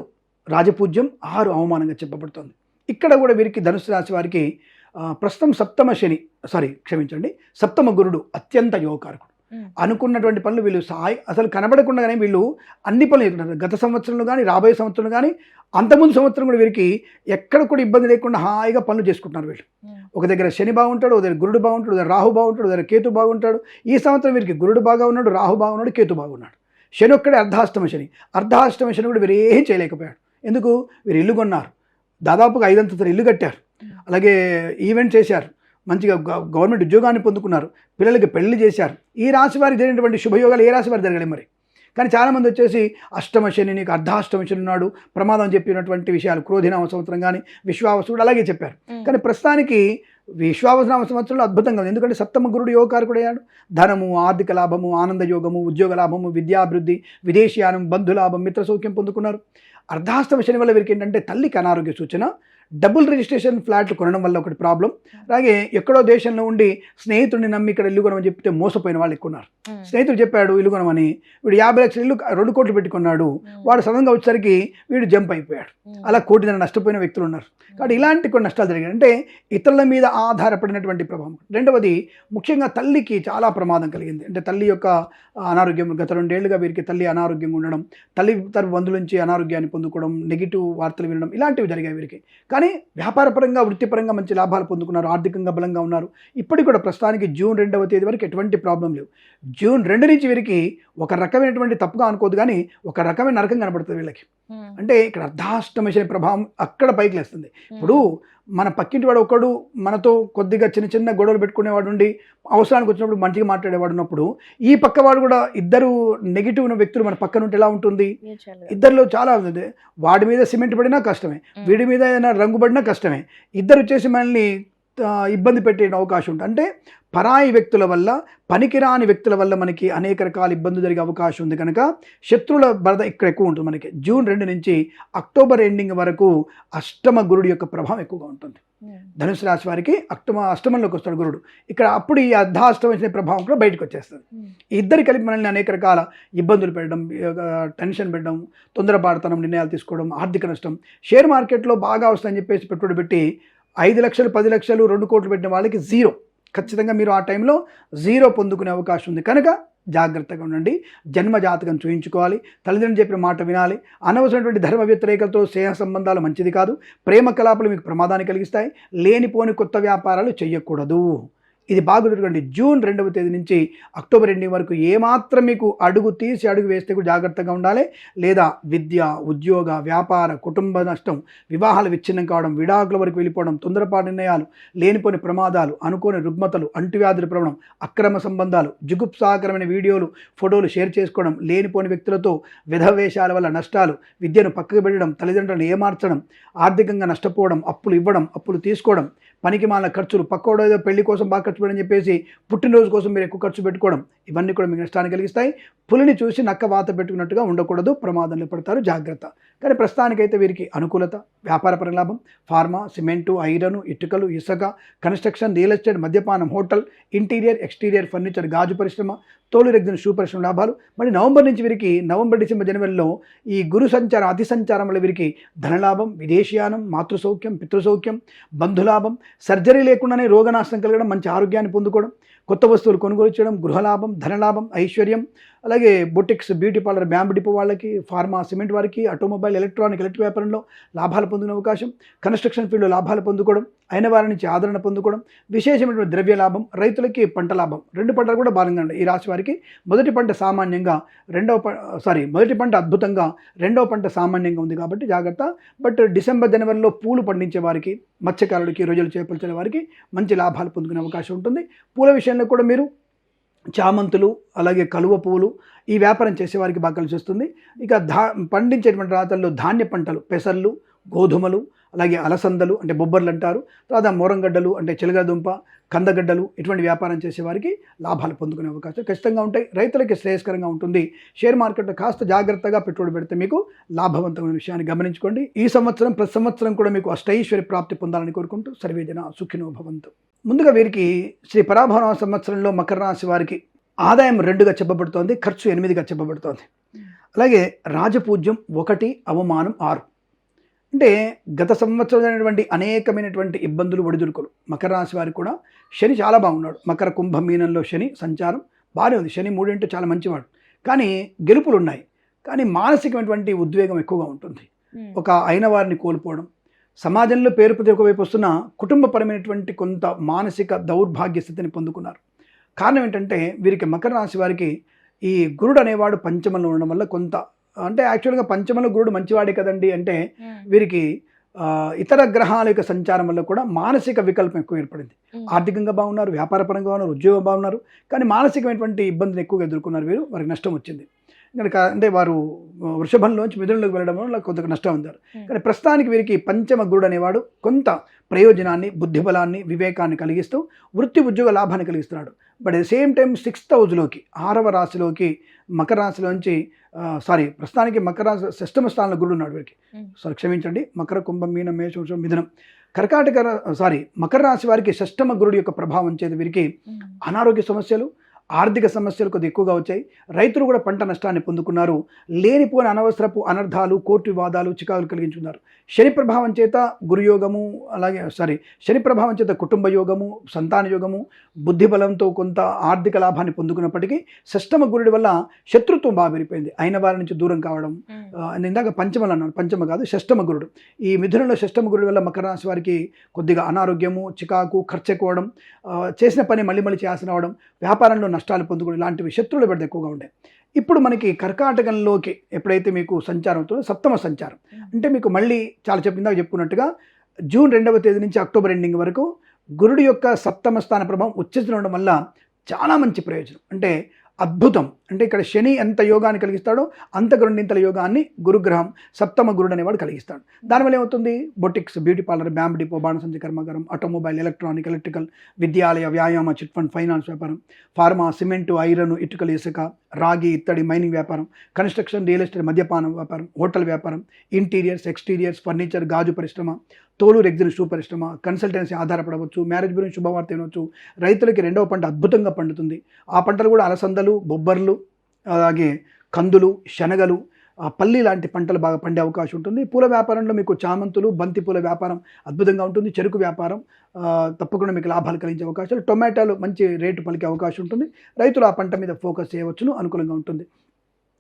రాజపూజ్యం 6 అవమానంగా చెప్పబడుతుంది. ఇక్కడ కూడా వీరికి ధనుసు రాశి వారికి ప్రస్తుతం సప్తమ గురుడు అత్యంత యోగకారకుడు. అనుకున్నటువంటి పనులు వీళ్ళు అసలు కనబడకుండానే వీళ్ళు అన్ని పనులు చేస్తున్నారు. గత సంవత్సరంలో కానీ రాబోయే సంవత్సరంలో కానీ అంతకుముందు సంవత్సరం కూడా వీరికి ఎక్కడ కూడా ఇబ్బంది లేకుండా హాయిగా పనులు చేసుకుంటున్నారు వీళ్ళు. ఒక దగ్గర శని బాగుంటాడు, ఒక దగ్గర గురుడు బాగుంటాడు, ఒక దగ్గర రాహు బాగుంటాడు, ఒక దగ్గర కేతు బాగుంటాడు. ఈ సంవత్సరం వీరికి గురుడు బాగా ఉన్నాడు, రాహు బాగున్నాడు, కేతు బాగున్నాడు. శని ఒక్కడే అర్ధాష్టమ శని కూడా వీరు ఏం చేయలేకపోయాడు. ఎందుకు? వీరు ఇల్లు కొన్నారు, దాదాపుగా 5 అంతస్తుల ఇల్లు కట్టారు, అలాగే ఈవెంట్ చేశారు, మంచిగా గవర్నమెంట్ ఉద్యోగాన్ని పొందుకున్నారు, పిల్లలకి పెళ్లి చేశారు. ఈ రాశి వారికి జరిగినటువంటి శుభయోగాలు ఏ రాశి వారికి జరగలేదు మరి. కానీ చాలామంది వచ్చేసి అష్టమ శని, నీకు అర్ధాష్టమ శని ఉన్నాడు, ప్రమాదం చెప్పినటువంటి విషయాలు క్రోధినామ సంవత్సరం కానీ విశ్వావసుడు అలాగే చెప్పారు. కానీ ప్రస్తుతానికి విశ్వావసనామ సంవత్సరంలో అద్భుతంగా ఉంది. ఎందుకంటే సప్తమ గురుడు యోగకారకుడు అయ్యాడు. ధనము, ఆర్థిక లాభము, ఆనంద యోగము, ఉద్యోగ లాభము, విద్యాభివృద్ధి, విదేశీయానం, బంధులాభం, మిత్ర సౌఖ్యం పొందుకున్నారు. అర్ధాష్టమ శని వల్ల వీరికి ఏంటంటే తల్లికి అనారోగ్య సూచన, డబుల్ రిజిస్ట్రేషన్ ఫ్లాట్లు కొనడం వల్ల ఒకటి ప్రాబ్లం. అలాగే ఎక్కడో దేశంలో ఉండి స్నేహితుడిని నమ్మి ఇక్కడ ఇల్లు కొనమని చెప్తే మోసపోయిన వాళ్ళు ఎక్కువ ఉన్నారు. స్నేహితుడు చెప్పాడు ఇల్లు కొనమని, వీడు 50 లక్షల ఇల్లు 2 కోట్లు పెట్టుకున్నాడు, వాడు సడన్గా వచ్చేసరికి వీడు జంప్ అయిపోయాడు. అలా 1 కోటి నష్టపోయిన వ్యక్తులు ఉన్నారు. కాబట్టి ఇలాంటి కొన్ని నష్టాలు జరిగాయి. అంటే ఇతరుల మీద ఆధారపడినటువంటి ప్రభావం. రెండవది ముఖ్యంగా తల్లికి చాలా ప్రమాదం కలిగింది. అంటే తల్లి యొక్క అనారోగ్యం, గత 2 ఏళ్లుగా వీరికి తల్లి అనారోగ్యంగా ఉండడం, తల్లి తరపు బంధువుల నుంచి అనారోగ్యాన్ని పొందుకోవడం, నెగిటివ్ వార్తలు వినడం, ఇలాంటివి జరిగాయి వీరికి. కానీ వ్యాపారపరంగా, వృత్తిపరంగా మంచి లాభాలు పొందుకున్నారు, ఆర్థికంగా బలంగా ఉన్నారు. ఇప్పటికి కూడా ప్రస్తుతానికి జూన్ 2వ తేదీ వరకు ఎటువంటి ప్రాబ్లం లేవు. జూన్ 2 నుంచి వీరికి ఒక రకమైనటువంటి తప్పుగా అనుకోదు, కానీ ఒక రకమైన నరకం కనబడుతుంది వీళ్ళకి. అంటే ఇక్కడ అర్ధాష్టమ శని ప్రభావం అక్కడ పైకి లేస్తుంది. ఇప్పుడు మన పక్కింటి వాడు ఒకడు మనతో కొద్దిగా చిన్న చిన్న గొడవలు పెట్టుకునేవాడు ఉండి అవసరానికి వచ్చినప్పుడు మంచిగా మాట్లాడేవాడు ఉన్నప్పుడు, ఈ పక్క వాడు కూడా ఇద్దరు నెగిటివ్ ఉన్న వ్యక్తులు మన పక్కన ఉంటే ఎలా ఉంటుంది? ఇద్దరిలో చాలా ఉంది. వాడి మీద సిమెంట్ పడినా కష్టమే, వీడి మీద ఏదైనా రంగు పడినా కష్టమే. ఇద్దరు వచ్చేసి మనల్ని ఇబ్బంది పెట్టే అవకాశం ఉంటుంది. అంటే పరాయి వ్యక్తుల వల్ల, పనికిరాని వ్యక్తుల వల్ల మనకి అనేక రకాల ఇబ్బందులు జరిగే అవకాశం ఉంది. కనుక శత్రువుల బరద ఇక్కడ ఎక్కువ ఉంటుంది మనకి. జూన్ 2 నుంచి అక్టోబర్ ఎండింగ్ వరకు అష్టమ గురుడు యొక్క ప్రభావం ఎక్కువగా ఉంటుంది. ధనుసు రాశి వారికి అష్టమంలోకి వస్తాడు గురుడు. ఇక్కడ అప్పుడు ఈ అర్ధాష్టమ శని ప్రభావం కూడా బయటకు వచ్చేస్తుంది. ఇద్దరు కలిపి మనల్ని అనేక రకాల ఇబ్బందులు పెట్టడం, టెన్షన్ పెట్టడం, తొందరపాటుతనం నిర్ణయాలు తీసుకోవడం, ఆర్థిక నష్టం. షేర్ మార్కెట్లో బాగా వస్తాయని చెప్పేసి పెట్టుబడి పెట్టి 5 లక్షలు, 10 లక్షలు, 2 కోట్లు పెట్టిన వాళ్ళకి జీరో. ఖచ్చితంగా మీరు ఆ టైంలో జీరో పొందుకునే అవకాశం ఉంది. కనుక జాగ్రత్తగా ఉండండి. జన్మ జాతకం చూయించుకోవాలి, తల్లిదండ్రులు చెప్పిన మాట వినాలి. అనవసరమైనటువంటి ధర్మ వ్యతిరేకలతో స్నేహ సంబంధాలు మంచిది కాదు. ప్రేమ కలాపాలు మీకు ప్రమాదాన్ని కలిగిస్తాయి. లేనిపోని కొత్త వ్యాపారాలు చేయకూడదు. ఇది బాగా గుర్తుపెట్టుకోండి. జూన్ 2వ తేదీ నుంచి అక్టోబర్ 2 వరకు ఏమాత్రం మీకు అడుగు వేస్తే కూడా జాగ్రత్తగా ఉండాలి. లేదా విద్య, ఉద్యోగ, వ్యాపార, కుటుంబ నష్టం, వివాహాలు విచ్ఛిన్నం కావడం, విడాకుల వరకు వెళ్ళిపోవడం, తొందరపాటు నిర్ణయాలు, లేనిపోని ప్రమాదాలు, అనుకోని రుగ్మతలు, అంటువ్యాధుల ప్రమాణం, అక్రమ సంబంధాలు, జుగుప్సాకరమైన వీడియోలు, ఫోటోలు షేర్ చేసుకోవడం, లేనిపోని వ్యక్తులతో విధవేషాల వల్ల నష్టాలు, విద్యను పక్కకు పెట్టడం, తల్లిదండ్రులను ఏమార్చడం, ఆర్థికంగా నష్టపోవడం, అప్పులు ఇవ్వడం, అప్పులు తీసుకోవడం, పనికి మాలిన ఖర్చులు, పక్కోడో ఏదో పెళ్లి కోసం బాగా ఖర్చు పెట్టని చెప్పేసి పుట్టినరోజు కోసం మీరు ఎక్కువ ఖర్చు పెట్టుకోవడం, ఇవన్నీ కూడా మీకు నష్టాన్ని కలిగిస్తాయి. పులిని చూసి నక్క వాత పెట్టుకున్నట్టుగా ఉండకూడదు, ప్రమాదంలో పడతారు, జాగ్రత్త. కానీ ప్రస్తుతానికైతే వీరికి అనుకూలత, వ్యాపారపర లాభం, ఫార్మా, సిమెంటు, ఐరన్, ఇటుకలు, ఇసుక, కన్స్ట్రక్షన్, రియల్ ఎస్టేట్, మద్యపానం, హోటల్, ఇంటీరియర్, ఎక్స్టీరియర్ ఫర్నిచర్, గాజు పరిశ్రమ, తోలు రెగ్జిన్ షూ పరిశ్రమ లాభాలు. మళ్ళీ నవంబర్ నుంచి వీరికి నవంబర్, డిసెంబర్, జనవరిలో ఈ గురు సంచారం, అతి సంచారం వల్ల వీరికి ధనలాభం, విదేశీయానం, మాతృసౌఖ్యం, పితృసౌఖ్యం, బంధులాభం, సర్జరీ లేకుండానే రోగనాశనం కలగడం, మంచి ఆరోగ్యాన్ని పొందుకోవడం, కొత్త వస్తువులు కొనుగోలు చేయడం, గృహలాభం, ధనలాభం, ఐశ్వర్యం. అలాగే boutiques, beauty parlour, bamboo depot వాళ్ళకి, ఫార్మా, సిమెంట్ వారికి, ఆటోమొబైల్, ఎలక్ట్రిక్ వ్యాపారంలో లాభాలు పొందిన అవకాశం, కన్స్ట్రక్షన్ ఫీల్డ్లో లాభాలు పొందుకోవడం, అయిన వారి నుంచి ఆదరణ పొందుకోవడం, విశేషమైనటువంటి ద్రవ్య లాభం, రైతులకి పంట లాభం. 2 పంటలు కూడా బాగా ఉన్నాయి ఈ రాశి వారికి. మొదటి పంట సామాన్యంగా, మొదటి పంట అద్భుతంగా, 2వ పంట సామాన్యంగా ఉంది కాబట్టి జాగ్రత్త. బట్ డిసెంబర్, జనవరిలో పూలు పండించే వారికి, మత్స్యకారులకి, రొయ్యలు చేపల్చే వారికి మంచి లాభాలు పొందుకునే అవకాశం ఉంటుంది. పూల విషయంలో కూడా మీరు చామంతులు, అలాగే కలువ పువ్వులు, ఈ వ్యాపారం చేసేవారికి బాగా కలిసి వస్తుంది. ఇక పండించేటువంటి రాతల్లో ధాన్య పంటలు, పెసర్లు, గోధుమలు, అలాగే అలసందలు అంటే బొబ్బర్లు అంటారు, తర్వాత మోరంగడ్డలు అంటే చిలగదుంప, కందగడ్డలు, ఇటువంటి వ్యాపారం చేసేవారికి లాభాలు పొందుకునే అవకాశం ఖచ్చితంగా ఉంటాయి. రైతులకి శ్రేయస్కరంగా ఉంటుంది. షేర్ మార్కెట్లో కాస్త జాగ్రత్తగా పెట్టుబడి పెడితే మీకు లాభవంతమైన విషయాన్ని గమనించుకోండి. ఈ సంవత్సరం ప్రతి సంవత్సరం కూడా మీకు అష్టైశ్వర్య ప్రాప్తి పొందాలని కోరుకుంటూ సర్వేజన సుఖినో భవంతు. ముందుగా వీరికి శ్రీ పరాభవ సంవత్సరంలో మకర రాశి వారికి ఆదాయం 2గా చెప్పబడుతోంది, ఖర్చు 8గా చెప్పబడుతోంది. అలాగే రాజపూజ్యం 1, అవమానం 6. అంటే గత సంవత్సరమైనటువంటి అనేకమైనటువంటి ఇబ్బందులు ఒడిదుడుకులు మకర రాశి వారికి కూడా శని చాలా బాగున్నాడు. మకర కుంభ మీనంలో శని సంచారం బాగానే ఉంది. శని మూడింటూ చాలా మంచివాడు, కానీ గెలుపులు ఉన్నాయి. కానీ మానసికమైనటువంటి ఉద్వేగం ఎక్కువగా ఉంటుంది. ఒక అయిన వారిని కోల్పోవడం, సమాజంలో పేరు ప్రతి ఒకవైపు వస్తున్న కుటుంబపరమైనటువంటి కొంత మానసిక దౌర్భాగ్య స్థితిని పొందుకున్నారు. కారణం ఏంటంటే వీరికి మకర రాశి వారికి ఈ గురుడు అనేవాడు పంచమంలో ఉండడం వల్ల కొంత, అంటే యాక్చువల్గా పంచమంలో గురుడు మంచివాడే కదండి అంటే వీరికి ఇతర గ్రహాల యొక్క సంచారం వల్ల కూడా మానసిక వికల్పం ఎక్కువ ఏర్పడింది. ఆర్థికంగా బాగున్నారు, వ్యాపారపరంగా ఉన్నారు, ఉద్యోగం బాగున్నారు, కానీ మానసికమైనటువంటి ఇబ్బందులు ఎక్కువగా ఎదుర్కొన్నారు. వారికి నష్టం వచ్చింది కనుక, అంటే వారు వృషభంలోంచి మిథునంలోకి వెళ్ళడం వల్ల కొంత నష్టం ఉంది. కానీ ప్రస్తుతానికి వీరికి పంచమ గురుడు అనేవాడు కొంత ప్రయోజనాన్ని, బుద్ధిబలాన్ని, వివేకాన్ని కలిగిస్తూ వృత్తి ఉద్యోగ లాభాన్ని కలిగిస్తున్నాడు. But at the same time 6th హౌస్లోకి 6వ రాశిలోకి మకర రాశిలోంచి ప్రస్తుతానికి మకర రాశి 6వ స్థానంలో గురుడు ఉన్నాడు వీరికి. క్షమించండి, మకర కుంభం మీనం మేషం మిథునం మకర రాశి వారికి 6వ గురుడు యొక్క ప్రభావం చేత వీరికి అనారోగ్య సమస్యలు, ఆర్థిక సమస్యలు కొద్దిగా ఎక్కువగా వచ్చాయి. రైతులు కూడా పంట నష్టాన్ని పొందుకున్నారు. లేనిపోని అనవసరపు అనర్థాలు, కోర్టు వివాదాలు, చికాకులు కలిగించుకున్నారు. శని ప్రభావం చేత గురుయోగము, శని ప్రభావం చేత కుటుంబ యోగము, సంతాన యోగము, బుద్ధిబలంతో కొంత ఆర్థిక లాభాన్ని పొందుకున్నప్పటికీ 6వ గురుడి వల్ల శత్రుత్వం బాగా పెరిగిపోయింది. అయిన వారి నుంచి దూరం కావడం. ఇందాక పంచమలు అన్నాను, పంచమ కాదు 6వ గురుడు. ఈ మిథునంలో 6వ గురుడి వల్ల మకర రాశి వారికి కొద్దిగా అనారోగ్యము, చికాకు, ఖర్చు ఎక్కువడం, చేసిన పని మళ్ళీ చేయాల్సి రావడం, వ్యాపారంలో నష్టాలు పొందుకోవడం, ఇలాంటివి శత్రువుల పెద్ద ఎక్కువగా ఉంటాయి. ఇప్పుడు మనకి కర్కాటకంలోకి ఎప్పుడైతే మీకు సంచారం అవుతుందో 7వ సంచారం, అంటే మీకు మళ్ళీ ఇందాక చెప్పుకున్నట్టుగా జూన్ 2వ తేదీ నుంచి అక్టోబర్ ఎండింగ్ వరకు గురుడు యొక్క 7వ స్థాన ప్రభావం ఉచ్చస్థితిలో ఉండడం వల్ల చాలా మంచి ప్రయోజనం, అంటే అద్భుతం. అంటే ఇక్కడ శని ఎంత యోగాన్ని కలిగిస్తాడో అంతకు రెండింతల యోగాన్ని గురుగ్రహం 7వ గురుడు అనేవాడు కలిగిస్తాడు. దానివల్ల ఏమవుతుంది, బొటిక్స్, బ్యూటీ పార్లర్, బ్యాంబ్ డిపో, బాణసంచి కర్మాగారం, ఆటోమొబైల్, ఎలక్ట్రానిక్, ఎలక్ట్రికల్, విద్యాలయ, వ్యాయామ, చిట్ ఫండ్, ఫైనాన్స్ వ్యాపారం, ఫార్మా, సిమెంటు, ఐరన్, ఇటుకలు, ఇసుక, రాగి, ఇత్తడి, మైనింగ్ వ్యాపారం, కన్స్ట్రక్షన్, రియల్ ఎస్టేట్, మద్యపానం వ్యాపారం, హోటల్ వ్యాపారం, ఇంటీరియర్స్, ఎక్స్టీరియర్స్, ఫర్నిచర్, గాజు పరిశ్రమ, తోలు, రెగ్జిన్, షూ పరిశ్రమ, కన్సల్టెన్సీ ఆధారపడవచ్చు, మ్యారేజ్ గురించి శుభవార్త వినవచ్చు. రైతులకి 2వ పంట అద్భుతంగా పండుతుంది. ఆ పంటలు కూడా అలసందలు, బొబ్బర్లు, అలాగే కందులు, శనగలు, పల్లి లాంటి పంటలు బాగా పండే అవకాశం ఉంటుంది. పూల వ్యాపారంలో మీకు చామంతులు, బంతి పూల వ్యాపారం అద్భుతంగా ఉంటుంది. చెరుకు వ్యాపారం తప్పకుండా మీకు లాభాలు కలిగించే అవకాశాలు, టొమాటోలు మంచి రేటు పలికే అవకాశం ఉంటుంది. రైతులు ఆ పంట మీద ఫోకస్ చేయవచ్చును, అనుకూలంగా ఉంటుంది.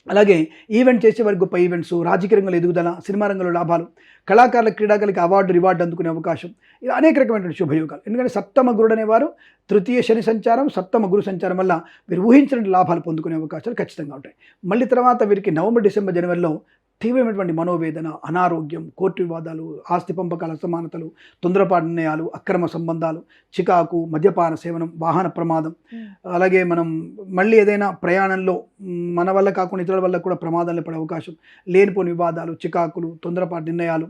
అలాగే ఈవెంట్ చేసే వారికి గొప్ప ఈవెంట్స్, రాజకీయ రంగంలో ఎదుగుదల, సినిమా రంగంలో లాభాలు, కళాకారుల, క్రీడాకారులకి అవార్డు, రివార్డు అందుకునే అవకాశం, ఇలా అనేక రకమైనటువంటి శుభయోగాలు. ఎందుకంటే 7వ గురుడు అనేవారు తృతీయ శని సంచారం, 7వ గురు సంచారం వల్ల వీరు ఊహించిన లాభాలు పొందుకునే అవకాశాలు ఖచ్చితంగా ఉంటాయి. మళ్ళీ తర్వాత వీరికి నవంబర్, డిసెంబర్, జనవరిలో తీవ్రమైనటువంటి మనోవేదన, అనారోగ్యం, కోర్టు వివాదాలు, ఆస్తి పంపకాల అసమానతలు, తొందరపాటు నిర్ణయాలు, అక్రమ సంబంధాలు, చికాకు, మద్యపాన సేవనం, వాహన ప్రమాదం, అలాగే మనం మళ్ళీ ఏదైనా ప్రయాణంలో మన వల్ల కాకుండా ఇతరుల వల్ల కూడా ప్రమాదాలు పడే అవకాశం, లేనిపోని వివాదాలు, చికాకులు, తొందరపాటు నిర్ణయాలు,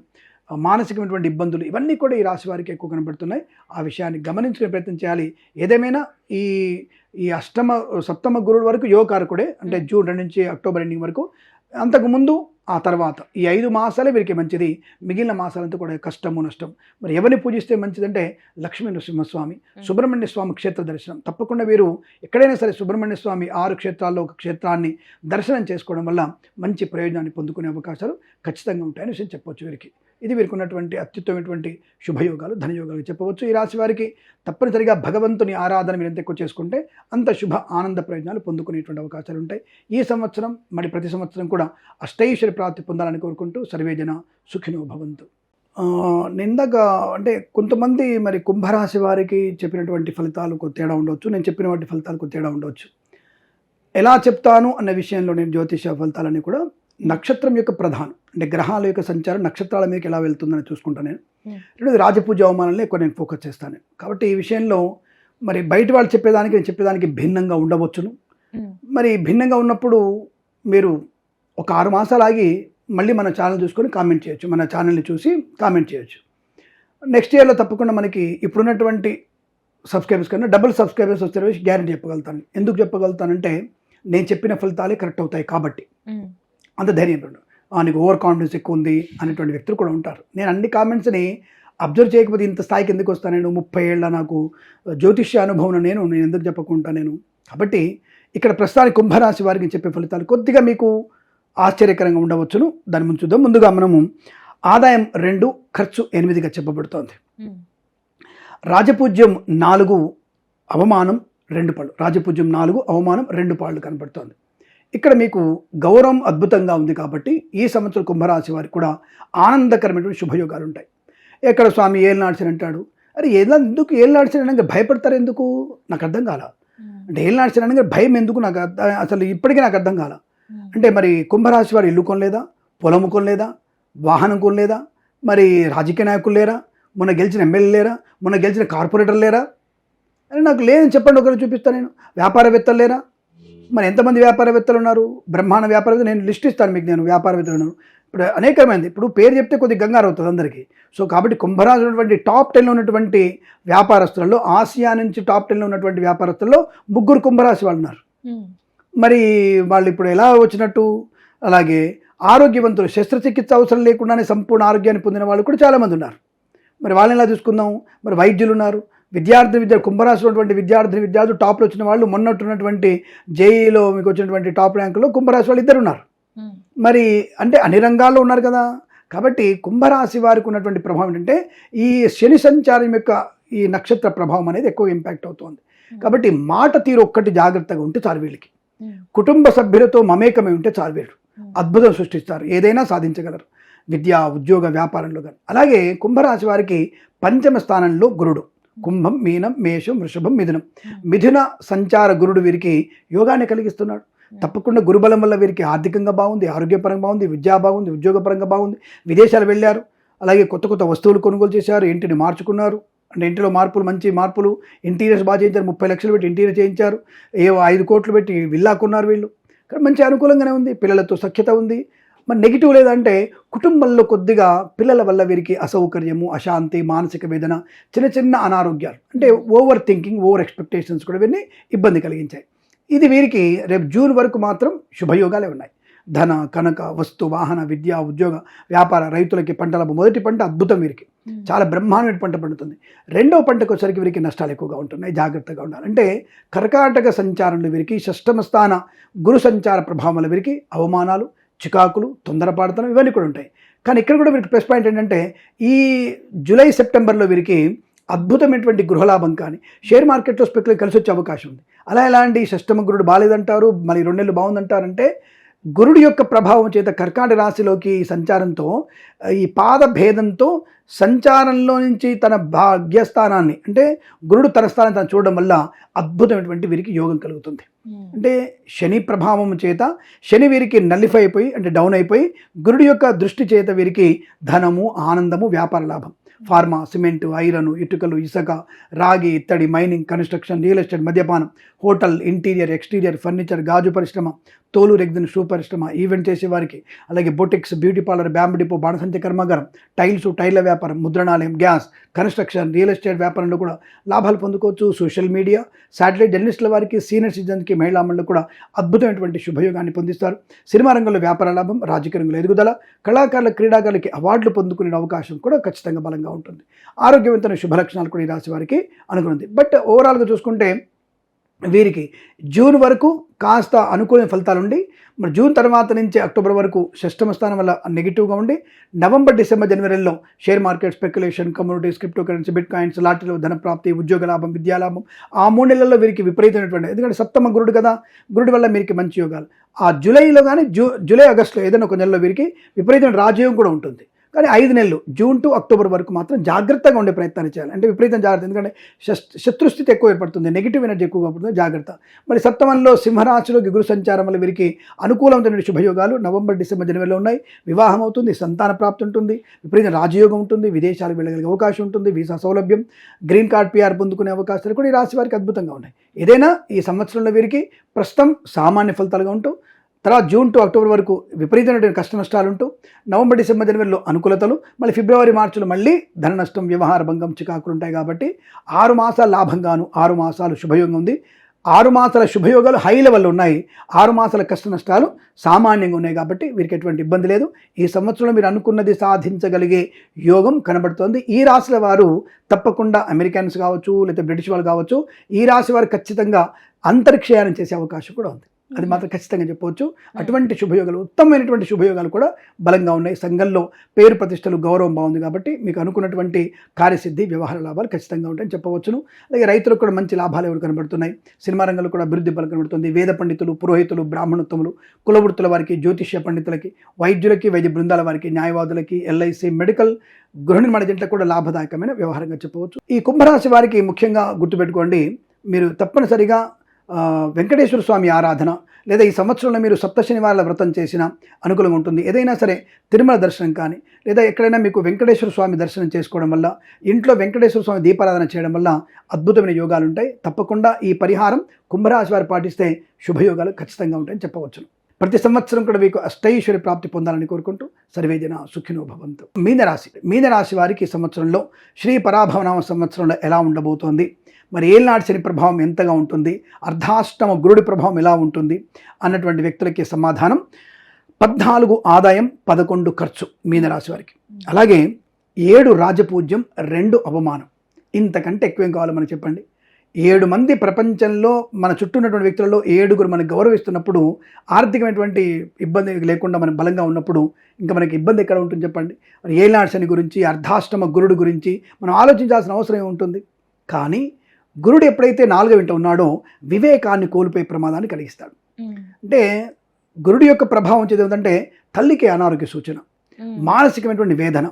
మానసికమైనటువంటి ఇబ్బందులు, ఇవన్నీ కూడా ఈ రాశి వారికి ఎక్కువ కనబడుతున్నాయి. ఆ విషయాన్ని గమనించుకునే ప్రయత్నం చేయాలి. ఏదేమైనా ఈ 7వ గురుడు వరకు యోగకారకుడే, అంటే జూన్ 2 నుంచి అక్టోబర్ ఎండింగ్ వరకు. అంతకుముందు ఆ తర్వాత ఈ 5 మాసాలే వీరికి మంచిది. మిగిలిన మాసాలంతా కూడా కష్టము, నష్టం. మరి ఎవరిని పూజిస్తే మంచిదంటే లక్ష్మీ నరసింహస్వామి, సుబ్రహ్మణ్య స్వామి క్షేత్ర దర్శనం. తప్పకుండా వీరు ఎక్కడైనా సరే సుబ్రహ్మణ్య స్వామి 6 క్షేత్రాల్లో ఒక క్షేత్రాన్ని దర్శనం చేసుకోవడం వల్ల మంచి ప్రయోజనాన్ని పొందుకునే అవకాశాలు ఖచ్చితంగా ఉంటాయని విషయం చెప్పవచ్చు. ఇది వీరికి ఉన్నటువంటి అత్యుత్తమైనటువంటి శుభయోగాలు, ధనయోగాలు చెప్పవచ్చు. ఈ రాశి వారికి తప్పనిసరిగా భగవంతుని ఆరాధన మీరు ఎంత ఎక్కువ చేసుకుంటే అంత శుభ ఆనంద ప్రయోజనాలు పొందుకునేటువంటి అవకాశాలు ఉంటాయి. ఈ సంవత్సరం మరి ప్రతి సంవత్సరం కూడా అష్టైశ్వర్య ప్రాప్తి పొందాలని కోరుకుంటూ సర్వేజన సుఖినో భవంతు. ఇందాక అంటే కొంతమంది మరి కుంభరాశి వారికి చెప్పినటువంటి ఫలితాలు కొద్ది తేడా ఉండవచ్చు, నేను చెప్పినటువంటి ఫలితాలు కొద్ది తేడా ఉండవచ్చు. ఎలా చెప్తాను అన్న విషయంలో నేను జ్యోతిష ఫలితాలని కూడా నక్షత్రం యొక్క ప్రధానం, అంటే గ్రహాల యొక్క సంచారం నక్షత్రాల మీదకి ఎలా వెళ్తుందని చూసుకుంటాను నేను. రెండోది రాజపూజ అవమానాలనే ఎక్కువ నేను ఫోకస్ చేస్తాను. కాబట్టి ఈ విషయంలో మరి బయట వాళ్ళు చెప్పేదానికి నేను చెప్పేదానికి భిన్నంగా ఉండవచ్చును. మరి భిన్నంగా ఉన్నప్పుడు మీరు ఒక 6 మాసాలు ఆగి మళ్ళీ మన ఛానల్ చూసుకొని కామెంట్ చేయొచ్చు, మన ఛానల్ని చూసి కామెంట్ చేయొచ్చు. నెక్స్ట్ ఇయర్లో తప్పకుండా మనకి ఇప్పుడున్నటువంటి సబ్స్క్రైబర్స్ కన్నా డబుల్ సబ్స్క్రైబర్స్ వచ్చే గ్యారెంటీ చెప్పగలుగుతాను. ఎందుకు చెప్పగలుగుతానంటే నేను చెప్పిన ఫలితాలే కరెక్ట్ అవుతాయి కాబట్టి. అంత ధైర్యం ఉండదు. నీకు ఓవర్ కాన్ఫిడెన్స్ ఎక్కువ ఉంది అనేటువంటి వ్యక్తులు కూడా ఉంటారు. నేను అన్ని కామెంట్స్ని అబ్జర్వ్ చేయకపోతే ఇంత స్థాయికి ఎందుకు వస్తాను? నేను 30 ఏళ్ళ నాకు జ్యోతిష్య అనుభవం నేను ఎందుకు చెప్పకుండా నేను. కాబట్టి ఇక్కడ ప్రస్తుతానికి కుంభరాశి వారికి చెప్పే ఫలితాలు కొద్దిగా మీకు ఆశ్చర్యకరంగా ఉండవచ్చును. దాని ముందు చూద్దాం. ముందుగా మనము ఆదాయం 2, ఖర్చు 8గా చెప్పబడుతోంది. రాజపూజ్యం 4, అవమానం 2 పాళ్ళు. రాజపూజ్యం 4, అవమానం 2 పాళ్ళు కనబడుతోంది. ఇక్కడ మీకు గౌరవం అద్భుతంగా ఉంది కాబట్టి ఈ సంవత్సరం కుంభరాశి వారికి కూడా ఆనందకరమైనటువంటి శుభయోగాలు ఉంటాయి. ఎక్కడ స్వామి ఏళ్ళనాడ్చని అంటాడు, అరే ఎందుకు ఏళ్ళనాడ్చని అనగా భయపడతారు ఎందుకు, నాకు అర్థం కాల. అంటే ఏళ్ళనాడ్చని అనగా భయం ఎందుకు నాకు అసలు ఇప్పటికీ నాకు అర్థం కాల. అంటే మరి కుంభరాశి వారు ఇల్లు కొనలేదా, పొలము కొనలేదా, వాహనం కొనలేదా, మరి రాజకీయ నాయకులు లేరా, మొన్న గెలిచిన ఎమ్మెల్యే లేరా, మొన్న గెలిచిన కార్పొరేటర్లు లేరా, అని నాకు లేదని చెప్పండి, ఒకరు చూపిస్తాను నేను. వ్యాపారవేత్తలు లేరా, మరి ఎంతమంది వ్యాపారవేత్తలు ఉన్నారు, బ్రహ్మాండ వ్యాపారవేత్తలు, నేను లిస్ట్ ఇస్తాను మీకు, నేను వ్యాపారవేత్తలు ఉన్నారు ఇప్పుడు అనేకమైంది. ఇప్పుడు పేరు చెప్తే కొద్దిగా గంగారు అవుతుంది అందరికీ. సో కాబట్టి కుంభరాశి ఉన్నటువంటి టాప్ 10లో ఉన్నటువంటి వ్యాపారస్తులలో, ఆసియా నుంచి టాప్ 10లో ఉన్నటువంటి వ్యాపారస్తుల్లో 3 కుంభరాశి వాళ్ళు ఉన్నారు. మరి వాళ్ళు ఇప్పుడు ఎలా వచ్చినట్టు? అలాగే ఆరోగ్యవంతులు, శస్త్రచికిత్స అవసరం లేకుండానే సంపూర్ణ ఆరోగ్యాన్ని పొందిన వాళ్ళు కూడా చాలామంది ఉన్నారు. మరి వాళ్ళని ఎలా చూసుకుందాం? మరి వైద్యులు ఉన్నారు, కుంభరాశి ఉన్నటువంటి విద్యార్థులు టాప్లో వచ్చిన వాళ్ళు, మొన్నట్టున్నటువంటి జేఈలో మీకు వచ్చినటువంటి టాప్ ర్యాంకులో కుంభరాశి వాళ్ళు 2 ఉన్నారు. మరి అంటే అన్ని రంగాల్లో ఉన్నారు కదా. కాబట్టి కుంభరాశి వారికి ఉన్నటువంటి ప్రభావం ఏంటంటే ఈ శని సంచారం యొక్క ఈ నక్షత్ర ప్రభావం అనేది ఎక్కువ ఇంపాక్ట్ అవుతుంది. కాబట్టి మాట తీరు ఒక్కటి జాగ్రత్తగా ఉంటే చాలు వీళ్ళకి. కుటుంబ సభ్యులతో మమేకమై ఉంటే చాలు వీళ్ళు అద్భుతం సృష్టిస్తారు, ఏదైనా సాధించగలరు విద్య, ఉద్యోగ, వ్యాపారంలో కానీ. అలాగే కుంభరాశి వారికి 5వ స్థానంలో గురుడు, కుంభం, మీనం, మేషం, వృషభం, మిథునం. మిథున సంచార గురుడు వీరికి యోగాన్ని కలిగిస్తున్నాడు. తప్పకుండా గురుబలం వల్ల వీరికి ఆర్థికంగా బాగుంది, ఆరోగ్యపరంగా బాగుంది, విద్యా బాగుంది, ఉద్యోగపరంగా బాగుంది, విదేశాలు వెళ్ళారు, అలాగే కొత్త కొత్త వస్తువులు కొనుగోలు చేశారు, ఇంటిని మార్చుకున్నారు. అంటే ఇంటిలో మార్పులు, మంచి మార్పులు, ఇంటీరియర్స్ బాగా చేయించారు, 30 లక్షలు పెట్టి ఇంటీరియర్ చేయించారు, 5 కోట్లు పెట్టి విల్లా కొన్నారు వీళ్ళు. కానీ మంచి అనుకూలంగానే ఉంది, పిల్లలతో సఖ్యత ఉంది. మరి నెగిటివ్ లేదంటే కుటుంబంలో కొద్దిగా పిల్లల వల్ల వీరికి అసౌకర్యము, అశాంతి, మానసిక వేదన, చిన్న చిన్న అనారోగ్యాలు, అంటే ఓవర్ థింకింగ్, ఓవర్ ఎక్స్పెక్టేషన్స్ కూడా వీరిని ఇబ్బంది కలిగించాయి. ఇది వీరికి రేపు జూన్ వరకు మాత్రం శుభయోగాలే ఉన్నాయి. ధన, కనక, వస్తు, వాహన, విద్య, ఉద్యోగ, వ్యాపార, రైతులకి పంటల మొదటి పంట అద్భుతం వీరికి, చాలా బ్రహ్మాండమైన పంట పండుతుంది. 2వ పంటకు వచ్చరికి వీరికి నష్టాలు ఎక్కువగా ఉంటున్నాయి, జాగ్రత్తగా ఉండాలి. అంటే కర్కాటక సంచారంలో వీరికి 6వ స్థాన గురు సంచార ప్రభావం వల్ల వీరికి అవమానాలు, చికాకులు, తొందరపాటుతనం ఇవన్నీ కూడా ఉంటాయి. కానీ ఇక్కడ కూడా వీరికి ప్లస్ పాయింట్ ఏంటంటే ఈ జూలై, సెప్టెంబర్లో వీరికి అద్భుతమైనటువంటి గృహలాభం కానీ షేర్ మార్కెట్లో స్పెక్యులేట్ కలిసి వచ్చే అవకాశం ఉంది. అలా ఎలాంటి 6వ గురుడు బాలేదంటారు, మళ్ళీ 2 నెలలు బాగుందంటారంటే గురుడు యొక్క ప్రభావం చేత కర్కాటక రాశిలోకి సంచారంతో, ఈ పాద భేదంతో సంచారంలో నుంచి తన భాగ్యస్థానాన్ని, అంటే గురుడు తన స్థానాన్ని తను చూడడం వల్ల అద్భుతమైనటువంటి వీరికి యోగం కలుగుతుంది. అంటే శని ప్రభావం చేత శని వీరికి నల్లిఫై అయిపోయి, అంటే డౌన్ అయిపోయి, గురుడు యొక్క దృష్టి చేత వీరికి ధనము, ఆనందము, వ్యాపార లాభం, ఫార్మా, సిమెంటు, ఐరన్, ఇటుకలు, ఇసుక, రాగి, ఇత్తడి, మైనింగ్, కన్స్ట్రక్షన్, రియల్ ఎస్టేట్, మద్యపానం, హోటల్, ఇంటీరియర్, ఎక్స్టీరియర్, ఫర్నిచర్, గాజు పరిశ్రమ, తోలు రెగ్జిన్ షూ పరిశ్రమ, ఈవెంట్ చేసేవారికి, అలాగే boutiques, beauty parlour, bamboo depot, బాణసంచ కర్మాగారం, టైల్స్, టైర్ల వ్యాపారం, ముద్రణాలయం, గ్యాస్, కన్స్ట్రక్షన్, రియల్ ఎస్టేట్ వ్యాపారంలో కూడా లాభాలు పొందుకోవచ్చు. సోషల్ మీడియా, శాటిలైట్ జర్నలిస్టుల వారికి, సీనియర్ సిటిజన్కి, మహిళా మండలి కూడా అద్భుతమైనటువంటి శుభయోగాన్ని పొందిస్తారు. సినిమా రంగంలో వ్యాపార లాభం, రాజకీయ రంగంలో ఎదుగుదల, కళాకారుల, క్రీడాకారులకి అవార్డులు పొందుకునే అవకాశం కూడా ఖచ్చితంగా బలంగా ఉంటుంది. ఆరోగ్యవంతమైన శుభలక్షణాలు కూడా ఈ రాశి వారికి అనుకున్నది. బట్ ఓవరాల్గా చూసుకుంటే వీరికి జూన్ వరకు కాస్త అనుకూల ఫలితాలు ఉండి, మరి జూన్ తర్వాత నుంచి అక్టోబర్ వరకు 6వ స్థానం వల్ల నెగిటివ్గా ఉండి, నవంబర్, డిసెంబర్, జనవరిలో share market, speculation, communities, crypto currency, bitcoins, లాటరీలో ధన ప్రాప్తి, ఉద్యోగ లాభం, విద్యాలాభం, ఆ 3 నెలల్లో వీరికి విపరీతమైనటువంటి, ఎందుకంటే 7వ గురుడు కదా, గురుడు వల్ల వీరికి మంచి యోగాలు. ఆ జూలైలో కానీ జూలై, ఆగస్టులో ఏదైనా ఒక నెలలో వీరికి విపరీతమైన రాజయోగం కూడా ఉంటుంది. కానీ 5 నెలలు జూన్ టు అక్టోబర్ వరకు మాత్రం జాగ్రత్తగా ఉండే ప్రయత్నాన్ని చేయాలి. అంటే విపరీతం జాగ్రత్త, ఎందుకంటే శత్రుస్థితి ఎక్కువ ఏర్పడుతుంది, నెగిటివ్ ఎనర్జీ ఎక్కువగా పడుతుంది, జాగ్రత్త. మరి 7వ సింహరాశిలోకి గురు సంచారం వల్ల వీరికి అనుకూలమైన శుభయోగాలు నవంబర్, డిసెంబర్, జనవరిలో ఉన్నాయి. వివాహం అవుతుంది, సంతాన ప్రాప్తి ఉంటుంది, విపరీత రాజయోగం ఉంటుంది, విదేశాలకు వెళ్ళగలిగే అవకాశం ఉంటుంది, వీసా సౌలభ్యం, గ్రీన్ కార్డ్, PR పొందుకునే అవకాశాలు కూడా ఈ రాశి వారికి అద్భుతంగా ఉన్నాయి. ఏదైనా ఈ సంవత్సరంలో వీరికి ప్రస్తుతం సామాన్య ఫలితాలుగా ఉంటూ, తర్వాత జూన్ టు అక్టోబర్ వరకు విపరీతమైన కష్ట నష్టాలు ఉంటూ, నవంబర్, డిసెంబర్, జనవరిలో అనుకూలతలు, మళ్ళీ ఫిబ్రవరి, మార్చిలో మళ్ళీ ధన నష్టం, వ్యవహార భంగం, చికాకులు ఉంటాయి. కాబట్టి 6 మాసాలు లాభంగాను, 6 మాసాలు శుభయోగం ఉంది. 6 మాసాల శుభయోగాలు హై లెవెల్లో ఉన్నాయి, 6 మాసాల కష్ట నష్టాలు సామాన్యంగా ఉన్నాయి. కాబట్టి వీరికి ఎటువంటి ఇబ్బంది లేదు. ఈ సంవత్సరంలో మీరు అనుకున్నది సాధించగలిగే యోగం కనబడుతోంది. ఈ రాశుల వారు తప్పకుండా అమెరికన్స్ కావచ్చు, లేదా బ్రిటిష్ వాళ్ళు కావచ్చు, ఈ రాశి వారు ఖచ్చితంగా అంతరిక్షయానం చేసే అవకాశం కూడా ఉంది. అది మాత్రం ఖచ్చితంగా చెప్పవచ్చు. అటువంటి శుభయోగాలు, ఉత్తమమైనటువంటి శుభయోగాలు కూడా బలంగా ఉన్నాయి. సంఘంలో పేరు ప్రతిష్టలు, గౌరవం బాగుంది కాబట్టి మీకు అనుకున్నటువంటి కార్యసిద్ధి, వ్యవహార లాభాలు ఖచ్చితంగా ఉంటాయని చెప్పవచ్చును. అలాగే రైతులకు కూడా మంచి లాభాలు ఎవరు కనబడుతున్నాయి. సినిమా రంగంలో కూడా అభివృద్ధి బలం కనబడుతుంది. వేద పండితులు, పురోహితులు, బ్రాహ్మణోత్తములు, కులవృత్తుల వారికి, జ్యోతిష్య పండితులకి, వైద్యులకి, వైద్య బృందాల వారికి, న్యాయవాదులకి, ఎల్ఐసి, మెడికల్, గృహ నిర్మాణ జంటలకు కూడా లాభదాయకమైన వ్యవహారంగా చెప్పవచ్చు. ఈ కుంభరాశి వారికి ముఖ్యంగా గుర్తుపెట్టుకోండి, మీరు తప్పనిసరిగా వెంకటేశ్వర స్వామి ఆరాధన, లేదా ఈ సంవత్సరంలో మీరు సప్త శనివారాల వ్రతం చేసిన అనుకూలంగా ఉంటుంది. ఏదైనా సరే తిరుమల దర్శనం కానీ, లేదా ఎక్కడైనా మీకు వెంకటేశ్వర స్వామి దర్శనం చేసుకోవడం వల్ల, ఇంట్లో వెంకటేశ్వర స్వామి దీపారాధన చేయడం వల్ల అద్భుతమైన యోగాలు ఉంటాయి. తప్పకుండా ఈ పరిహారం కుంభరాశి వారు పాటిస్తే శుభయోగాలు ఖచ్చితంగా ఉంటాయని చెప్పవచ్చు. ప్రతి సంవత్సరం కూడా మీకు అష్టైశ్వర్య ప్రాప్తి పొందాలని కోరుకుంటూ సర్వేజన సుఖినో భవంతు. మీనరాశి వారికి ఈ సంవత్సరంలో శ్రీ పరాభవనామ సంవత్సరంలో ఎలా ఉండబోతోంది, మరి ఏళ్ళనాటి శని ప్రభావం ఎంతగా ఉంటుంది, అర్ధాష్టమ గురుడి ప్రభావం ఎలా ఉంటుంది అన్నటువంటి వ్యక్తులకి సమాధానం 14 ఆదాయం 11 ఖర్చు మీనరాశి వారికి. అలాగే 7 రాజపూజ్యం 2 అవమానం. ఇంతకంటే ఎక్కువేం కావాలో మనం చెప్పండి. 7 మంది ప్రపంచంలో మన చుట్టూ ఉన్నటువంటి వ్యక్తులలో 7గురు మనకు గౌరవిస్తున్నప్పుడు, ఆర్థికమైనటువంటి ఇబ్బంది లేకుండా మనం బలంగా ఉన్నప్పుడు ఇంకా మనకి ఇబ్బంది ఎక్కడ ఉంటుంది చెప్పండి. మరి ఏళ్ళనాటి శని గురించి, అర్ధాష్టమ గురుడు గురించి మనం ఆలోచించాల్సిన అవసరం ఏముంటుంది. కానీ గురుడు ఎప్పుడైతే 4వ ఇంట ఉన్నాడో వివేకాన్ని కోల్పోయే ప్రమాదాన్ని కలిగిస్తాడు. అంటే గురుడు యొక్క ప్రభావం ఏమిటంటే తల్లికి అనారోగ్య సూచన, మానసికమైనటువంటి వేదన,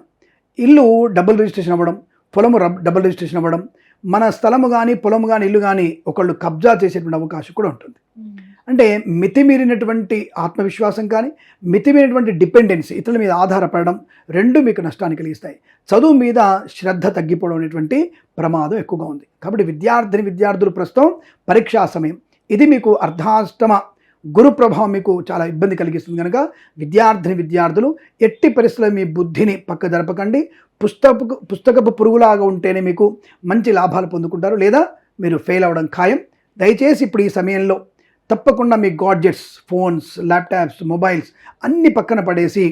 ఇల్లు డబుల్ రిజిస్ట్రేషన్ అవ్వడం, పొలము డబుల్ రిజిస్ట్రేషన్ అవ్వడం, మన స్థలము కానీ పొలము కానీ ఇల్లు కానీ ఒకళ్ళు కబ్జా చేసేటువంటి అవకాశం కూడా ఉంటుంది. అంటే మితిమీరినటువంటి ఆత్మవిశ్వాసం కానీ, మితిమీరినటువంటి డిపెండెన్సీ, ఇతరుల మీద ఆధారపడడం, రెండు మీకు నష్టాన్ని కలిగిస్తాయి. చదువు మీద శ్రద్ధ తగ్గిపోవడం అనేటువంటి ప్రమాదం ఎక్కువగా ఉంది. కాబట్టి విద్యార్థులు ప్రస్తుతం పరీక్షా సమయం, ఇది మీకు అర్ధాష్టమ గురు ప్రభావం మీకు చాలా ఇబ్బంది కలిగిస్తుంది. కనుక విద్యార్థులు ఎట్టి పరిస్థితుల్లో మీ బుద్ధిని పక్క జరపకండి. పుస్తకపు పురుగులాగా ఉంటేనే మీకు మంచి లాభాలు పొందుకుంటారు, లేదా మీరు ఫెయిల్ అవ్వడం ఖాయం. దయచేసి ఇప్పుడు ఈ సమయంలో తప్పకుండా మీ గాడ్జెట్స్, ఫోన్స్, ల్యాప్టాప్స్, మొబైల్స్ అన్నీ పక్కన పడేసి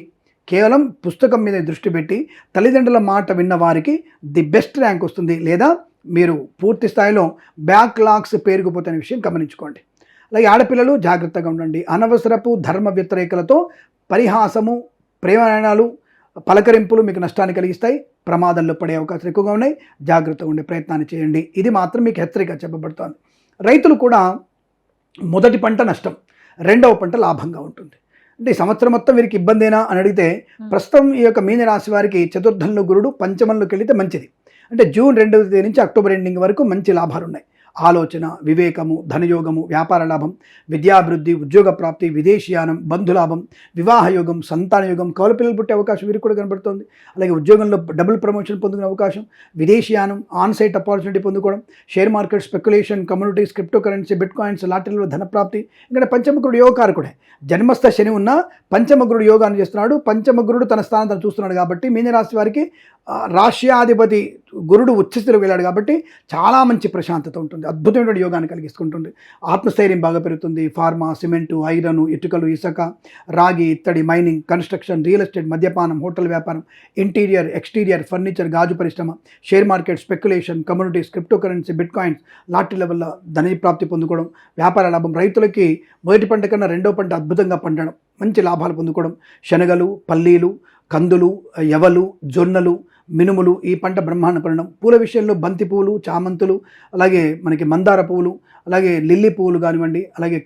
కేవలం పుస్తకం మీద దృష్టి పెట్టి తల్లిదండ్రుల మాట విన్న వారికి ది బెస్ట్ ర్యాంక్ వస్తుంది, లేదా మీరు పూర్తి స్థాయిలో బ్యాక్లాగ్స్ పేరుకుపోతున్న విషయం గమనించుకోండి. అలాగే ఆడపిల్లలు జాగ్రత్తగా ఉండండి. అనవసరపు ధర్మ వ్యతిరేకలతో పరిహాసము, ప్రేమాయణాలు, పలకరింపులు మీకు నష్టాన్ని కలిగిస్తాయి. ప్రమాదంలో పడే అవకాశాలు ఎక్కువగా ఉన్నాయి. జాగ్రత్తగా ఉండే ప్రయత్నాన్ని చేయండి. ఇది మాత్రం మీకు హెచ్చరిక చెప్పబడుతోంది. రైతులు కూడా మొదటి పంట నష్టం, 2వ పంట లాభంగా ఉంటుంది. అంటే ఈ సంవత్సరం మొత్తం వీరికి ఇబ్బందేనా అని అడిగితే, ప్రస్తుతం ఈ యొక్క మీనరాశి వారికి చతుర్థంలో గురుడు పంచమంలోకి వెళితే మంచిది. అంటే జూన్ 2వ తేదీ నుంచి అక్టోబర్ ఎండింగ్ వరకు మంచి లాభాలు ఉన్నాయి. ఆలోచన, వివేకము, ధనయోగము, వ్యాపార లాభం, విద్యాభివృద్ధి, ఉద్యోగ ప్రాప్తి, విదేశీయానం, బంధులాభం, వివాహయోగం, సంతానయోగం, కౌలు పిల్లలు పుట్టే అవకాశం వీరికి కూడా కనబడుతుంది. అలాగే ఉద్యోగంలో డబుల్ ప్రమోషన్ పొందుకునే అవకాశం, విదేశీయానం, ఆన్సైట్ ఆపర్చునిటీ పొందుకోవడం, share market, speculation, communities, crypto currency, bitcoins, లాటరీలో ధనప్రాప్తి. ఇక్కడ పంచమగురుడు యోగకారకుడే. జన్మస్థ శని ఉన్న పంచమగురుడు యోగాన్ని చేస్తున్నాడు. పంచమగురుడు తన స్థానం తను చూస్తున్నాడు కాబట్టి మీనరాశి వారికి రాష్ట్రాధిపతి గురుడు ఉచ్చస్థితిలో వెళ్ళాడు కాబట్టి చాలా మంచి ప్రశాంతత ఉంటుంది. అద్భుతమైన యోగాన్ని కలిగిస్తుంటుంది. ఆత్మస్థైర్యం బాగా పెరుగుతుంది. ఫార్మా, సిమెంటు, ఐరన్, ఇటుకలు, ఇసుక, రాగి, ఇత్తడి, మైనింగ్, కన్స్ట్రక్షన్, రియల్ ఎస్టేట్, మద్యపానం, హోటల్ వ్యాపారం, ఇంటీరియర్, ఎక్స్టీరియర్, ఫర్నిచర్, గాజు పరిశ్రమ, share market, speculation, communities, crypto currency, bitcoins, లాటరీల వల్ల ధన ప్రాప్తి పొందుకోవడం, వ్యాపార లాభం. రైతులకి మొదటి పంట కన్నా 2వ పంట అద్భుతంగా పండడం, మంచి లాభాలు పొందుకోవడం. శనగలు, పల్లీలు, కందులు, యవలు, జొన్నలు, మినుములు, ఈ పంట బ్రహ్మాండ పండడం. పూల విషయంలో బంతి పువ్వులు, చామంతులు, అలాగే మనకి మందార పువ్వులు, అలాగే లిల్లీ పువ్వులు కానివ్వండి, అలాగే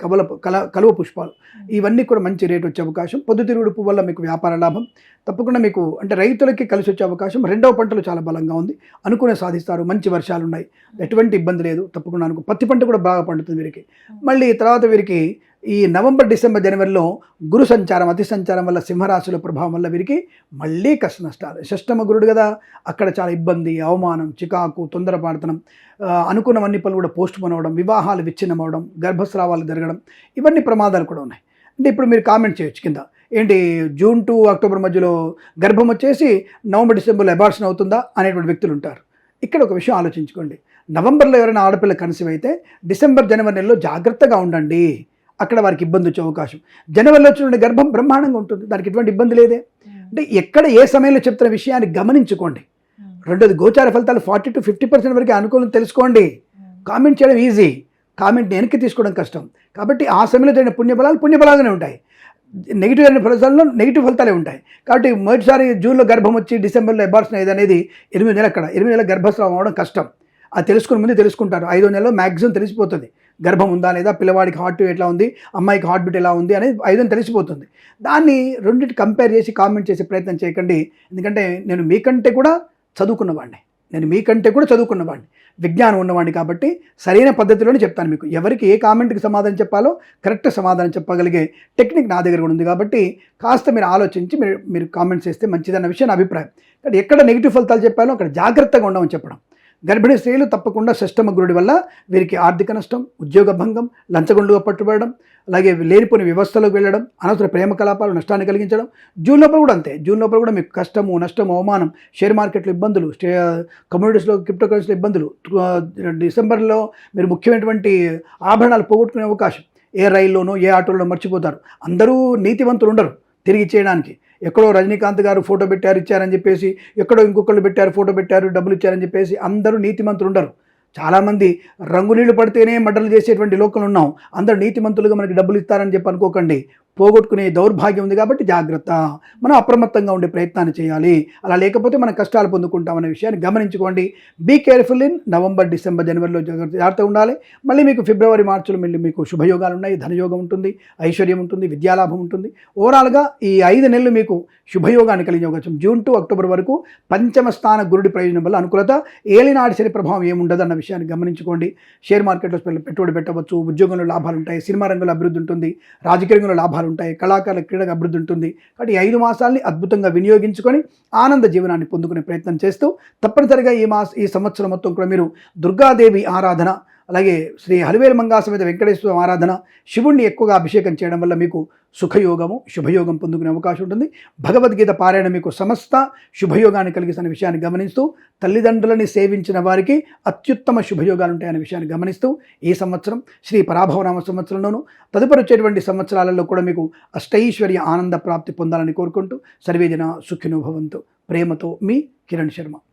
కలువ పుష్పాలు, ఇవన్నీ కూడా మంచి రేటు వచ్చే అవకాశం. పొద్దుతిరుగుడు పువ్వు వల్ల మీకు వ్యాపార లాభం తప్పకుండా మీకు, అంటే రైతులకి కలిసి వచ్చే అవకాశం. 2వ పంటలు చాలా బలంగా ఉంది, అనుకునే సాధిస్తారు. మంచి వర్షాలు ఉన్నాయి, ఎటువంటి ఇబ్బంది లేదు. తప్పకుండా పత్తి పంట కూడా బాగా పండుతుంది వీరికి. మళ్ళీ తర్వాత వీరికి ఈ నవంబర్, డిసెంబర్, జనవరిలో గురు సంచారం, అతి సంచారం వల్ల, సింహరాశుల ప్రభావం వల్ల వీరికి మళ్ళీ కష్ట నష్టాలు. షష్టమ గురుడు కదా, అక్కడ చాలా ఇబ్బంది, అవమానం, చికాకు, తొందరపాడుతనం, అనుకున్నవన్నీ పనులు కూడా పోస్ట్ పోన్ అవ్వడం, వివాహాలు విచ్ఛిన్నం అవ్వడం, గర్భస్రావాలు జరగడం, ఇవన్నీ ప్రమాదాలు కూడా ఉన్నాయి. అంటే ఇప్పుడు మీరు కామెంట్ చేయొచ్చు కింద, ఏంటి జూన్ టు అక్టోబర్ మధ్యలో గర్భం వచ్చేసి నవంబర్, డిసెంబర్లో అబార్షన్ అవుతుందా అనేటువంటి వ్యక్తులు ఉంటారు. ఇక్కడ ఒక విషయం ఆలోచించుకోండి. నవంబర్లో ఎవరైనా ఆడపిల్ల కన్సీవ్ అయితే డిసెంబర్, జనవరి నెలలో జాగ్రత్తగా ఉండండి, అక్కడ వారికి ఇబ్బంది వచ్చే అవకాశం. జనవరిలో వచ్చిన గర్భం బ్రహ్మాండంగా ఉంటుంది, దానికి ఎటువంటి ఇబ్బంది లేదే. అంటే ఎక్కడ ఏ సమయంలో చెప్తున్న విషయాన్ని గమనించుకోండి. రెండోది, గోచార ఫలితాలు 40 to 50% వరకు అనుకూలం తెలుసుకోండి. కామెంట్ చేయడం ఈజీ, కామెంట్ని వెనక్కి తీసుకోవడం కష్టం. కాబట్టి ఆ సమయంలో జరిగిన పుణ్యఫలాలుగానే ఉంటాయి, నెగిటివ్ అయిన ఫలితాల్లో నెగిటివ్ ఫలితాలే ఉంటాయి. కాబట్టి మొదటిసారి జూన్లో గర్భం వచ్చి డిసెంబర్లో అబార్షన్ అయ్యేది అనేది 8 నెలలు, అక్కడ 8 నెలల గర్భస్రావం అవడం కష్టం. అది తెలుసుకుని ముందు తెలుసుకుంటారు. 5వ నెలలో మ్యాక్సిమం తెలిసిపోతుంది గర్భం ఉందా లేదా, పిల్లవాడికి హార్ట్ ఎట్లా ఉంది, అమ్మాయికి హార్ట్ బీట్ ఎలా ఉంది అనేది 5వ తెలిసిపోతుంది. దాన్ని రెండింటి కంపేర్ చేసి కామెంట్ చేసే ప్రయత్నం చేయకండి. ఎందుకంటే నేను మీకంటే కూడా చదువుకున్నవాడిని, విజ్ఞానం ఉన్నవాడిని. కాబట్టి సరైన పద్ధతిలోనే చెప్తాను మీకు. ఎవరికి ఏ కామెంట్కి సమాధానం చెప్పాలో కరెక్ట్ సమాధానం చెప్పగలిగే టెక్నిక్ నా దగ్గర కూడా ఉంది. కాబట్టి కాస్త మీరు ఆలోచించి మీరు కామెంట్స్ చేస్తే మంచిదన్న విషయం నా అభిప్రాయం. కాబట్టి ఎక్కడ నెగిటివ్ ఫలితాలు చెప్పాలో అక్కడ జాగ్రత్తగా ఉండమని చెప్పడం. గర్భిణీ స్త్రీలు తప్పకుండా షష్టమ గురుడి వల్ల వీరికి ఆర్థిక నష్టం, ఉద్యోగ భంగం, లంచగొండుగా పట్టుబడడం, అలాగే లేనిపోని వ్యవస్థలోకి వెళ్ళడం, అనవసర ప్రేమ కలాపాలు నష్టాన్ని కలిగించడం. జూన్ లోపల కూడా అంతే. జూన్ లోపల కూడా మీకు కష్టము, నష్టము, అవమానం, షేర్ మార్కెట్లో ఇబ్బందులు, కమ్యూనిటీస్లో, క్రిప్టో కరెన్సీలో ఇబ్బందులు. డిసెంబర్లో మీరు ముఖ్యమైనటువంటి ఆభరణాలు పోగొట్టుకునే అవకాశం. ఏ రైల్లోనో ఏ ఆటోలో మర్చిపోతారు. అందరూ నీతివంతులు ఉండరు తిరిగి ఇచ్చేయడానికి. ఎక్కడో రజనీకాంత్ గారు ఫోటో పెట్టారు ఇచ్చారని చెప్పేసి, ఎక్కడో ఇంకొకళ్ళు పెట్టారు ఫోటో పెట్టారు డబ్బులు ఇచ్చారని చెప్పేసి అందరూ నీతిమంతులు ఉండరు. చాలామంది రంగునీళ్ళు పడితేనే మడ్డలు చేసేటువంటి లోకంలో ఉన్నాం. అందరూ నీతిమంతులుగా మనకి డబ్బులు ఇస్తారని చెప్పి అనుకోకండి. పోగొట్టుకునే దౌర్భాగ్యం ఉంది. కాబట్టి జాగ్రత్త, మనం అప్రమత్తంగా ఉండే ప్రయత్నాన్ని చేయాలి. అలా లేకపోతే మనం కష్టాలు పొందుకుంటామనే విషయాన్ని గమనించుకోండి. Be careful in November, December, జనవరిలో జాగ్రత్తగా ఉండాలి. మళ్ళీ మీకు ఫిబ్రవరి, మార్చిలో మళ్ళీ మీకు శుభయోగాలు ఉన్నాయి. ధనయోగం ఉంటుంది, ఐశ్వర్యం ఉంటుంది, విద్యాలాభం ఉంటుంది. ఓవరాల్గా ఈ 5 నెలలు మీకు శుభయోగాన్ని కలిగే అవకాశం. జూన్ టు అక్టోబర్ వరకు పంచమ స్థాన గురుడి ప్రయోజనం వల్ల అనుకూలత, ఏలినాటి శని ప్రభావం ఏముండదు అన్న విషయాన్ని గమనించుకోండి. షేర్ మార్కెట్లో పెట్టుబడి పెట్టవచ్చు, ఉద్యోగంలో లాభాలు ఉంటాయి, సినిమా రంగంలో అభివృద్ధి ఉంటుంది, రాజకీయ రంగంలో లాభాలు ఉంటాయి, కళాకారుల క్రీడకు అభివృద్ధి ఉంటుంది. కాబట్టి 5 మాసాలని అద్భుతంగా వినియోగించుకొని ఆనంద జీవనాన్ని పొందుకునే ప్రయత్నం చేస్తూ తప్పనిసరిగా ఈ సంవత్సరం మొత్తం కూడా మీరు దుర్గాదేవి ఆరాధన, అలాగే శ్రీ హరివేల మంగా సమేత వెంకటేశ్వర ఆరాధన, శివుణ్ణి ఎక్కువగా అభిషేకం చేయడం వల్ల మీకు సుఖయోగము, శుభయోగం పొందుకునే అవకాశం ఉంటుంది. భగవద్గీత పారాయణ మీకు సమస్త శుభయోగాన్ని కలిగిస్తున్న విషయాన్ని గమనిస్తూ, తల్లిదండ్రులని సేవించిన వారికి అత్యుత్తమ శుభయోగాలు ఉంటాయనే విషయాన్ని గమనిస్తూ, ఈ సంవత్సరం శ్రీ పరాభవనామ సంవత్సరంలోనూ తదుపరి వచ్చేటువంటి సంవత్సరాలలో కూడా మీకు అష్టైశ్వర్య ఆనంద ప్రాప్తి పొందాలని కోరుకుంటూ, సర్వేజన సుఖినో భవంతు. ప్రేమతో మీ కిరణ్ శర్మ.